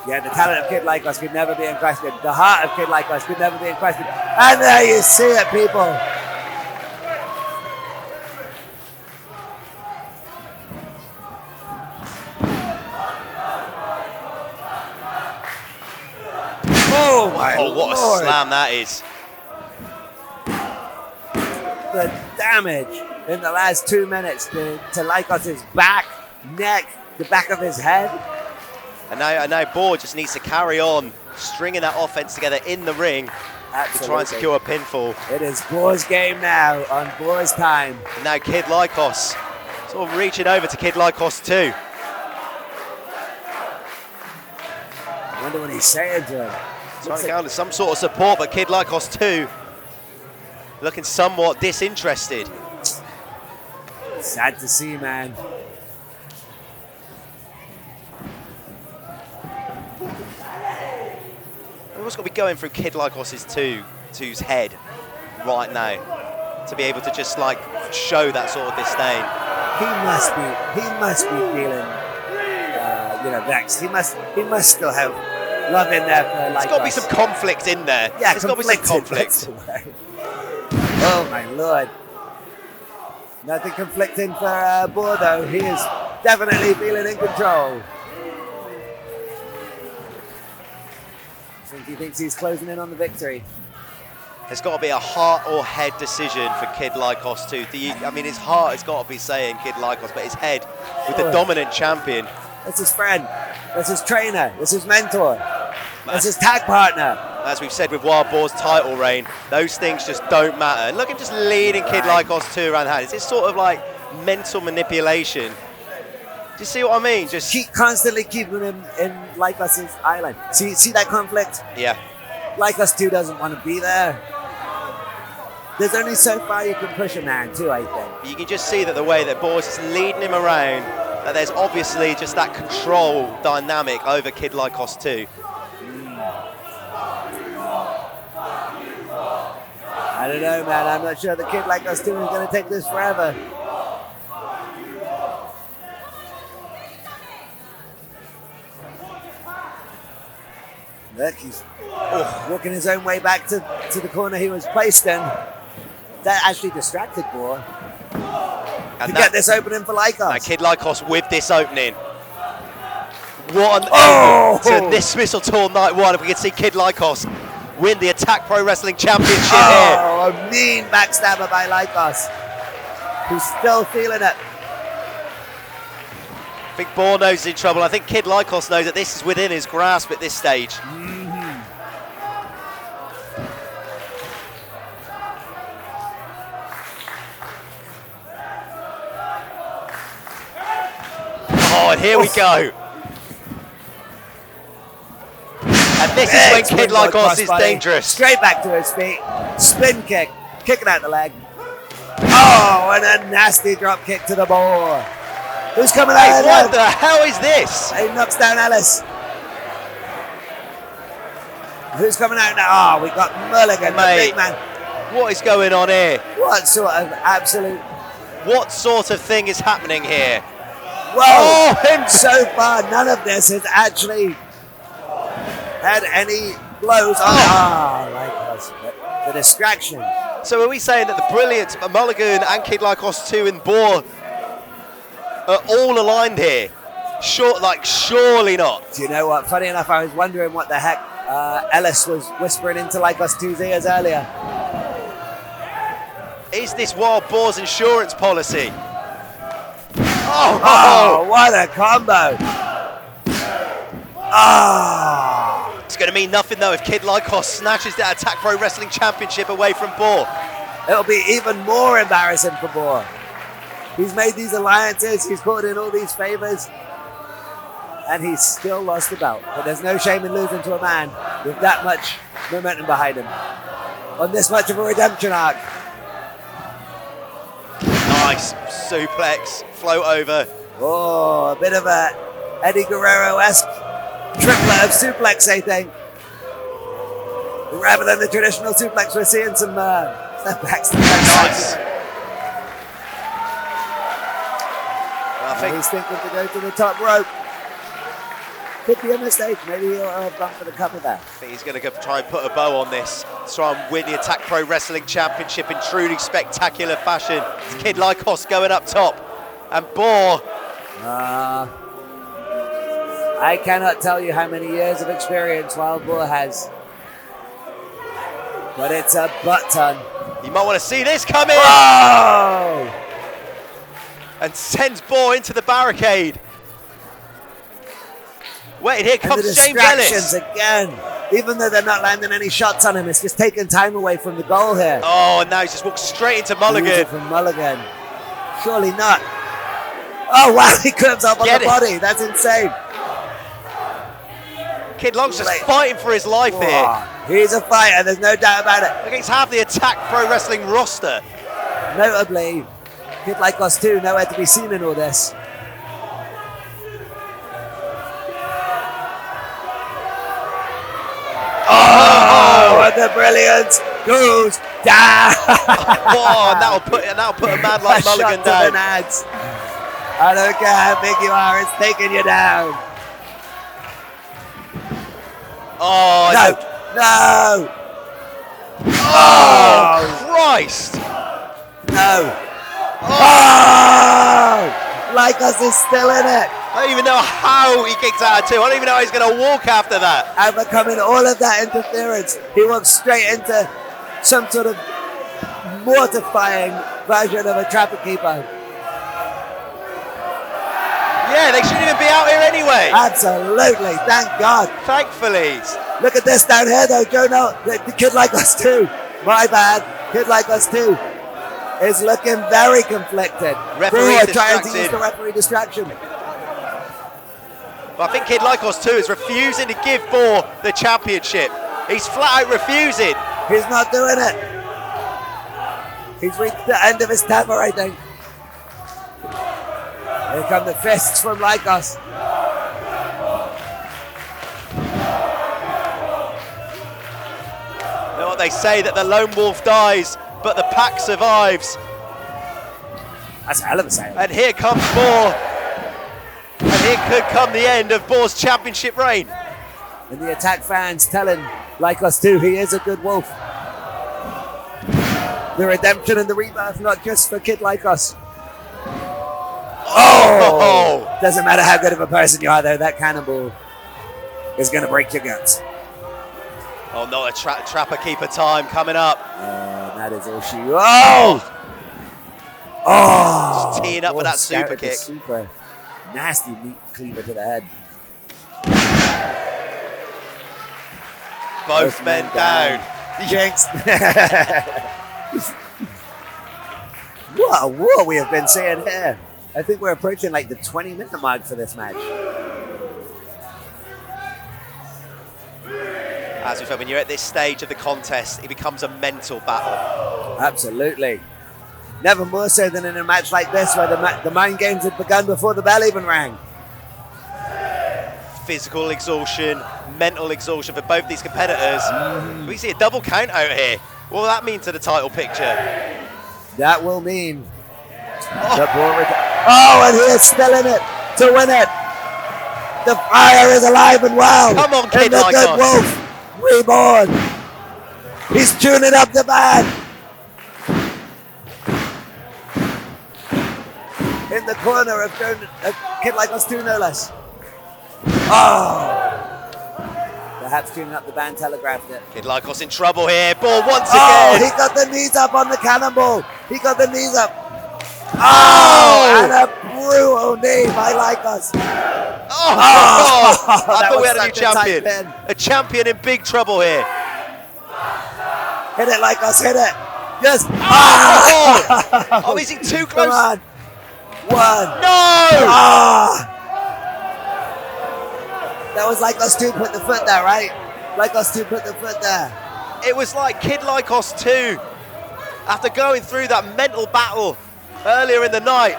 S13: Yeah, the talent of Kid Lykos could never be in question. The heart of Kid Lykos could never be in question. And there you see it, people. Oh my
S4: Lord. What a slam that is.
S13: The damage in the last 2 minutes to Lykos' back, neck, the back of his head.
S4: And now Boar just needs to carry on, stringing that offense together in the ring to try and secure a pinfall.
S13: It is Boar's game now, on Boar's time.
S4: And now Kid Lykos, sort of reaching over to Kid Lykos too.
S13: I wonder what he's saying to him.
S4: Trying to get some sort of support, but Kid Lykos too, looking somewhat disinterested.
S13: Sad to see, man.
S4: What's got to be going through Kid Lykos' two's head right now to be able to just like show that sort of disdain?
S13: He must be feeling, vexed. He must still have love in there for Lykos.
S4: There's got to be some conflict in there.
S13: Yeah,
S4: there's got to be some conflict.
S13: Oh my lord! Nothing conflicting for Boar though. He is definitely feeling in control. I think he thinks he's closing in on the victory.
S4: There's got to be a heart or head decision for Kid Lykos too. I mean, his heart has got to be saying Kid Lykos, but his head with the dominant champion.
S13: That's his friend. That's his trainer. That's his mentor. That's his tag partner.
S4: As we've said with Wild Boar's title reign, those things just don't matter. And look at just leading Kid Lykos 2 around the hand. It's sort of like mental manipulation. Do you see what I mean? Just
S13: constantly keeping him in Lykos' island. See that conflict?
S4: Yeah.
S13: Lykos 2 doesn't want to be there. There's only so far you can push a man too, I think.
S4: You can just see that the way that Boar's just leading him around, that there's obviously just that control dynamic over Kid Lykos 2.
S13: I don't know, man. I'm not sure the Kid Lykos 2 is going to take this forever. Look, he's walking his own way back to the corner he was placed in. That actually distracted Boar.
S9: to get this opening for Lykos.
S4: Now Kid Lykos with this opening. What an end to this Mistletour night one. If we can see Kid Lykos win the Attack Pro Wrestling Championship here.
S9: A mean backstabber by Lykos, who's still feeling it.
S4: I think Boar knows he's in trouble. I think Kid Lykos knows that this is within his grasp at this stage. Oh, and here we go. And this is when Kid Lykos is dangerous.
S9: Straight back to his feet. Spin kick. Kicking out the leg. Oh, and a nasty drop kick to the Boar. Who's coming out?
S4: What the hell is this?
S9: He knocks down Ellis. Who's coming out now? Oh, we got Mulligan, the big man.
S4: What is going on here?
S9: What sort of absolute...
S4: What sort of thing is happening here?
S9: Whoa! So far, none of this has actually had any blows on Lykos. The distraction.
S4: So are we saying that the brilliant Mulligan and Kid Lykos 2 and Boar are all aligned here? Surely not.
S9: Do you know what? Funny enough, I was wondering what the heck Ellis was whispering into Lykos 2's ears earlier.
S4: Is this Wild Boar's insurance policy?
S9: Oh, what a combo.
S4: It's going to mean nothing though if Kid Lykos snatches that Attack Pro Wrestling Championship away from Boar.
S9: It'll be even more embarrassing for Boar. He's made these alliances, he's caught in all these favors, and he's still lost the belt. But there's no shame in losing to a man with that much momentum behind him on this much of a redemption arc.
S4: Nice suplex, float over.
S9: Oh, a bit of a Eddie Guerrero-esque triplet of suplex, I think. Rather than the traditional suplex, we're seeing some step backs.
S4: Nice.
S9: He's thinking to go to the top rope. Could be a mistake. Maybe he'll bump for the cover there.
S4: I think he's going to try and put a bow on this. Try and win the Attack Pro Wrestling Championship in truly spectacular fashion. It's Kid Lykos going up top. And Boar.
S9: I cannot tell you how many years of experience Wild Boar has. But it's a butt ton.
S4: You might want to see this coming.
S9: Oh!
S4: And sends Boar into the barricade. Wait, here comes James Ellis.
S9: Again. Even though they're not landing any shots on him, it's just taking time away from the goal here.
S4: Oh, and now he's just walked straight into Mulligan.
S9: From Mulligan. Surely not. Oh, wow, he clips up on the body. That's insane.
S4: Kid Lykos just fighting for his life here.
S9: He's a fighter, there's no doubt about it.
S4: Against half the Attack Pro Wrestling roster.
S9: Notably, Kid Lykos 2 nowhere to be seen in all this. Oh, and the brilliance goes down.
S4: Oh, and that'll put a man like Mulligan down.
S9: I don't care how big you are, it's taking you down.
S4: Oh,
S9: no.
S4: Oh, Christ.
S9: No. Oh, Lykos is still in it.
S4: I don't even know how he kicked out of two. I don't even know how he's going to walk after that.
S9: Overcoming all of that interference, he walks straight into some sort of mortifying version of a traffic keeper.
S4: Yeah, they shouldn't even be out here anyway.
S9: Absolutely, thank God.
S4: Thankfully.
S9: Look at this down here though, Joe. No, the Kid Lykos 2. My bad. Kid Lykos 2 is looking very conflicted.
S4: Referee
S9: trying to use the referee distraction.
S4: But I think Kid Lykos 2 is refusing to give Boar the championship. He's flat out refusing.
S9: He's not doing it. He's reached the end of his tether, I think. Here come the fists from Lykos.
S4: You know what they say, that the lone wolf dies, but the pack survives.
S9: That's a hell of a saying.
S4: And here comes Boar. And here could come the end of Boar's championship reign.
S9: And the Attack fans telling Lykos 2 he is a good wolf. The redemption and the rebirth, not just for Kid Lykos.
S13: Oh! Doesn't matter how good of a person you are, though. That cannonball is going to break your guts.
S4: Oh, no, a trapper keeper time coming up.
S13: That is all she... Oh! Oh!
S4: Just teeing up for that super
S13: scouted the
S4: kick.
S13: Super nasty meat cleaver to the head.
S4: Both men down.
S13: Jinx. What a war we have been seeing here. I think we're approaching like the 20-minute mark for this match.
S4: As we said, when you're at this stage of the contest, it becomes a mental battle.
S13: Absolutely. Never more so than in a match like this where the mind games had begun before the bell even rang.
S4: Physical exhaustion, mental exhaustion for both these competitors. We see a double count out here. What will that mean to the title picture?
S13: That will mean the Boar and he is still in it to win it. The fire is alive and well.
S4: Come on, Kid
S13: the good
S4: Lykos.
S13: wolf reborn. He's tuning up the band. In the corner of Kid Lykos 2, no less. Oh! Perhaps tuning up the band telegraphed it.
S4: Kid Lykos in trouble here. Boar once
S13: Oh,
S4: again.
S13: he got the knees up on the cannonball. He got the knees up. Oh! And a brutal knee by Lykos.
S4: Oh! I thought we had a new champion. A champion in big trouble here.
S13: Hit it, Lykos, hit it. Yes.
S4: Oh, is he too close?
S13: Come on. One.
S4: No!
S13: That was Lykos 2 put the foot there, right? Lykos 2 put the foot there.
S4: It was like Kid Lykos 2, after going through that mental battle earlier in the night,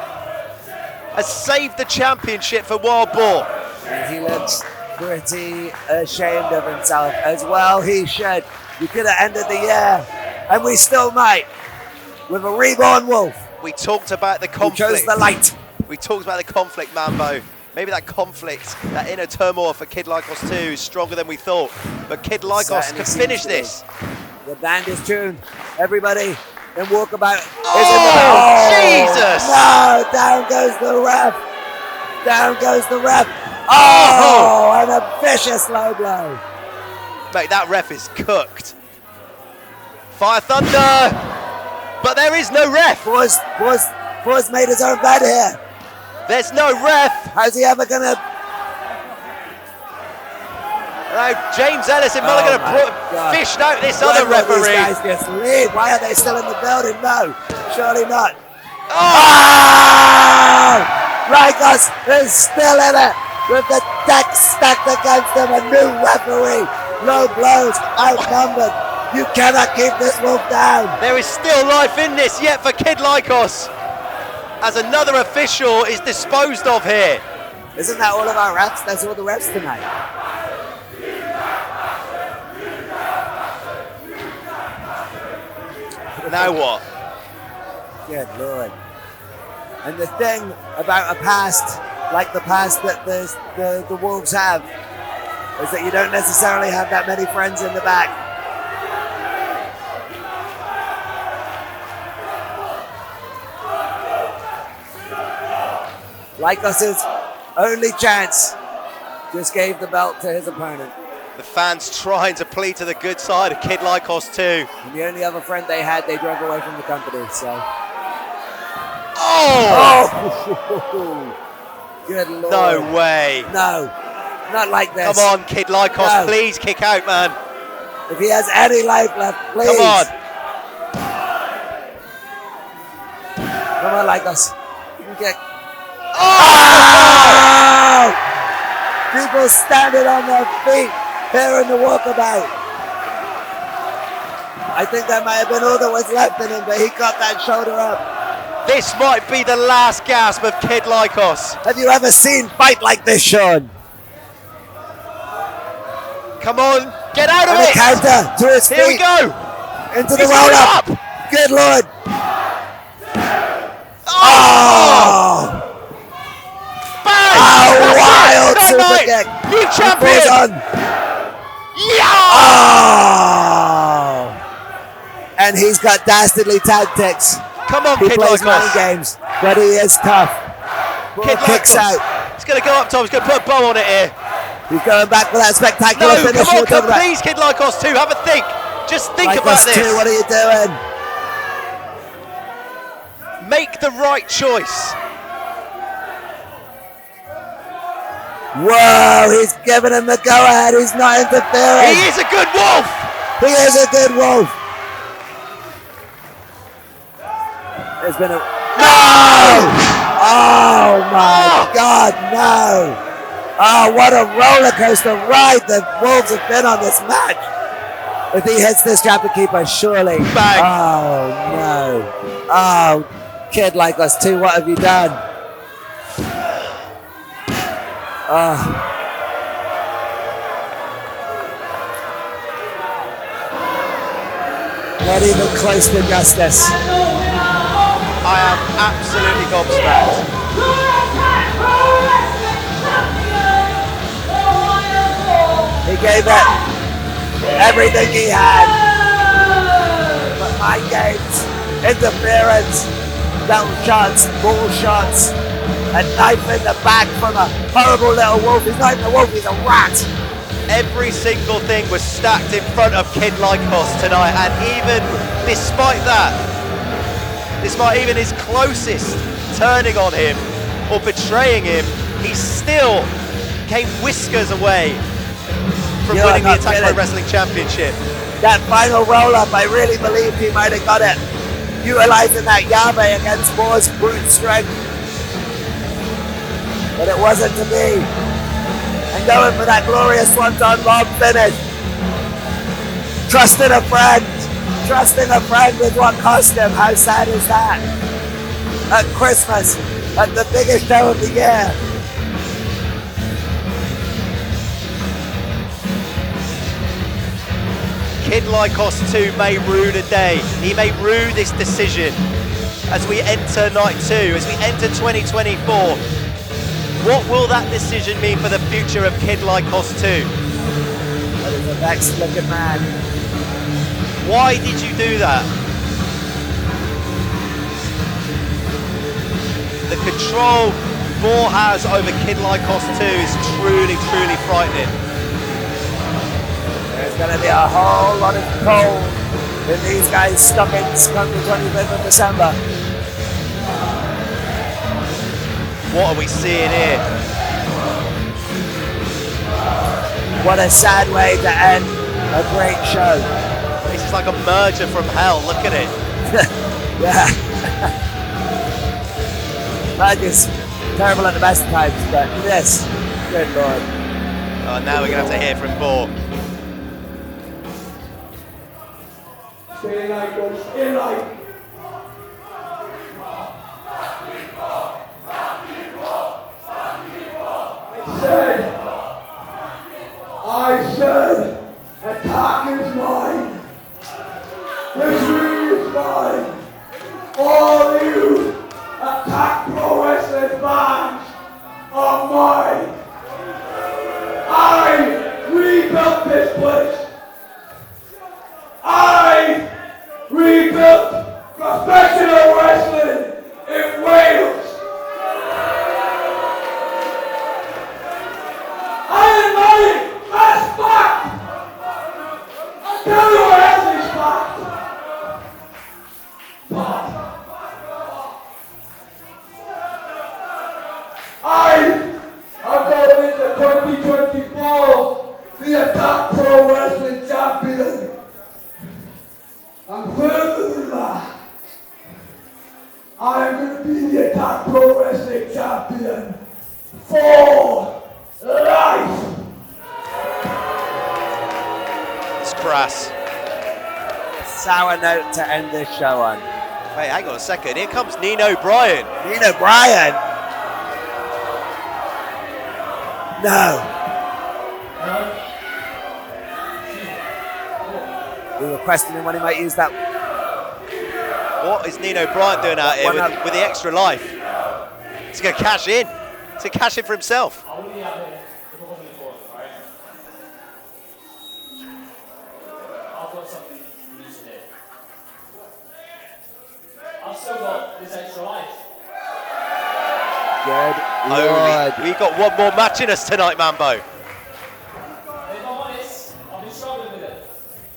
S4: has saved the championship for Wild Boar.
S13: And he looks pretty ashamed of himself as well. He should. We could have ended the year, and we still might, with a reborn wolf.
S4: We talked about the conflict.
S13: We chose the light.
S4: We talked about the conflict, Mambo. Maybe that conflict, that inner turmoil for Kid Lykos 2 is stronger than we thought. But Kid Lykos can finish this.
S13: The band is tuned. Everybody in walkabout is in the
S4: Jesus!
S13: No, down goes the ref. Down goes the ref. Oh, and a vicious low blow.
S4: Mate, that ref is cooked. Fire Thunder! But there is no ref.
S13: Boar's made his own bed here.
S4: There's no ref.
S13: How's he ever gonna?
S4: No, James Ellis and Mulligan have fished out this other referee.
S13: These guys just leave. Why are they still in the building? No, surely not.
S4: Oh!
S13: Lykos is still in it with the deck stacked against him. A new referee. Low blows, outnumbered. You cannot keep this wolf down.
S4: There is still life in this yet for Kid Lykos, as another official is disposed of here.
S13: Isn't that all of our refs? That's all the refs tonight.
S4: Now what?
S13: Good Lord. And the thing about a past like the past that the Wolves have is that you don't necessarily have that many friends in the back. Lykos' only chance just gave the belt to his opponent.
S4: The fans trying to plead to the good side of Kid Lykos too.
S13: And the only other friend they had, they drove away from the company, so.
S4: Oh!
S13: Good Lord.
S4: No way.
S13: No, not like this.
S4: Come on, Kid Lykos,
S13: No.
S4: please kick out, man.
S13: If he has any life left, please.
S4: Come on.
S13: Come on, Lykos. You can get.
S4: Oh!
S13: People standing on their feet here in the walkabout. I think that might have been all that was left in him, but he got that shoulder up.
S4: This might be the last gasp of Kid Lykos.
S13: Have you ever seen fight like this, Sean?
S4: Come on, get out of
S13: and
S4: it!
S13: A counter to his feet.
S4: Here we go!
S13: Into the
S4: He's
S13: roll up.
S4: up!
S13: Good Lord.
S4: Oh! Bang!
S13: A wild
S4: That's
S13: super
S4: it.
S13: kick.
S4: New champion!
S13: He on.
S4: Yeah!
S13: Oh! And he's got dastardly tactics.
S4: Come on,
S13: he
S4: Kid
S13: plays mind
S4: Lykos.
S13: games, but he is tough.
S4: Kid
S13: kicks
S4: Lykos.
S13: out.
S4: He's going to go up top. He's going to put a bow on it here.
S13: He's going back for that spectacular
S4: No,
S13: finish.
S4: come on, please, Kid Lykos 2. Have a think. Just think about
S13: Lykos
S4: this.
S13: 2, what are you doing?
S4: Make the right choice.
S13: Whoa, he's giving him the go-ahead. He's not interfering.
S4: He is a good wolf.
S13: He is a good wolf. There's been a... No! Oh, my God, no. Oh, what a roller coaster ride the Wolves have been on this match. If he hits this trapper keeper, surely.
S4: Bang.
S13: Oh, no. Oh, Kid Lykos 2, what have you done? Oh. Not even close to justice.
S4: I am absolutely gobsmacked.
S13: He gave it everything he had. But mind games, interference, down shots, ball shots, a knife in the back from a horrible little wolf. He's not even a wolf, he's a rat.
S4: Every single thing was stacked in front of Kid Lykos tonight, and even despite that, despite even his closest turning on him or betraying him, he still came whiskers away from winning the Attack Pro Wrestling Championship.
S13: That final roll-up, I really believed he might have got it. Utilizing that Yabe against Boar's brute strength. But it wasn't to be. And going for that glorious swanton bomb finish. Trusting a friend with what cost him. How sad is that? At Christmas, at the biggest show of the year.
S4: Kid Lykos 2 may rue the day. He may rue this decision as we enter night 2, as we enter 2024. What will that decision mean for the future of Kid Lykos 2?
S13: That is a vexed looking man.
S4: Why did you do that? The control Boar has over Kid Lykos 2 is truly, truly frightening.
S13: There's going to be a whole lot of cold in these guys' stockings come the 25th of December.
S4: What are we seeing here?
S13: What a sad way to end a great show.
S4: This is like a merger from hell, look at it.
S13: Yeah. That is terrible at the best of times, but this, good lord.
S4: Oh, now we're going to have to hear from Boar.
S1: Stay like, stay like. I said, attack is mine. Victory is mine. All you Attack Pro Wrestling fans are mine. I rebuilt this place. I rebuilt professional wrestling in Wales. I am lying. That's fact. I tell you what else is fact. But I am going into 2024 the Attack Pro Wrestling Champion. And further than that, I am going to be the Attack Pro Wrestling Champion for life.
S4: It's crass.
S13: Sour note to end this show on.
S4: Wait, hang on a second. Here comes Nino Bryant.
S13: Nino Bryant? No. We were questioning when he might use that.
S4: What is Nino Bryant doing out here with the extra life? He's going to cash in. He's going to cash in for himself.
S8: I've still got this extra life.
S13: Good
S4: Holy,
S13: Lord.
S4: we've got one more match in us tonight, Mambo.
S8: If I'm honest, I've been struggling with it.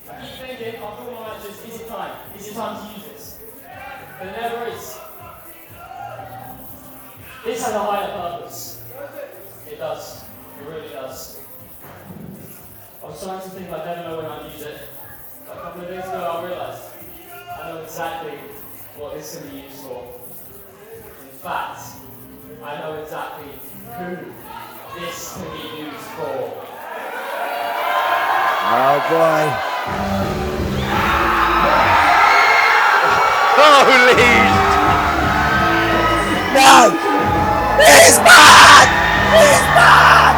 S8: I keep thinking, after all my matches, is it time? Is it time to use this? But it never is. This has a higher purpose. It does. It really does. I was trying to think I never know when I'd use it. But a couple of days ago I realised I know exactly what this can be used for. In fact, I know exactly who this can be used for.
S13: Oh boy.
S4: Holy!
S13: No! He's back! He's back!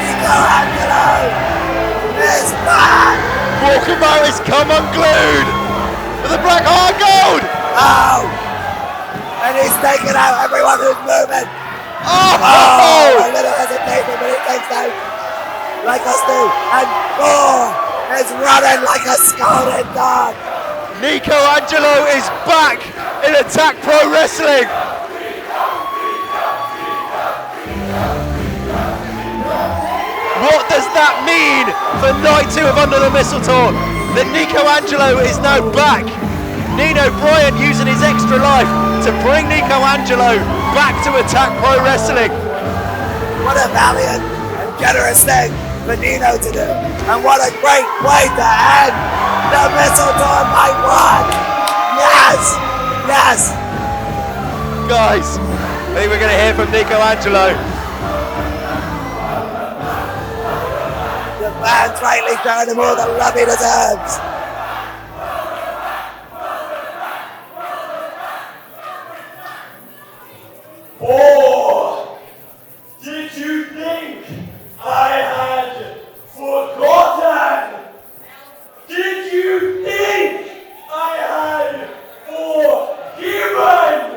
S13: Michelangelo is back!
S4: Walkabout has come unglued with the black heart gold!
S13: Oh! And he's taking out everyone who's moving!
S4: Oh!
S13: A little hesitation, but he takes out Lykos do, and Boar is running like a scalded dog!
S4: Nico Angelo is back in Attack Pro Wrestling! What does that mean for night 2 of Under the Mistletour? That Nico Angelo is now back. Nino Bryant using his extra life to bring Nico Angelo back to Attack Pro Wrestling.
S13: What a valiant and generous thing for Nino to do. And what a great way to end the Mistletour night 1. Yes! Yes!
S4: Guys, I think we're going to hear from Nico Angelo.
S13: The fans rightly showing him all the love he deserves.
S1: Oh, did you think I had forgotten? Did you think I had forgiven?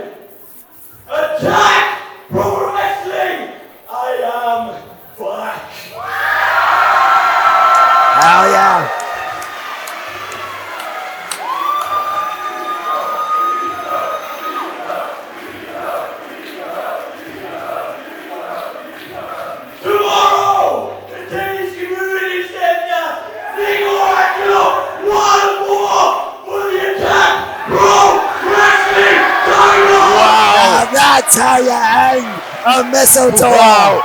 S1: Attack Pro Wrestling! I am back.
S13: Hell yeah.
S1: Tomorrow, the Tennis Community Center, Nino Angelo, one more for the Attack Pro Wrestling title!
S13: Now that's how you end a Mistletour.
S4: Wow.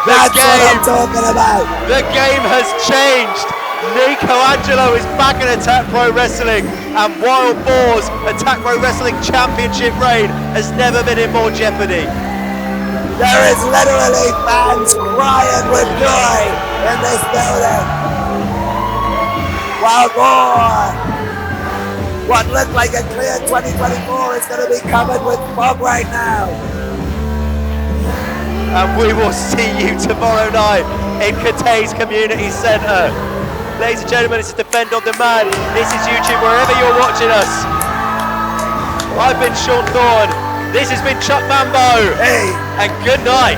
S13: That's what I'm talking about.
S4: The game has changed. Nico Angelo is back in Attack Pro Wrestling, and Wild Boar's Attack Pro Wrestling Championship reign has never been in more jeopardy.
S13: There is literally fans crying with joy in this building. Wild Boar, what looked like a clear 2024 is going to be covered with fog right now.
S4: And we will see you tomorrow night in Caddy's Community Centre. Ladies and gentlemen, this is Defend on Demand. This is YouTube, wherever you're watching us. I've been Sean Thorne. This has been Chuck Mambo.
S13: Hey.
S4: And good night.